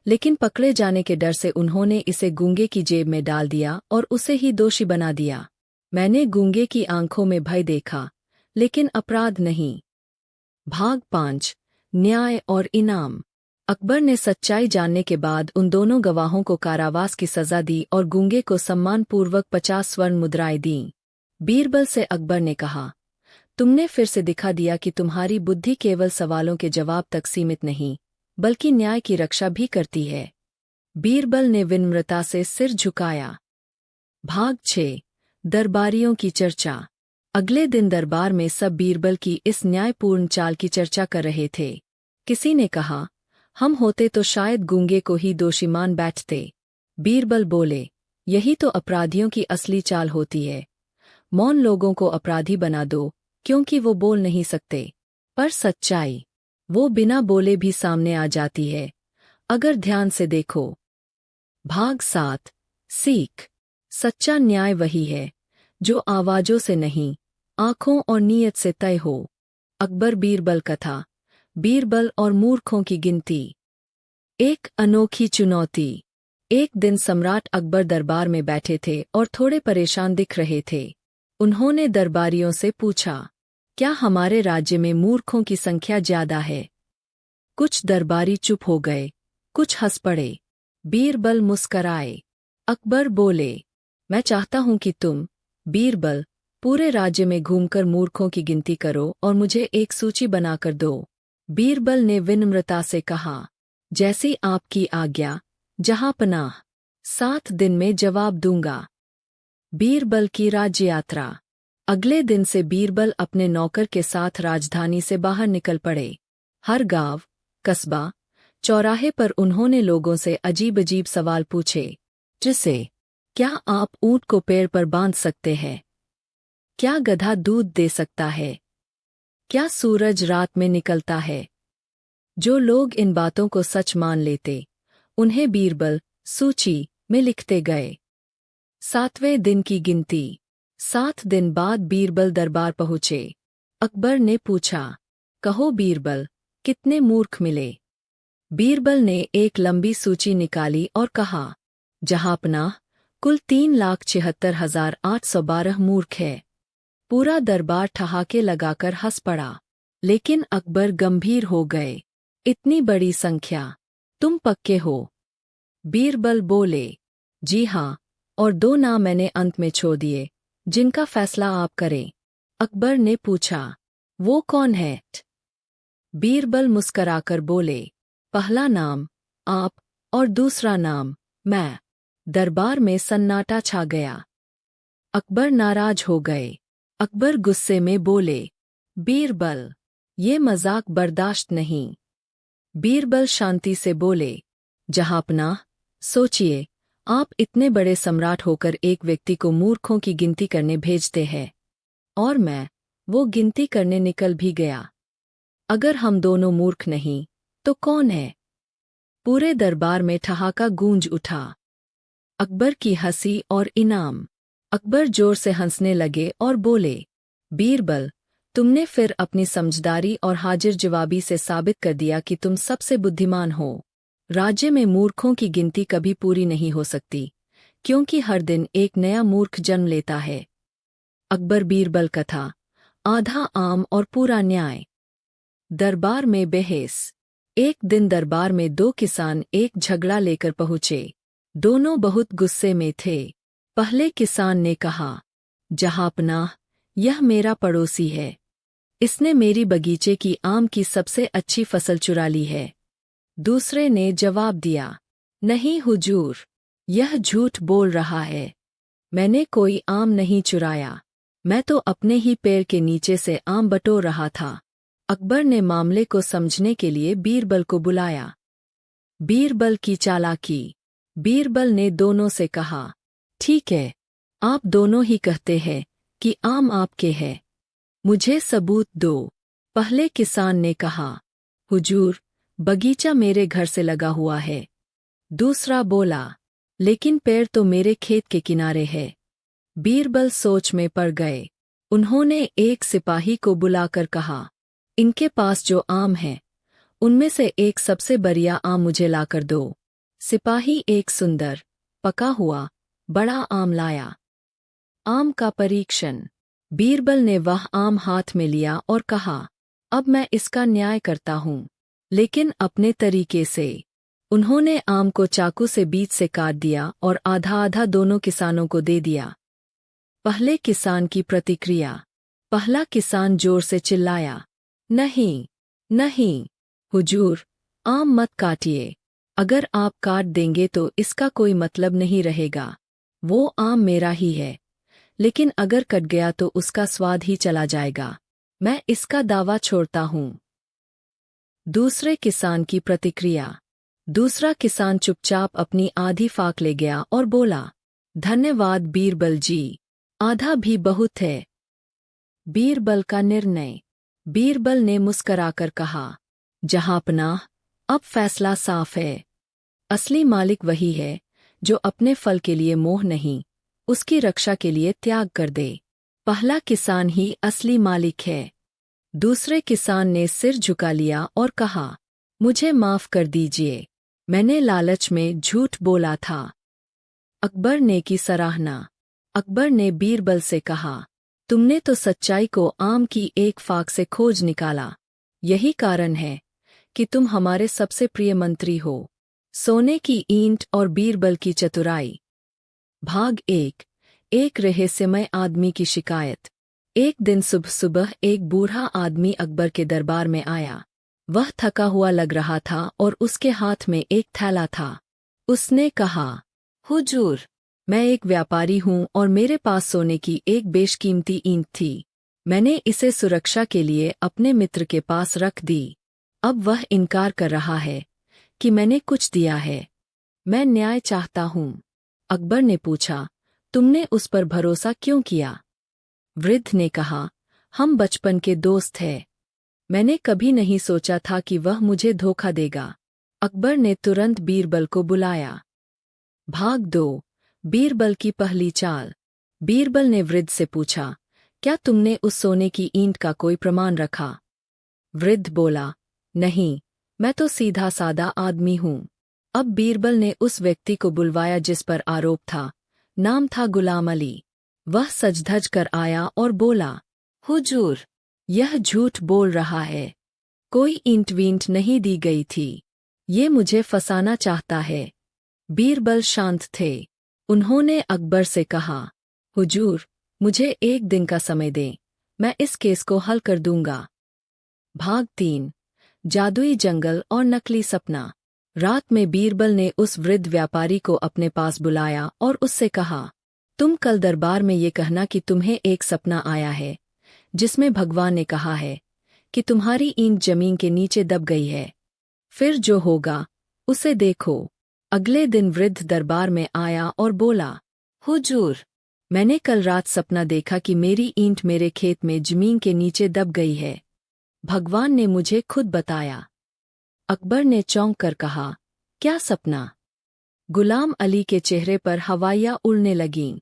लेकिन पकड़े जाने के डर से उन्होंने इसे गूंगे की जेब में डाल दिया और उसे ही दोषी बना दिया। मैंने गूंगे की आंखों में भय देखा, लेकिन अपराध नहीं। भाग 5, न्याय और इनाम। अकबर ने सच्चाई जानने के बाद उन दोनों गवाहों को कारावास की सजा दी और गूंगे को सम्मानपूर्वक 50 स्वर्ण मुद्राएं दीं। बीरबल से अकबर ने कहा, तुमने फिर से दिखा दिया कि तुम्हारी बुद्धि केवल सवालों के जवाब तक सीमित नहीं, बल्कि न्याय की रक्षा भी करती है। बीरबल ने विनम्रता से सिर झुकाया। भाग 6, दरबारियों की चर्चा। अगले दिन दरबार में सब बीरबल की इस न्यायपूर्ण चाल की चर्चा कर रहे थे। किसी ने कहा, हम होते तो शायद गूंगे को ही दोषी मान बैठते। बीरबल बोले, यही तो अपराधियों की असली चाल होती है। मौन लोगों को अपराधी बना दो, क्योंकि वो बोल नहीं सकते, पर सच्चाई, वो बिना बोले भी सामने आ जाती है, अगर ध्यान से देखो। भाग 7, सीख। सच्चा न्याय वही है, जो आवाजों से नहीं, आंखों और नीयत से तय हो। अकबर बीरबल कथा, बीरबल और मूर्खों की गिनती। एक अनोखी चुनौती। एक दिन सम्राट अकबर दरबार में बैठे थे और थोड़े परेशान दिख रहे थे। उन्होंने दरबारियों से पूछा, क्या हमारे राज्य में मूर्खों की संख्या ज्यादा है? कुछ दरबारी चुप हो गए, कुछ हंस पड़े। बीरबल मुस्कराए। अकबर बोले, मैं चाहता हूं कि तुम, बीरबल, पूरे राज्य में घूमकर मूर्खों की गिनती करो और मुझे एक सूची बनाकर दो। बीरबल ने विनम्रता से कहा, जैसी आपकी आज्ञा, जहां पनाह। 7 दिन में जवाब दूंगा। बीरबल की राज्य यात्रा। अगले दिन से बीरबल अपने नौकर के साथ राजधानी से बाहर निकल पड़े। हर गांव, कस्बा, चौराहे पर उन्होंने लोगों से अजीब अजीब सवाल पूछे, जैसे, क्या आप ऊंट को पेड़ पर बांध सकते हैं? क्या गधा दूध दे सकता है? क्या सूरज रात में निकलता है? जो लोग इन बातों को सच मान लेते, उन्हें बीरबल सूची में लिखते गए। 7वें दिन की गिनती। 7 दिन बाद बीरबल दरबार पहुँचे। अकबर ने पूछा, कहो बीरबल, कितने मूर्ख मिले? बीरबल ने एक लंबी सूची निकाली और कहा, जहांपनाह, कुल 3,76,812 मूर्ख है। पूरा दरबार ठहाके लगाकर हंस पड़ा। लेकिन अकबर गंभीर हो गए। इतनी बड़ी संख्या, तुम पक्के हो? बीरबल बोले, जी हाँ, और 2 नाम मैंने अंत में छोड़ दिए, जिनका फैसला आप करें। अकबर ने पूछा, वो कौन है? बीरबल मुस्कराकर बोले, पहला नाम आप और दूसरा नाम मैं। दरबार में सन्नाटा छा गया। अकबर नाराज हो गए। अकबर गुस्से में बोले, बीरबल, ये मजाक बर्दाश्त नहीं। बीरबल शांति से बोले, जहांपनाह, सोचिए, आप इतने बड़े सम्राट होकर एक व्यक्ति को मूर्खों की गिनती करने भेजते हैं, और मैं वो गिनती करने निकल भी गया। अगर हम दोनों मूर्ख नहीं, तो कौन है? पूरे दरबार में ठहाका गूंज उठा। अकबर की हंसी और इनाम। अकबर जोर से हंसने लगे और बोले, बीरबल, तुमने फिर अपनी समझदारी और हाजिर जवाबी से साबित कर दिया कि तुम सबसे बुद्धिमान हो। राज्य में मूर्खों की गिनती कभी पूरी नहीं हो सकती, क्योंकि हर दिन एक नया मूर्ख जन्म लेता है। अकबर बीरबल कथा, आधा आम और पूरा न्याय। दरबार में बहस। एक दिन दरबार में 2 किसान एक झगड़ा लेकर पहुंचे। दोनों बहुत गुस्से में थे। पहले किसान ने कहा, जहांपनाह, यह मेरा पड़ोसी है। इसने मेरी बगीचे की आम की सबसे अच्छी फसल चुरा ली है। दूसरे ने जवाब दिया, नहीं हुजूर, यह झूठ बोल रहा है। मैंने कोई आम नहीं चुराया। मैं तो अपने ही पेड़ के नीचे से आम बटोर रहा था। अकबर ने मामले को समझने के लिए बीरबल को बुलाया। बीरबल की चालाकी। बीरबल ने दोनों से कहा, ठीक है, आप दोनों ही कहते हैं कि आम आपके हैं। मुझे सबूत दो। पहले किसान ने कहा, हुजूर, बगीचा मेरे घर से लगा हुआ है। दूसरा बोला, लेकिन पेड़ तो मेरे खेत के किनारे है। बीरबल सोच में पड़ गए। उन्होंने एक सिपाही को बुलाकर कहा, इनके पास जो आम है, उनमें से एक सबसे बढ़िया आम मुझे लाकर दो। सिपाही एक सुंदर, पका हुआ, बड़ा आम लाया। आम का परीक्षण। बीरबल ने वह आम हाथ में लिया और कहा, अब मैं इसका न्याय करता हूँ, लेकिन अपने तरीके से। उन्होंने आम को चाकू से बीच से काट दिया और आधा आधा दोनों किसानों को दे दिया। पहले किसान की प्रतिक्रिया। पहला किसान जोर से चिल्लाया, नहीं, नहीं, हुजूर, आम मत काटिए। अगर आप काट देंगे तो इसका कोई मतलब नहीं रहेगा। वो आम मेरा ही है, लेकिन अगर कट गया तो उसका स्वाद ही चला जाएगा। मैं इसका दावा छोड़ता हूँ। दूसरे किसान की प्रतिक्रिया। दूसरा किसान चुपचाप अपनी आधी फाक ले गया और बोला, धन्यवाद बीरबल जी, आधा भी बहुत है। बीरबल का निर्णय। बीरबल ने मुस्कराकर कहा, जहांपनाह, अब फैसला साफ है। असली मालिक वही है जो अपने फल के लिए मोह नहीं, उसकी रक्षा के लिए त्याग कर दे। पहला किसान ही असली मालिक है। दूसरे किसान ने सिर झुका लिया और कहा, मुझे माफ कर दीजिए, मैंने लालच में झूठ बोला था। अकबर ने की सराहना। अकबर ने बीरबल से कहा, तुमने तो सच्चाई को आम की एक फाक से खोज निकाला। यही कारण है कि तुम हमारे सबसे प्रिय मंत्री हो। सोने की ईंट और बीरबल की चतुराई। भाग 1। एक रहस्यमय आदमी की शिकायत। एक दिन सुबह सुबह एक बूढ़ा आदमी अकबर के दरबार में आया। वह थका हुआ लग रहा था और उसके हाथ में एक थैला था। उसने कहा, हुजूर, मैं एक व्यापारी हूँ और मेरे पास सोने की एक बेशकीमती ईंट थी। मैंने इसे सुरक्षा के लिए अपने मित्र के पास रख दी। अब वह इनकार कर रहा है कि मैंने कुछ दिया है। मैं न्याय चाहता हूँ। अकबर ने पूछा, तुमने उस पर भरोसा क्यों किया? वृद्ध ने कहा, हम बचपन के दोस्त हैं। मैंने कभी नहीं सोचा था कि वह मुझे धोखा देगा। अकबर ने तुरंत बीरबल को बुलाया। भाग 2। बीरबल की पहली चाल। बीरबल ने वृद्ध से पूछा, क्या तुमने उस सोने की ईंट का कोई प्रमाण रखा? वृद्ध बोला, नहीं, मैं तो सीधा सादा आदमी हूँ। अब बीरबल ने उस व्यक्ति को बुलवाया जिस पर आरोप था। नाम था गुलाम अली। वह सज-धज कर आया और बोला, हुजूर, यह झूठ बोल रहा है। कोई ईंट वींट नहीं दी गई थी। ये मुझे फंसाना चाहता है। बीरबल शांत थे। उन्होंने अकबर से कहा, हुजूर, मुझे 1 दिन का समय दें, मैं इस केस को हल कर दूंगा। भाग 3। जादुई जंगल और नकली सपना। रात में बीरबल ने उस वृद्ध व्यापारी को अपने पास बुलाया और उससे कहा, तुम कल दरबार में ये कहना कि तुम्हें एक सपना आया है, जिसमें भगवान ने कहा है कि तुम्हारी ईंट जमीन के नीचे दब गई है। फिर जो होगा, उसे देखो। अगले दिन वृद्ध दरबार में आया और बोला, हुजूर, मैंने कल रात सपना देखा कि मेरी ईंट मेरे खेत में जमीन के नीचे दब गई है। भगवान ने मुझे खुद बताया। अकबर ने चौंक कर कहा, क्या सपना? गुलाम अली के चेहरे पर हवाइयाँ उड़ने लगीं।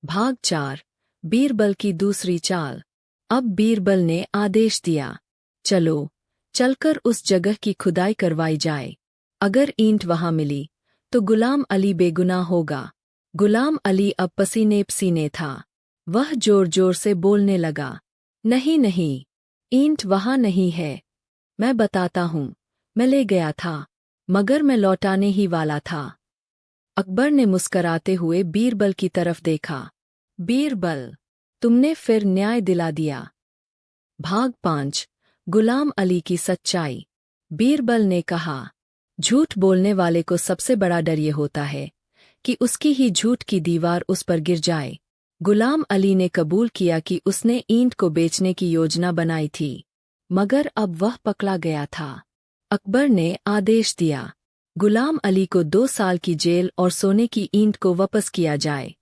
भाग 4। बीरबल की दूसरी चाल। अब बीरबल ने आदेश दिया, चलो, चलकर उस जगह की खुदाई करवाई जाए। अगर ईंट वहां मिली, तो गुलाम अली बेगुनाह होगा। गुलाम अली अब पसीने पसीने था। वह जोर जोर से बोलने लगा, नहीं नहीं, ईंट वहां नहीं है। मैं बताता हूँ, मैं ले गया था, मगर मैं लौटाने ही वाला था। अकबर ने मुस्कराते हुए बीरबल की तरफ देखा। बीरबल, तुमने फिर न्याय दिला दिया। भाग 5। गुलाम अली की सच्चाई। बीरबल ने कहा, झूठ बोलने वाले को सबसे बड़ा डर ये होता है कि उसकी ही झूठ की दीवार उस पर गिर जाए। गुलाम अली ने कबूल किया कि उसने ईंट को बेचने की योजना बनाई थी, मगर अब वह पकड़ा गया था। अकबर ने आदेश दिया, गुलाम अली को 2 साल की जेल और सोने की ईंट को वापस किया जाए।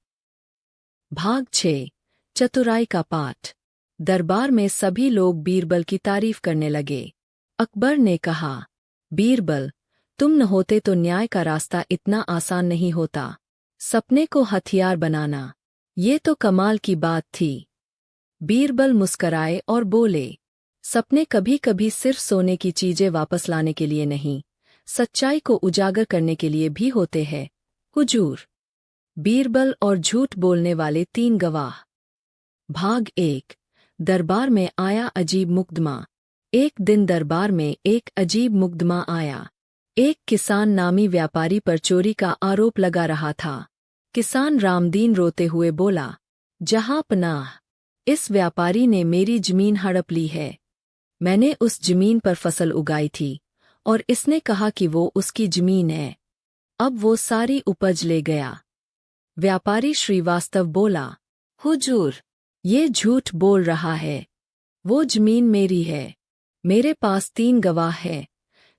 भाग 6। चतुराई का पाठ। दरबार में सभी लोग बीरबल की तारीफ करने लगे। अकबर ने कहा, बीरबल, तुम न होते तो न्याय का रास्ता इतना आसान नहीं होता। सपने को हथियार बनाना, ये तो कमाल की बात थी। बीरबल मुस्कराए और बोले, सपने कभी कभी सिर्फ सोने की चीजें वापस लाने के लिए नहीं, सच्चाई को उजागर करने के लिए भी होते हैं, हुजूर। बीरबल और झूठ बोलने वाले 3 गवाह। भाग 1। दरबार में आया अजीब मुकदमा। एक दिन दरबार में एक अजीब मुकदमा आया। एक किसान नामी व्यापारी पर चोरी का आरोप लगा रहा था। किसान रामदीन रोते हुए बोला, जहां पनाह, इस व्यापारी ने मेरी जमीन हड़प ली है। मैंने उस जमीन पर फसल उगाई थी और इसने कहा कि वो उसकी जमीन है। अब वो सारी उपज ले गया। व्यापारी श्रीवास्तव बोला, हुजूर, ये झूठ बोल रहा है। वो जमीन मेरी है। मेरे पास 3 गवाह हैं,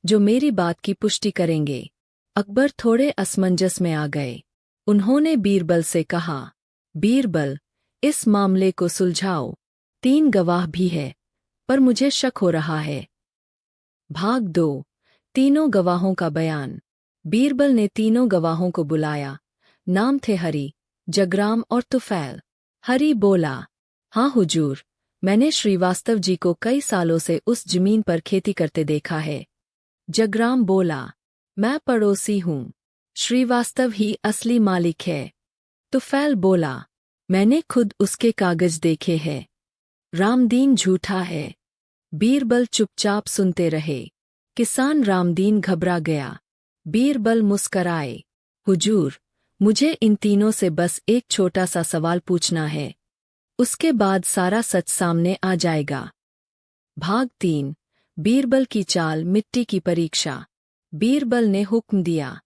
जो मेरी बात की पुष्टि करेंगे। अकबर थोड़े असमंजस में आ गए। उन्होंने बीरबल से कहा, बीरबल, इस मामले को सुलझाओ। 3 गवाह भी है, पर मुझे शक हो रहा है। भाग 2। तीनों गवाहों का बयान। बीरबल ने तीनों गवाहों को बुलाया। नाम थे हरि, जगराम और तुफैल। हरि बोला, हाँ हुजूर, मैंने श्रीवास्तव जी को कई सालों से उस जमीन पर खेती करते देखा है। जगराम बोला, मैं पड़ोसी हूँ, श्रीवास्तव ही असली मालिक है। तुफैल बोला, मैंने खुद उसके कागज देखे हैं। रामदीन झूठा है। बीरबल चुपचाप सुनते रहे। किसान रामदीन घबरा गया। बीरबल मुस्कराए, हुजूर, मुझे इन तीनों से बस एक छोटा सा सवाल पूछना है, उसके बाद सारा सच सामने आ जाएगा। भाग 3। बीरबल की चाल, मिट्टी की परीक्षा। बीरबल ने हुक्म दिया,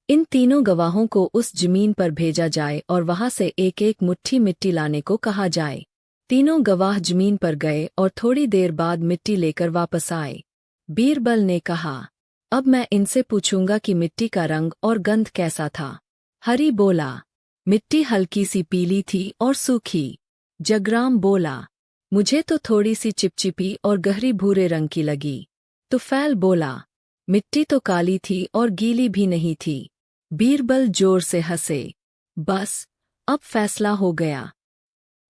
इन तीनों गवाहों को उस जमीन पर भेजा जाए और वहां से एक एक मुट्ठी मिट्टी लाने को कहा जाए। तीनों गवाह जमीन पर गए और थोड़ी देर बाद मिट्टी लेकर वापस आए। बीरबल ने कहा, अब मैं इनसे पूछूंगा कि मिट्टी का रंग और गंध कैसा था। हरि बोला, मिट्टी हल्की सी पीली थी और सूखी। जगराम बोला, मुझे तो थोड़ी सी चिपचिपी और गहरी भूरे रंग की लगी। तुफैल बोला, मिट्टी तो काली थी और गीली भी नहीं थी। बीरबल जोर से हंसे। बस, अब फैसला हो गया।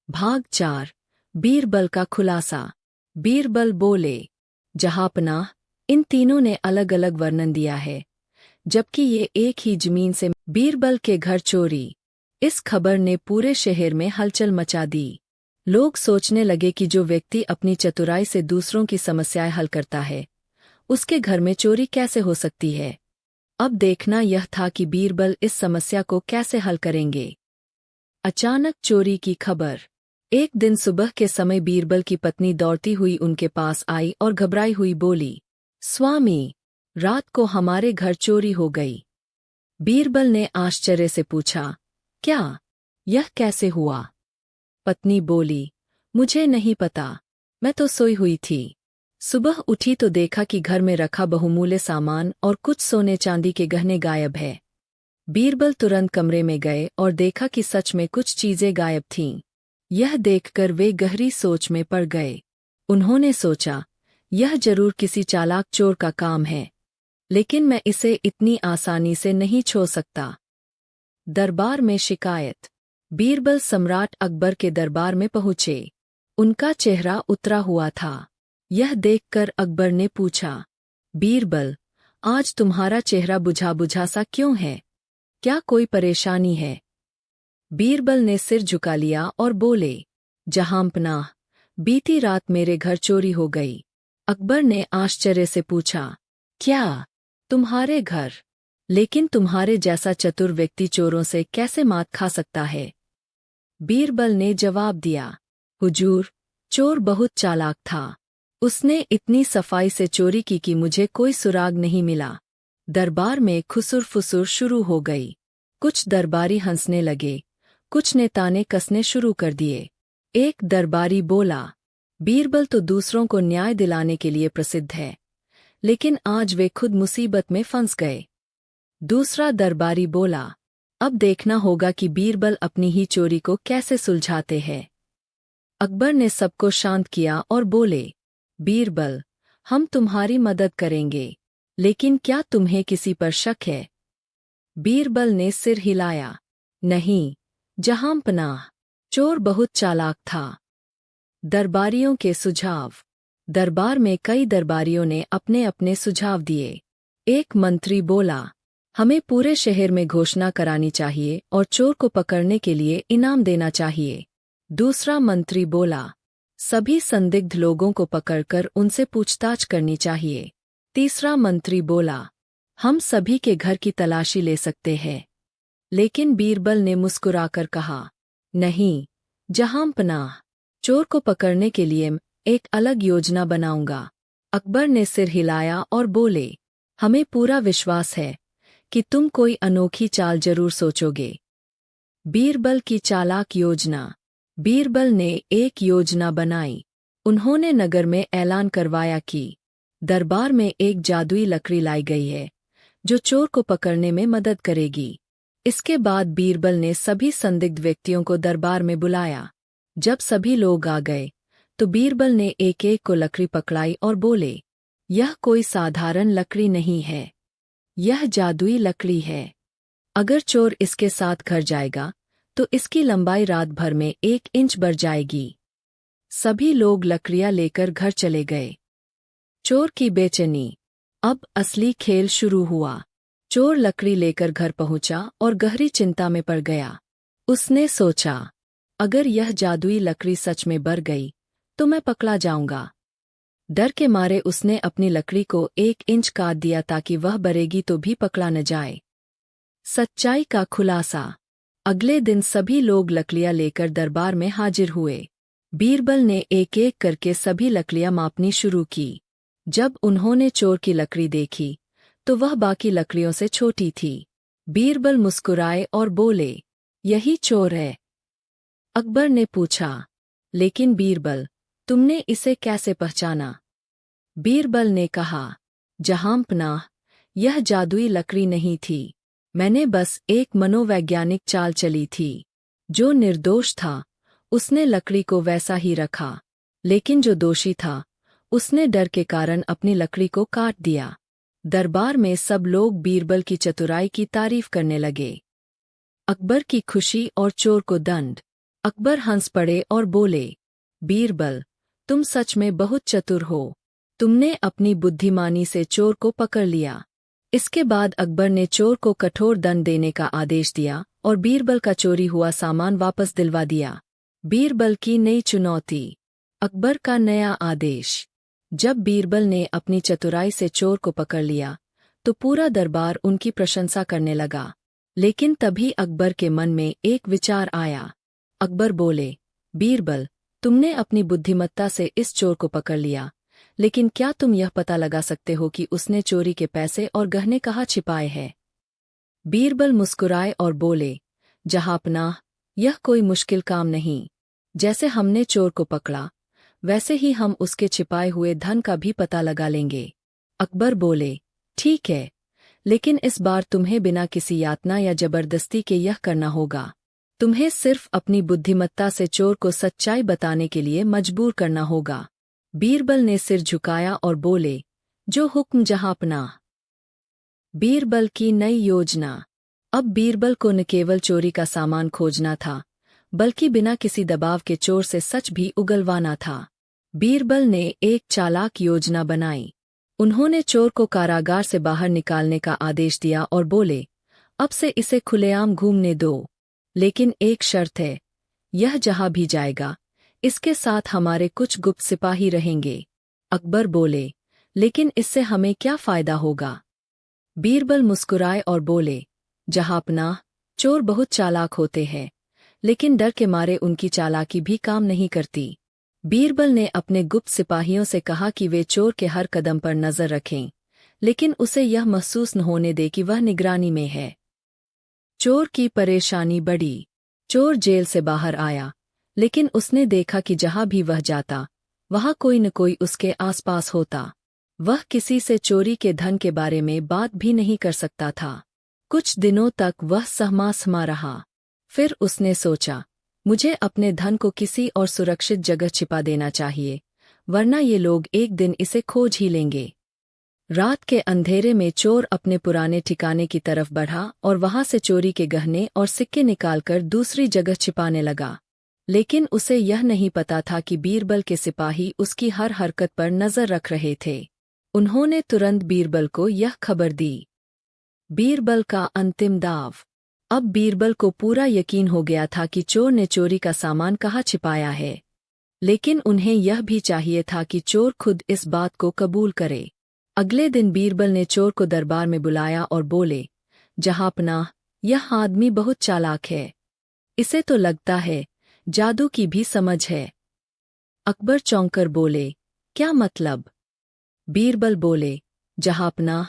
भाग 4। बीरबल का खुलासा। बीरबल बोले, जहांपनाह, इन तीनों ने अलग अलग वर्णन दिया है, जबकि ये एक ही जमीन से। बीरबल के घर चोरी। इस खबर ने पूरे शहर में हलचल मचा दी। लोग सोचने लगे कि जो व्यक्ति अपनी चतुराई से दूसरों की समस्याएं हल करता है, उसके घर में चोरी कैसे हो सकती है। अब देखना यह था कि बीरबल इस समस्या को कैसे हल करेंगे। अचानक चोरी की खबर। एक दिन सुबह के समय बीरबल की पत्नी दौड़ती हुई उनके पास आई और घबराई हुई बोली, स्वामी, रात को हमारे घर चोरी हो गई। बीरबल ने आश्चर्य से पूछा, क्या? यह कैसे हुआ? पत्नी बोली, मुझे नहीं पता, मैं तो सोई हुई थी। सुबह उठी तो देखा कि घर में रखा बहुमूल्य सामान और कुछ सोने चांदी के गहने गायब है। बीरबल तुरंत कमरे में गए और देखा कि सच में कुछ चीजें गायब थीं। यह देखकर वे गहरी सोच में पड़ गए। उन्होंने सोचा, यह जरूर किसी चालाक चोर का काम है, लेकिन मैं इसे इतनी आसानी से नहीं छोड़ सकता। दरबार में शिकायत। बीरबल सम्राट अकबर के दरबार में पहुंचे। उनका चेहरा उतरा हुआ था। यह देखकर अकबर ने पूछा, बीरबल, आज तुम्हारा चेहरा बुझा बुझा सा क्यों है? क्या कोई परेशानी है? बीरबल ने सिर झुका लिया और बोले, जहांपनाह, बीती रात मेरे घर चोरी हो गई। अकबर ने आश्चर्य से पूछा, क्या? तुम्हारे घर? लेकिन तुम्हारे जैसा चतुर व्यक्ति चोरों से कैसे मात खा सकता है? बीरबल ने जवाब दिया, हुजूर, चोर बहुत चालाक था। उसने इतनी सफाई से चोरी की कि मुझे कोई सुराग नहीं मिला। दरबार में खुसुर फुसुर शुरू हो गई। कुछ दरबारी हंसने लगे, कुछ ने ताने कसने शुरू कर दिए। एक दरबारी बोला, बीरबल तो दूसरों को न्याय दिलाने के लिए प्रसिद्ध है, लेकिन आज वे खुद मुसीबत में फंस गए। दूसरा दरबारी बोला, अब देखना होगा कि बीरबल अपनी ही चोरी को कैसे सुलझाते हैं। अकबर ने सबको शांत किया और बोले, बीरबल, हम तुम्हारी मदद करेंगे, लेकिन क्या तुम्हें किसी पर शक है? बीरबल ने सिर हिलाया, नहीं, जहांपनाह, चोर बहुत चालाक था। दरबारियों के सुझाव। दरबार में कई दरबारियों ने अपने अपने सुझाव दिए। एक मंत्री बोला, हमें पूरे शहर में घोषणा करानी चाहिए और चोर को पकड़ने के लिए इनाम देना चाहिए। दूसरा मंत्री बोला, सभी संदिग्ध लोगों को पकड़कर उनसे पूछताछ करनी चाहिए। तीसरा मंत्री बोला, हम सभी के घर की तलाशी ले सकते हैं। लेकिन बीरबल ने मुस्कुराकर कहा, नहीं, जहांपनाह, चोर को पकड़ने के लिए एक अलग योजना बनाऊंगा। अकबर ने सिर हिलाया और बोले, हमें पूरा विश्वास है कि तुम कोई अनोखी चाल जरूर सोचोगे। बीरबल की चालाक योजना। बीरबल ने एक योजना बनाई। उन्होंने नगर में ऐलान करवाया कि दरबार में एक जादुई लकड़ी लाई गई है, जो चोर को पकड़ने में मदद करेगी। इसके बाद बीरबल ने सभी संदिग्ध व्यक्तियों को दरबार में बुलाया। जब सभी लोग आ गए, तो बीरबल ने एक एक को लकड़ी पकड़ाई और बोले, यह कोई साधारण लकड़ी नहीं है, यह जादुई लकड़ी है। अगर चोर इसके साथ घर जाएगा, तो इसकी लंबाई रात भर में 1 इंच बढ़ जाएगी। सभी लोग लकड़ियां लेकर घर चले गए। चोर की बेचैनी। अब असली खेल शुरू हुआ। चोर लकड़ी लेकर घर पहुंचा और गहरी चिंता में पड़ गया। उसने सोचा, अगर यह जादुई लकड़ी सच में बढ़ गई, तो मैं पकड़ा जाऊंगा। डर के मारे उसने अपनी लकड़ी को 1 इंच काट दिया ताकि वह बढ़ेगी तो भी पकड़ा न जाए। सच्चाई का खुलासा। अगले दिन सभी लोग लकड़ियां लेकर दरबार में हाजिर हुए। बीरबल ने एक एक करके सभी लकड़ियां मापनी शुरू की। जब उन्होंने चोर की लकड़ी देखी, तो वह बाकी लकड़ियों से छोटी थी। बीरबल मुस्कुराए और बोले, यही चोर है। अकबर ने पूछा, लेकिन बीरबल, तुमने इसे कैसे पहचाना? बीरबल ने कहा, जहांपनाह, यह जादुई लकड़ी नहीं थी। मैंने बस एक मनोवैज्ञानिक चाल चली थी। जो निर्दोष था, उसने लकड़ी को वैसा ही रखा, लेकिन जो दोषी था, उसने डर के कारण अपनी लकड़ी को काट दिया। दरबार में सब लोग बीरबल की चतुराई की तारीफ करने लगे। अकबर की खुशी और चोर को दंड। अकबर हंस पड़े और बोले, बीरबल, तुम सच में बहुत चतुर हो। तुमने अपनी बुद्धिमानी से चोर को पकड़ लिया। इसके बाद अकबर ने चोर को कठोर दंड देने का आदेश दिया और बीरबल का चोरी हुआ सामान वापस दिलवा दिया। बीरबल की नई चुनौती। अकबर का नया आदेश। जब बीरबल ने अपनी चतुराई से चोर को पकड़ लिया तो पूरा दरबार उनकी प्रशंसा करने लगा। लेकिन तभी अकबर के मन में एक विचार आया। अकबर बोले, बीरबल, तुमने अपनी बुद्धिमत्ता से इस चोर को पकड़ लिया, लेकिन क्या तुम यह पता लगा सकते हो कि उसने चोरी के पैसे और गहने कहाँ छिपाए हैं? बीरबल मुस्कुराए और बोले, जहांपनाह, यह कोई मुश्किल काम नहीं। जैसे हमने चोर को पकड़ा, वैसे ही हम उसके छिपाए हुए धन का भी पता लगा लेंगे। अकबर बोले, ठीक है, लेकिन इस बार तुम्हें बिना किसी यातना या जबरदस्ती के यह करना होगा। तुम्हें सिर्फ अपनी बुद्धिमत्ता से चोर को सच्चाई बताने के लिए मजबूर करना होगा। बीरबल ने सिर झुकाया और बोले, जो हुक्म जहांपनाह। बीरबल की नई योजना। अब बीरबल को न केवल चोरी का सामान खोजना था, बल्कि बिना किसी दबाव के चोर से सच भी उगलवाना था। बीरबल ने एक चालाक योजना बनाई। उन्होंने चोर को कारागार से बाहर निकालने का आदेश दिया और बोले, अब से इसे खुलेआम घूमने दो, लेकिन एक शर्त है, यह जहां भी जाएगा, इसके साथ हमारे कुछ गुप्त सिपाही रहेंगे। अकबर बोले, लेकिन इससे हमें क्या फायदा होगा? बीरबल मुस्कुराए और बोले, जहांपनाह, चोर बहुत चालाक होते हैं, लेकिन डर के मारे उनकी चालाकी भी काम नहीं करती। बीरबल ने अपने गुप्त सिपाहियों से कहा कि वे चोर के हर कदम पर नजर रखें, लेकिन उसे यह महसूस न होने दे कि वह निगरानी में है। चोर की परेशानी बढ़ी। चोर जेल से बाहर आया, लेकिन उसने देखा कि जहां भी वह जाता, वहां कोई न कोई उसके आसपास होता। वह किसी से चोरी के धन के बारे में बात भी नहीं कर सकता था। कुछ दिनों तक वह सहमा रहा। फिर उसने सोचा, मुझे अपने धन को किसी और सुरक्षित जगह छिपा देना चाहिए, वरना ये लोग एक दिन इसे खोज ही लेंगे। रात के अंधेरे में चोर अपने पुराने ठिकाने की तरफ बढ़ा और वहां से चोरी के गहने और सिक्के निकालकर दूसरी जगह छिपाने लगा। लेकिन उसे यह नहीं पता था कि बीरबल के सिपाही उसकी हर हरकत पर नजर रख रहे थे। उन्होंने तुरंत बीरबल को यह खबर दी। बीरबल का अंतिम दाव। अब बीरबल को पूरा यकीन हो गया था कि चोर ने चोरी का सामान कहाँ छिपाया है, लेकिन उन्हें यह भी चाहिए था कि चोर खुद इस बात को कबूल करे। अगले दिन बीरबल ने चोर को दरबार में बुलाया और बोले, जहांपनाह, यह आदमी बहुत चालाक है। इसे तो लगता है जादू की भी समझ है। अकबर चौंक कर बोले, क्या मतलब? बीरबल बोले, जहांपनाह,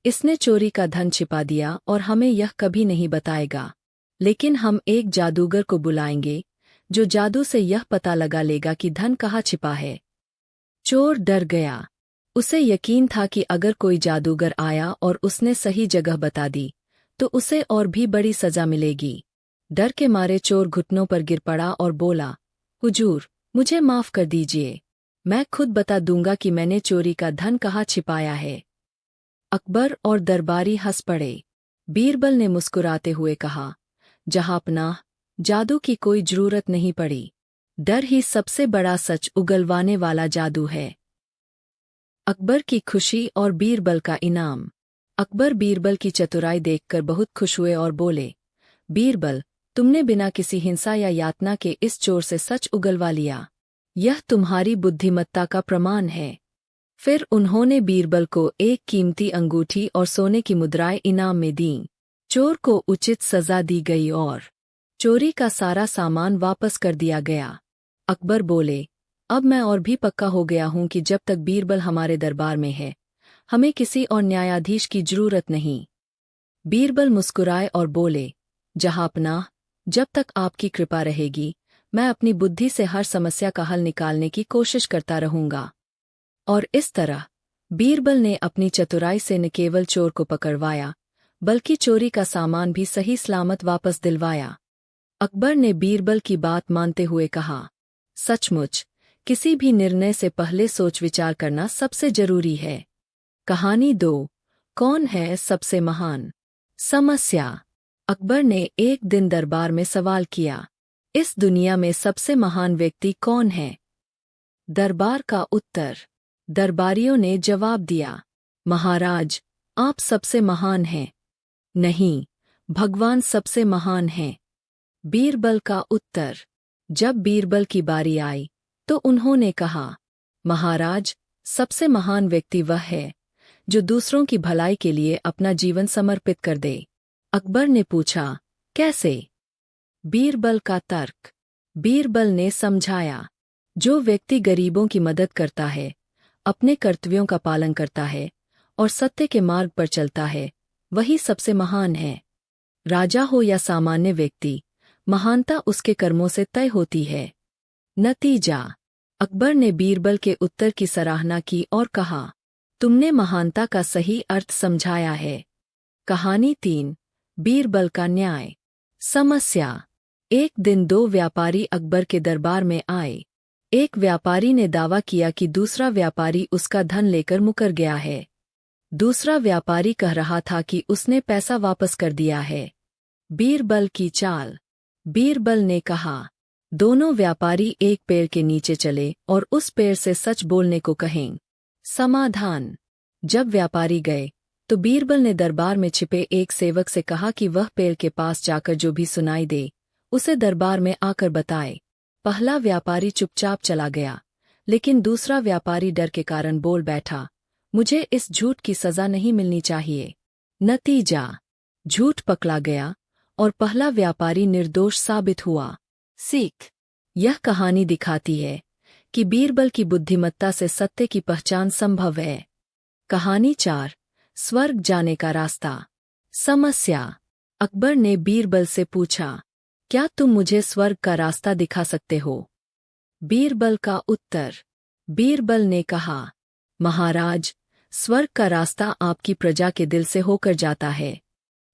इसने चोरी का धन छिपा दिया और हमें यह कभी नहीं बताएगा। लेकिन हम एक जादूगर को बुलाएंगे, जो जादू से यह पता लगा लेगा कि धन कहाँ छिपा है। चोर डर गया। उसे यकीन था कि अगर कोई जादूगर आया और उसने सही जगह बता दी, तो उसे और भी बड़ी सजा मिलेगी। डर के मारे चोर घुटनों पर गिर पड़ा और बोला, हुजूर, मुझे माफ कर दीजिए, मैं खुद बता दूंगा कि मैंने चोरी का धन कहाँ छिपाया है। अकबर और दरबारी हंस पड़े। बीरबल ने मुस्कुराते हुए कहा, जहांपनाह, जादू की कोई जरूरत नहीं पड़ी। डर ही सबसे बड़ा सच उगलवाने वाला जादू है। अकबर की खुशी और बीरबल का इनाम। अकबर बीरबल की चतुराई देखकर बहुत खुश हुए और बोले, बीरबल, तुमने बिना किसी हिंसा या यातना के इस चोर से सच उगलवा लिया। यह तुम्हारी बुद्धिमत्ता का प्रमाण है। फिर उन्होंने बीरबल को एक कीमती अंगूठी और सोने की मुद्राएं इनाम में दीं। चोर को उचित सजा दी गई और चोरी का सारा सामान वापस कर दिया गया। अकबर बोले, अब मैं और भी पक्का हो गया हूं कि जब तक बीरबल हमारे दरबार में है, हमें किसी और न्यायाधीश की जरूरत नहीं। बीरबल मुस्कुराए और बोले, जहांपनाह, जब तक आपकी कृपा रहेगी, मैं अपनी बुद्धि से हर समस्या का हल निकालने की कोशिश करता रहूंगा। और इस तरह बीरबल ने अपनी चतुराई से न केवल चोर को पकड़वाया, बल्कि चोरी का सामान भी सही सलामत वापस दिलवाया। अकबर ने बीरबल की बात मानते हुए कहा, सचमुच, किसी भी निर्णय से पहले सोच विचार करना सबसे जरूरी है। कहानी 2, कौन है सबसे महान? समस्या। अकबर ने एक दिन दरबार में सवाल किया, इस दुनिया में सबसे महान व्यक्ति कौन है? दरबार का उत्तर। दरबारियों ने जवाब दिया, महाराज, आप सबसे महान हैं। नहीं, भगवान सबसे महान हैं। बीरबल का उत्तर। जब बीरबल की बारी आई तो उन्होंने कहा, महाराज, सबसे महान व्यक्ति वह है जो दूसरों की भलाई के लिए अपना जीवन समर्पित कर दे। अकबर ने पूछा, कैसे? बीरबल का तर्क। बीरबल ने समझाया, जो व्यक्ति गरीबों की मदद करता है, अपने कर्तव्यों का पालन करता है और सत्य के मार्ग पर चलता है, वही सबसे महान है। राजा हो या सामान्य व्यक्ति, महानता उसके कर्मों से तय होती है। नतीजा। अकबर ने बीरबल के उत्तर की सराहना की और कहा, तुमने महानता का सही अर्थ समझाया है। कहानी 3। बीरबल का न्याय। समस्या। एक दिन 2 व्यापारी अकबर के दरबार में आए। एक व्यापारी ने दावा किया कि दूसरा व्यापारी उसका धन लेकर मुकर गया है। दूसरा व्यापारी कह रहा था कि उसने पैसा वापस कर दिया है। बीरबल की चाल। बीरबल ने कहा, दोनों व्यापारी एक पेड़ के नीचे चले और उस पेड़ से सच बोलने को कहें। समाधान। जब व्यापारी गए तो बीरबल ने दरबार में छिपे एक सेवक से कहा कि वह पेड़ के पास जाकर जो भी सुनाई दे उसे दरबार में आकर बताए। पहला व्यापारी चुपचाप चला गया, लेकिन दूसरा व्यापारी डर के कारण बोल बैठा, मुझे इस झूठ की सजा नहीं मिलनी चाहिए। नतीजा। झूठ पकड़ा गया और पहला व्यापारी निर्दोष साबित हुआ। सीख। यह कहानी दिखाती है कि बीरबल की बुद्धिमत्ता से सत्य की पहचान संभव है। कहानी 4। स्वर्ग जाने का रास्ता। समस्या। अकबर ने बीरबल से पूछा, क्या तुम मुझे स्वर्ग का रास्ता दिखा सकते हो? बीरबल का उत्तर। बीरबल ने कहा, महाराज, स्वर्ग का रास्ता आपकी प्रजा के दिल से होकर जाता है।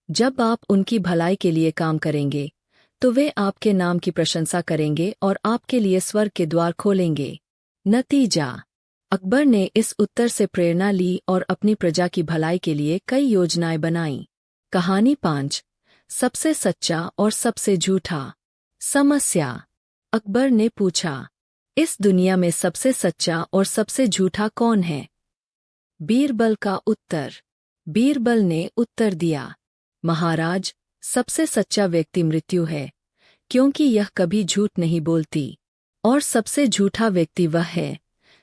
जब आप उनकी भलाई के लिए काम करेंगे तो वे आपके नाम की प्रशंसा करेंगे और आपके लिए स्वर्ग के द्वार खोलेंगे। नतीजा। अकबर ने इस उत्तर से प्रेरणा ली और अपनी प्रजा की भलाई के लिए कई योजनाएं बनाईं। कहानी 5। सबसे सच्चा और सबसे झूठा। समस्या। अकबर ने पूछा, इस दुनिया में सबसे सच्चा और सबसे झूठा कौन है? बीरबल का उत्तर। बीरबल ने उत्तर दिया, महाराज, सबसे सच्चा व्यक्ति मृत्यु है, क्योंकि यह कभी झूठ नहीं बोलती। और सबसे झूठा व्यक्ति वह है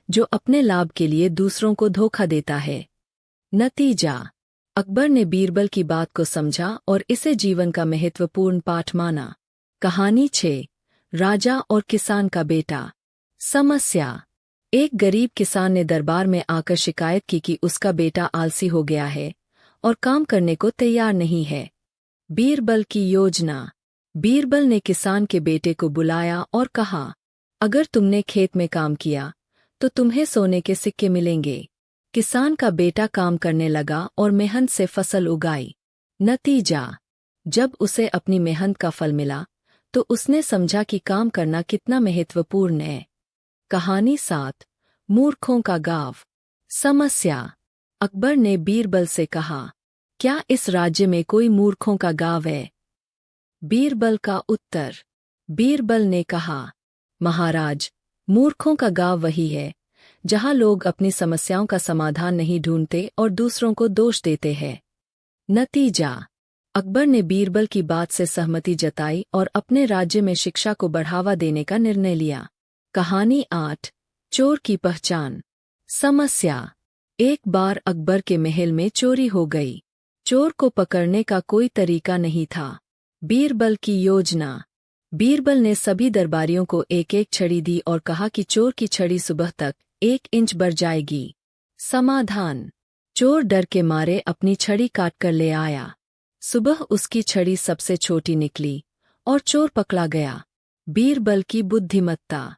जो अपने लाभ के लिए दूसरों को धोखा देता है। नतीजा। अकबर ने बीरबल की बात को समझा और इसे जीवन का महत्वपूर्ण पाठ माना। कहानी 6। राजा और किसान का बेटा। समस्या। एक गरीब किसान ने दरबार में आकर शिकायत की कि उसका बेटा आलसी हो गया है और काम करने को तैयार नहीं है। बीरबल की योजना। बीरबल ने किसान के बेटे को बुलाया और कहा, अगर तुमने खेत में काम किया तो तुम्हें सोने के सिक्के मिलेंगे। किसान का बेटा काम करने लगा और मेहनत से फसल उगाई। नतीजा। जब उसे अपनी मेहनत का फल मिला तो उसने समझा कि काम करना कितना महत्वपूर्ण है। कहानी 7। मूर्खों का गाँव। समस्या। अकबर ने बीरबल से कहा, क्या इस राज्य में कोई मूर्खों का गाँव है? बीरबल का उत्तर। बीरबल ने कहा, महाराज, मूर्खों का गाँव वही है जहाँ लोग अपनी समस्याओं का समाधान नहीं ढूंढते और दूसरों को दोष देते हैं। नतीजा। अकबर ने बीरबल की बात से सहमति जताई और अपने राज्य में शिक्षा को बढ़ावा देने का निर्णय लिया। कहानी 8। चोर की पहचान। समस्या। एक बार अकबर के महल में चोरी हो गई। चोर को पकड़ने का कोई तरीका नहीं था। बीरबल की योजना। बीरबल ने सभी दरबारियों को एक एक छड़ी दी और कहा कि चोर की छड़ी सुबह तक 1 इंच बढ़ जाएगी। समाधान। चोर डर के मारे अपनी छड़ी काट कर ले आया। सुबह उसकी छड़ी सबसे छोटी निकली और चोर पकड़ा गया। बीरबल की बुद्धिमत्ता।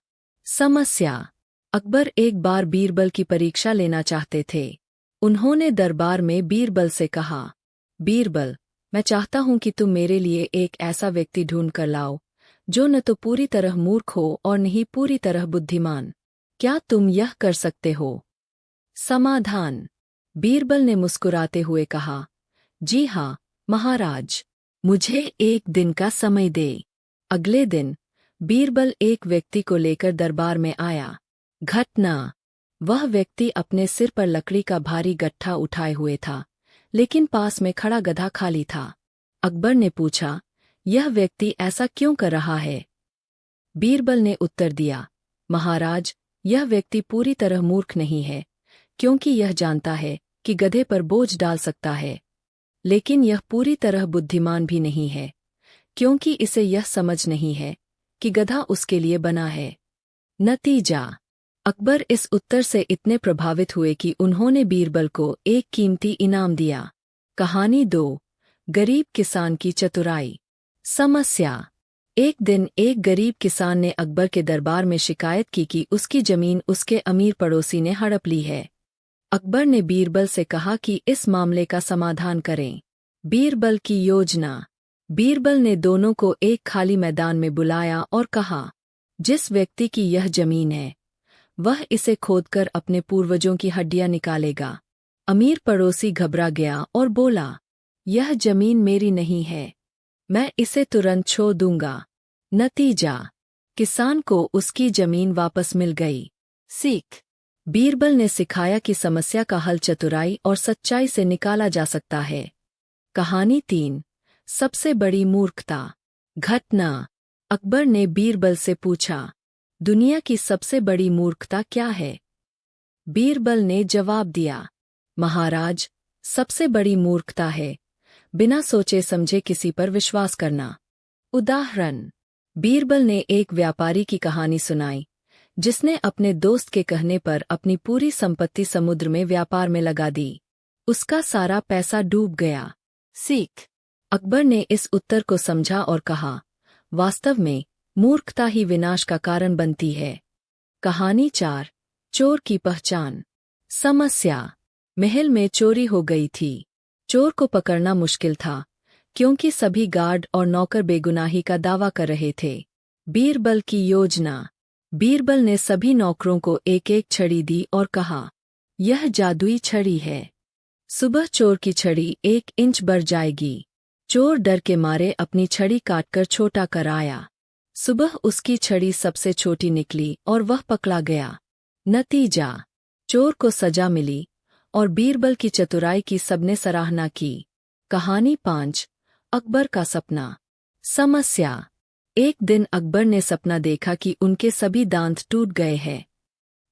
समस्या। अकबर एक बार बीरबल की परीक्षा लेना चाहते थे। उन्होंने दरबार में बीरबल से कहा, बीरबल, मैं चाहता हूं कि तुम मेरे लिए एक ऐसा व्यक्ति ढूंढ कर लाओ जो न तो पूरी तरह मूर्ख हो और न ही पूरी तरह बुद्धिमान। क्या तुम यह कर सकते हो? समाधान। बीरबल ने मुस्कुराते हुए कहा, जी हाँ महाराज, मुझे 1 दिन का समय दे। अगले दिन बीरबल एक व्यक्ति को लेकर दरबार में आया। घटना। वह व्यक्ति अपने सिर पर लकड़ी का भारी गट्ठा उठाए हुए था, लेकिन पास में खड़ा गधा खाली था। अकबर ने पूछा, यह व्यक्ति ऐसा क्यों कर रहा है? बीरबल ने उत्तर दिया, महाराज, यह व्यक्ति पूरी तरह मूर्ख नहीं है, क्योंकि यह जानता है कि गधे पर बोझ डाल सकता है, लेकिन यह पूरी तरह बुद्धिमान भी नहीं है, क्योंकि इसे यह समझ नहीं है कि गधा उसके लिए बना है। नतीजा, अकबर इस उत्तर से इतने प्रभावित हुए कि उन्होंने बीरबल को एक कीमती इनाम दिया। कहानी 2, गरीब किसान की चतुराई। समस्या। एक दिन एक गरीब किसान ने अकबर के दरबार में शिकायत की कि उसकी जमीन उसके अमीर पड़ोसी ने हड़प ली है। अकबर ने बीरबल से कहा कि इस मामले का समाधान करें। बीरबल की योजना। बीरबल ने दोनों को एक खाली मैदान में बुलाया और कहा, जिस व्यक्ति की यह जमीन है, वह इसे खोदकर अपने पूर्वजों की हड्डियां निकालेगा। अमीर पड़ोसी घबरा गया और बोला, यह जमीन मेरी नहीं है, मैं इसे तुरंत छोड़ दूंगा। नतीजा, किसान को उसकी जमीन वापस मिल गई। सीख। बीरबल ने सिखाया कि समस्या का हल चतुराई और सच्चाई से निकाला जा सकता है। कहानी 3, सबसे बड़ी मूर्खता। घटना। अकबर ने बीरबल से पूछा, दुनिया की सबसे बड़ी मूर्खता क्या है? बीरबल ने जवाब दिया, महाराज, सबसे बड़ी मूर्खता है बिना सोचे समझे किसी पर विश्वास करना। उदाहरण। बीरबल ने एक व्यापारी की कहानी सुनाई, जिसने अपने दोस्त के कहने पर अपनी पूरी संपत्ति समुद्र में व्यापार में लगा दी। उसका सारा पैसा डूब गया। सीख। अकबर ने इस उत्तर को समझा और कहा, वास्तव में मूर्खता ही विनाश का कारण बनती है। कहानी 4, चोर की पहचान। समस्या। महल में चोरी हो गई थी। चोर को पकड़ना मुश्किल था, क्योंकि सभी गार्ड और नौकर बेगुनाही का दावा कर रहे थे। बीरबल की योजना। बीरबल ने सभी नौकरों को एक एक छड़ी दी और कहा, यह जादुई छड़ी है। सुबह चोर की छड़ी 1 इंच बढ़ जाएगी। चोर डर के मारे अपनी छड़ी काटकर छोटा कर आया। सुबह उसकी छड़ी सबसे छोटी निकली और वह पकड़ा गया। नतीजा, चोर को सजा मिली और बीरबल की चतुराई की सबने सराहना की। कहानी 5, अकबर का सपना। समस्या। एक दिन अकबर ने सपना देखा कि उनके सभी दांत टूट गए हैं।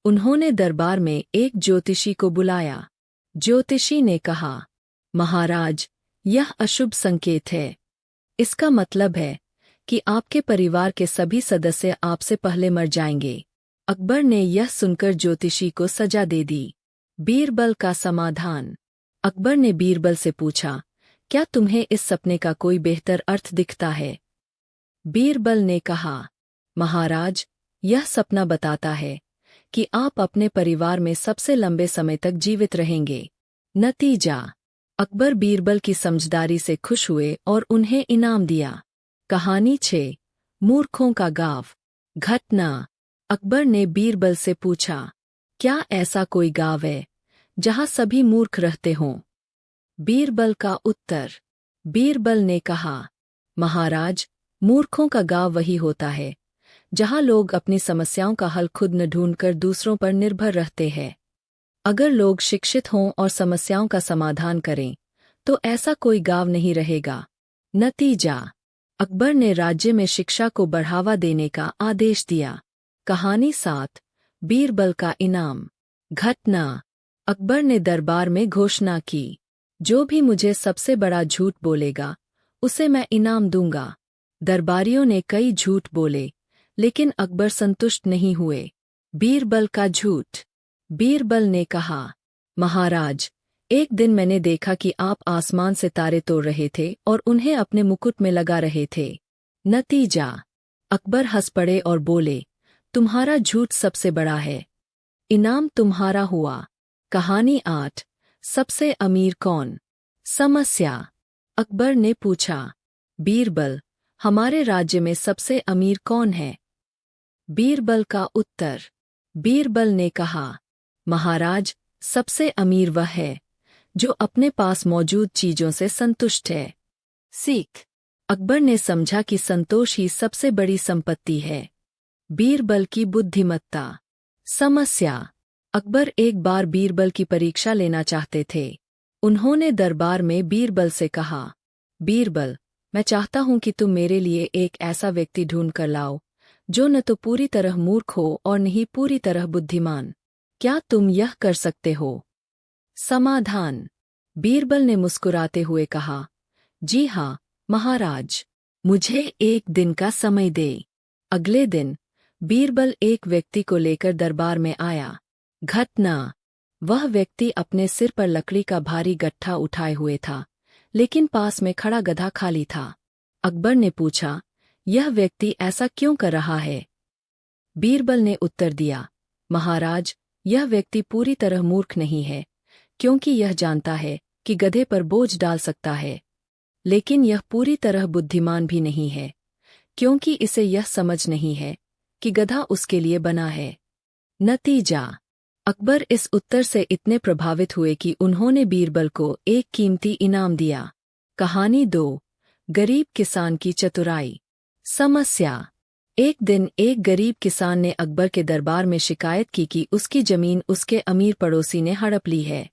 उन्होंने दरबार में एक ज्योतिषी को बुलाया। ज्योतिषी ने कहा, महाराज, यह अशुभ संकेत है। इसका मतलब है कि आपके परिवार के सभी सदस्य आपसे पहले मर जाएंगे। अकबर ने यह सुनकर ज्योतिषी को सजा दे दी। बीरबल का समाधान। अकबर ने बीरबल से पूछा, क्या तुम्हें इस सपने का कोई बेहतर अर्थ दिखता है? बीरबल ने कहा, महाराज, यह सपना बताता है कि आप अपने परिवार में सबसे लंबे समय तक जीवित रहेंगे। नतीजा, अकबर बीरबल की समझदारी से खुश हुए और उन्हें इनाम दिया। कहानी 6, मूर्खों का गाँव। घटना। अकबर ने बीरबल से पूछा, क्या ऐसा कोई गाँव है जहाँ सभी मूर्ख रहते हों? बीरबल का उत्तर। बीरबल ने कहा, महाराज, मूर्खों का गाँव वही होता है जहाँ लोग अपनी समस्याओं का हल खुद न ढूंढकर दूसरों पर निर्भर रहते हैं। अगर लोग शिक्षित हों और समस्याओं का समाधान करें, तो ऐसा कोई गाँव नहीं रहेगा। नतीजा, अकबर ने राज्य में शिक्षा को बढ़ावा देने का आदेश दिया। कहानी 7, बीरबल का इनाम। घटना। अकबर ने दरबार में घोषणा की, जो भी मुझे सबसे बड़ा झूठ बोलेगा, उसे मैं इनाम दूंगा। दरबारियों ने कई झूठ बोले, लेकिन अकबर संतुष्ट नहीं हुए। बीरबल का झूठ। बीरबल ने कहा, महाराज, एक दिन मैंने देखा कि आप आसमान से तारे तोड़ रहे थे और उन्हें अपने मुकुट में लगा रहे थे। नतीजा, अकबर हंस पड़े और बोले, तुम्हारा झूठ सबसे बड़ा है। इनाम तुम्हारा हुआ। कहानी 8, सबसे अमीर कौन? समस्या। अकबर ने पूछा, बीरबल, हमारे राज्य में सबसे अमीर कौन है? बीरबल का उत्तर। बीरबल ने कहा, महाराज, सबसे अमीर वह है जो अपने पास मौजूद चीजों से संतुष्ट है। सीख। अकबर ने समझा कि संतोष ही सबसे बड़ी संपत्ति है। बीरबल की बुद्धिमत्ता। समस्या। अकबर एक बार बीरबल की परीक्षा लेना चाहते थे। उन्होंने दरबार में बीरबल से कहा, बीरबल, मैं चाहता हूं कि तुम मेरे लिए एक ऐसा व्यक्ति ढूंढ कर लाओ जो न तो पूरी तरह मूर्ख हो और न ही पूरी तरह बुद्धिमान। क्या तुम यह कर सकते हो? समाधान। बीरबल ने मुस्कुराते हुए कहा, जी हाँ महाराज, मुझे एक दिन का समय दे। अगले दिन बीरबल एक व्यक्ति को लेकर दरबार में आया। घटना, वह व्यक्ति अपने सिर पर लकड़ी का भारी गट्ठा उठाए हुए था, लेकिन पास में खड़ा गधा खाली था। अकबर ने पूछा, यह व्यक्ति ऐसा क्यों कर रहा है? बीरबल ने उत्तर दिया, महाराज, यह व्यक्ति पूरी तरह मूर्ख नहीं है, क्योंकि यह जानता है कि गधे पर बोझ डाल सकता है, लेकिन यह पूरी तरह बुद्धिमान भी नहीं है, क्योंकि इसे यह समझ नहीं है कि गधा उसके लिए बना है। नतीजा, अकबर इस उत्तर से इतने प्रभावित हुए कि उन्होंने बीरबल को एक कीमती इनाम दिया। कहानी 2, गरीब किसान की चतुराई। समस्या। एक दिन एक गरीब किसान ने अकबर के दरबार में शिकायत की कि उसकी जमीन उसके अमीर पड़ोसी ने हड़प ली है।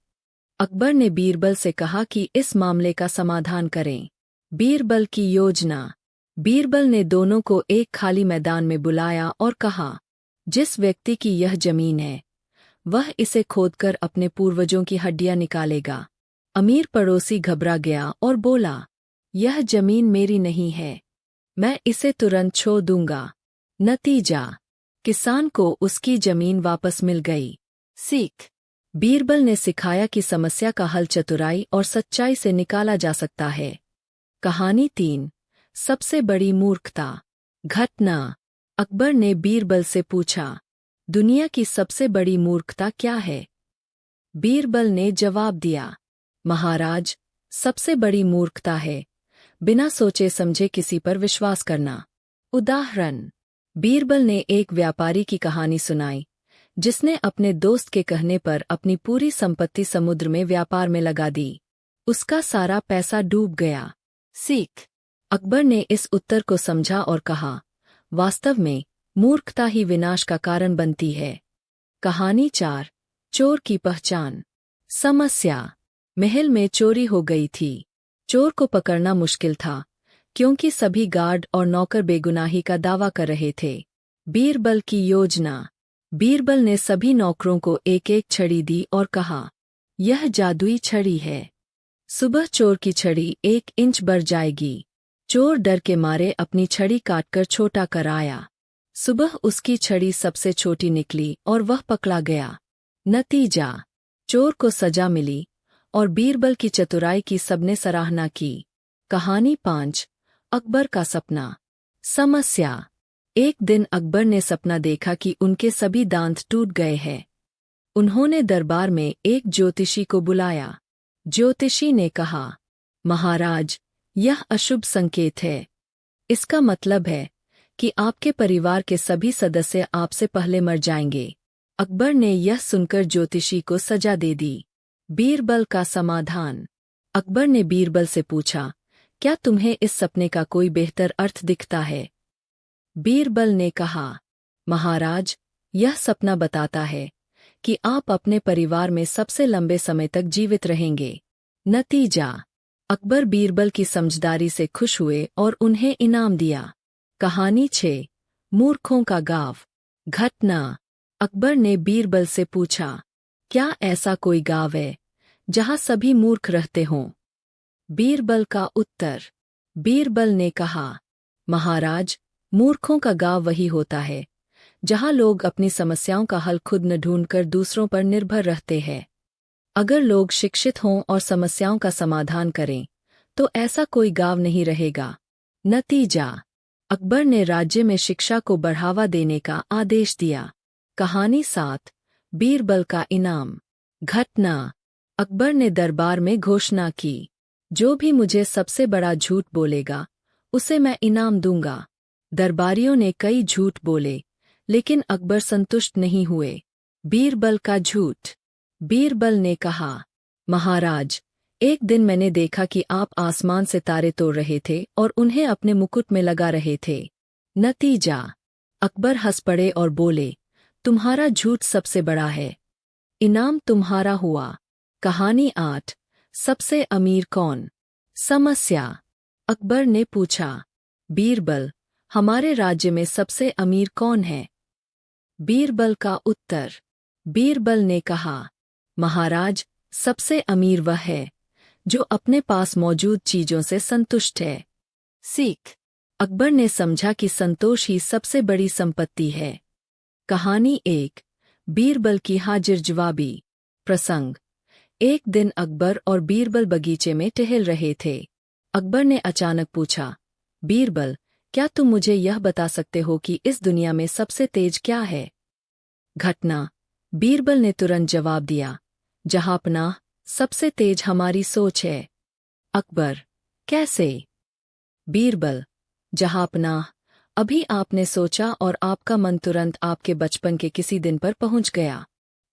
अकबर ने बीरबल से कहा कि इस मामले का समाधान करें। बीरबल की योजना। बीरबल ने दोनों को एक खाली मैदान में बुलाया और कहा, जिस व्यक्ति की यह जमीन है, वह इसे खोदकर अपने पूर्वजों की हड्डियां निकालेगा। अमीर पड़ोसी घबरा गया और बोला, यह जमीन मेरी नहीं है, मैं इसे तुरंत छोड़ दूंगा। नतीजा, किसान को उसकी जमीन वापस मिल गई। सीख। बीरबल ने सिखाया कि समस्या का हल चतुराई और सच्चाई से निकाला जा सकता है। कहानी 3, सबसे बड़ी मूर्खता। घटना, अकबर ने बीरबल से पूछा, दुनिया की सबसे बड़ी मूर्खता क्या है? बीरबल ने जवाब दिया, महाराज, सबसे बड़ी मूर्खता है बिना सोचे समझे किसी पर विश्वास करना। उदाहरण, बीरबल ने एक व्यापारी की कहानी सुनाई, जिसने अपने दोस्त के कहने पर अपनी पूरी संपत्ति समुद्र में व्यापार में लगा दी। उसका सारा पैसा डूब गया। सीख। अकबर ने इस उत्तर को समझा और कहा, वास्तव में मूर्खता ही विनाश का कारण बनती है। कहानी 4, चोर की पहचान। समस्या। महल में चोरी हो गई थी। चोर को पकड़ना मुश्किल था, क्योंकि सभी गार्ड और नौकर बेगुनाही का दावा कर रहे थे। बीरबल की योजना। बीरबल ने सभी नौकरों को एक एक छड़ी दी और कहा, यह जादुई छड़ी है। सुबह चोर की छड़ी 1 इंच बढ़ जाएगी। चोर डर के मारे अपनी छड़ी काटकर छोटा कर आया। सुबह उसकी छड़ी सबसे छोटी निकली और वह पकड़ा गया। नतीजा, चोर को सजा मिली और बीरबल की चतुराई की सबने सराहना की। कहानी 5, अकबर का सपना। समस्या। एक दिन अकबर ने सपना देखा कि उनके सभी दांत टूट गए हैं। उन्होंने दरबार में एक ज्योतिषी को बुलाया। ज्योतिषी ने कहा, महाराज, यह अशुभ संकेत है। इसका मतलब है कि आपके परिवार के सभी सदस्य आपसे पहले मर जाएंगे। अकबर ने यह सुनकर ज्योतिषी को सजा दे दी। बीरबल का समाधान। अकबर ने बीरबल से पूछा, क्या तुम्हें इस सपने का कोई बेहतर अर्थ दिखता है? बीरबल ने कहा, महाराज, यह सपना बताता है कि आप अपने परिवार में सबसे लंबे समय तक जीवित रहेंगे। नतीजा, अकबर बीरबल की समझदारी से खुश हुए और उन्हें इनाम दिया। कहानी 6, मूर्खों का गाँव। घटना, अकबर ने बीरबल से पूछा, क्या ऐसा कोई गाँव है जहाँ सभी मूर्ख रहते हों? बीरबल का उत्तर। बीरबल ने कहा, महाराज, मूर्खों का गाँव वही होता है जहाँ लोग अपनी समस्याओं का हल खुद न ढूंढकर दूसरों पर निर्भर रहते हैं। अगर लोग शिक्षित हों और समस्याओं का समाधान करें, तो ऐसा कोई गाँव नहीं रहेगा। नतीजा, अकबर ने राज्य में शिक्षा को बढ़ावा देने का आदेश दिया। कहानी 7, बीरबल का इनाम। घटना, अकबर ने दरबार में घोषणा की, जो भी मुझे सबसे बड़ा झूठ बोलेगा, उसे मैं इनाम दूंगा। दरबारियों ने कई झूठ बोले, लेकिन अकबर संतुष्ट नहीं हुए। बीरबल का झूठ। बीरबल ने कहा, महाराज, एक दिन मैंने देखा कि आप आसमान से तारे तोड़ रहे थे और उन्हें अपने मुकुट में लगा रहे थे। नतीजा, अकबर हंस पड़े और बोले, तुम्हारा झूठ सबसे बड़ा है, इनाम तुम्हारा हुआ। कहानी 8, सबसे अमीर कौन? समस्या। अकबर ने पूछा। बीरबल, हमारे राज्य में सबसे अमीर कौन है? बीरबल का उत्तर। बीरबल ने कहा, महाराज, सबसे अमीर वह है जो अपने पास मौजूद चीजों से संतुष्ट है। सीख। अकबर ने समझा कि संतोष ही सबसे बड़ी संपत्ति है। कहानी 1। बीरबल की हाजिर जवाबी। प्रसंग। एक दिन अकबर और बीरबल बगीचे में टहल रहे थे। अकबर ने अचानक पूछा, बीरबल, क्या तुम मुझे यह बता सकते हो कि इस दुनिया में सबसे तेज क्या है? घटना। बीरबल ने तुरंत जवाब दिया, जहांपनाह, सबसे तेज हमारी सोच है। अकबर, कैसे? बीरबल, जहांपनाह, अभी आपने सोचा और आपका मन तुरंत आपके बचपन के किसी दिन पर पहुंच गया।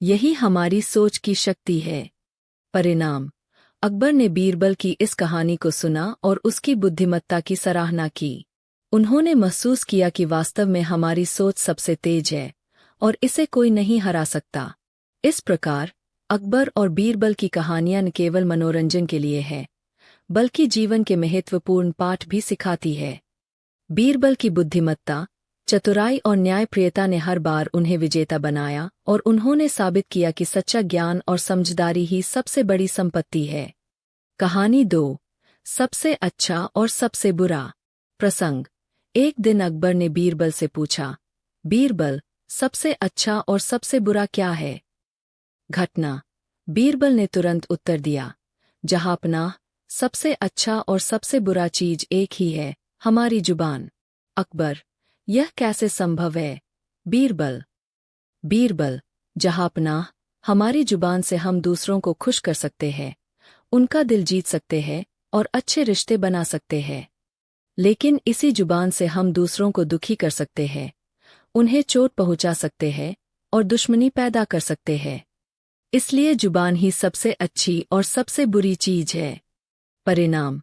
यही हमारी सोच की शक्ति है। परिणाम। अकबर ने बीरबल की इस कहानी को सुना और उसकी बुद्धिमत्ता की सराहना की। उन्होंने महसूस किया कि वास्तव में हमारी सोच सबसे तेज है और इसे कोई नहीं हरा सकता। इस प्रकार अकबर और बीरबल की कहानियां न केवल मनोरंजन के लिए है, बल्कि जीवन के महत्वपूर्ण पाठ भी सिखाती है। बीरबल की बुद्धिमत्ता, चतुराई और न्यायप्रियता ने हर बार उन्हें विजेता बनाया और उन्होंने साबित किया कि सच्चा ज्ञान और समझदारी ही सबसे बड़ी संपत्ति है। कहानी 2। सबसे अच्छा और सबसे बुरा। प्रसंग। एक दिन अकबर ने बीरबल से पूछा, बीरबल, सबसे अच्छा और सबसे बुरा क्या है? घटना। बीरबल ने तुरंत उत्तर दिया, जहांपनाह, सबसे अच्छा और सबसे बुरा चीज एक ही है, हमारी जुबान। अकबर, यह कैसे संभव है? बीरबल। बीरबल, जहांपनाह, हमारी जुबान से हम दूसरों को खुश कर सकते हैं, उनका दिल जीत सकते हैं और अच्छे रिश्ते बना सकते हैं। लेकिन इसी जुबान से हम दूसरों को दुखी कर सकते हैं, उन्हें चोट पहुंचा सकते हैं और दुश्मनी पैदा कर सकते हैं। इसलिए जुबान ही सबसे अच्छी और सबसे बुरी चीज है। परिणाम।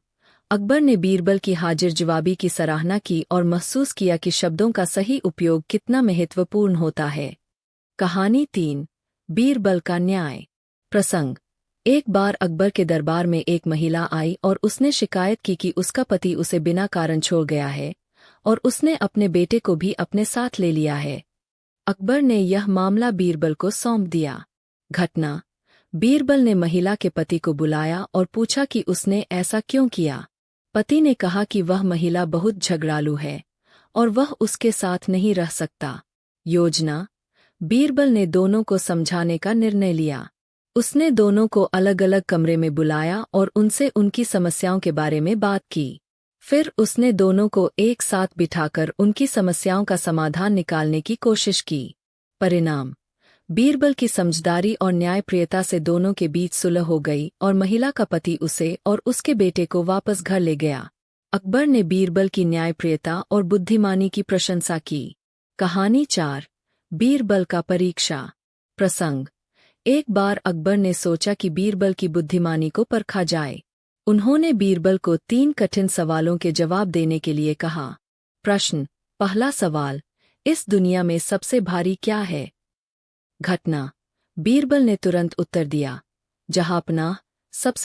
अकबर ने बीरबल की हाजिर जवाबी की सराहना की और महसूस किया कि शब्दों का सही उपयोग कितना महत्वपूर्ण होता है। कहानी 3। बीरबल का न्याय। प्रसंग। एक बार अकबर के दरबार में एक महिला आई और उसने शिकायत की कि उसका पति उसे बिना कारण छोड़ गया है और उसने अपने बेटे को भी अपने साथ ले लिया है। अकबर ने यह मामला बीरबल को सौंप दिया। घटना। बीरबल ने महिला के पति को बुलाया और पूछा कि उसने ऐसा क्यों किया। पति ने कहा कि वह महिला बहुत झगड़ालू है और वह उसके साथ नहीं रह सकता। योजना। बीरबल ने दोनों को समझाने का निर्णय लिया। उसने दोनों को अलग अलग कमरे में बुलाया और उनसे उनकी समस्याओं के बारे में बात की। फिर उसने दोनों को एक साथ बिठाकर उनकी समस्याओं का समाधान निकालने की कोशिश की। परिणाम। बीरबल की समझदारी और न्यायप्रियता से दोनों के बीच सुलह हो गई और महिला का पति उसे और उसके बेटे को वापस घर ले गया। अकबर ने बीरबल की न्यायप्रियता और बुद्धिमानी की प्रशंसा की। कहानी 4। बीरबल का परीक्षा। प्रसंग। एक बार अकबर ने सोचा कि बीरबल की बुद्धिमानी को परखा जाए। उन्होंने बीरबल को 3 कठिन सवालों के जवाब देने के लिए कहा। प्रश्न। पहला सवाल, इस दुनिया में सबसे भारी क्या है? घटना। बीरबल ने तुरंत उत्तर दिया, जहांपनाह, सबसे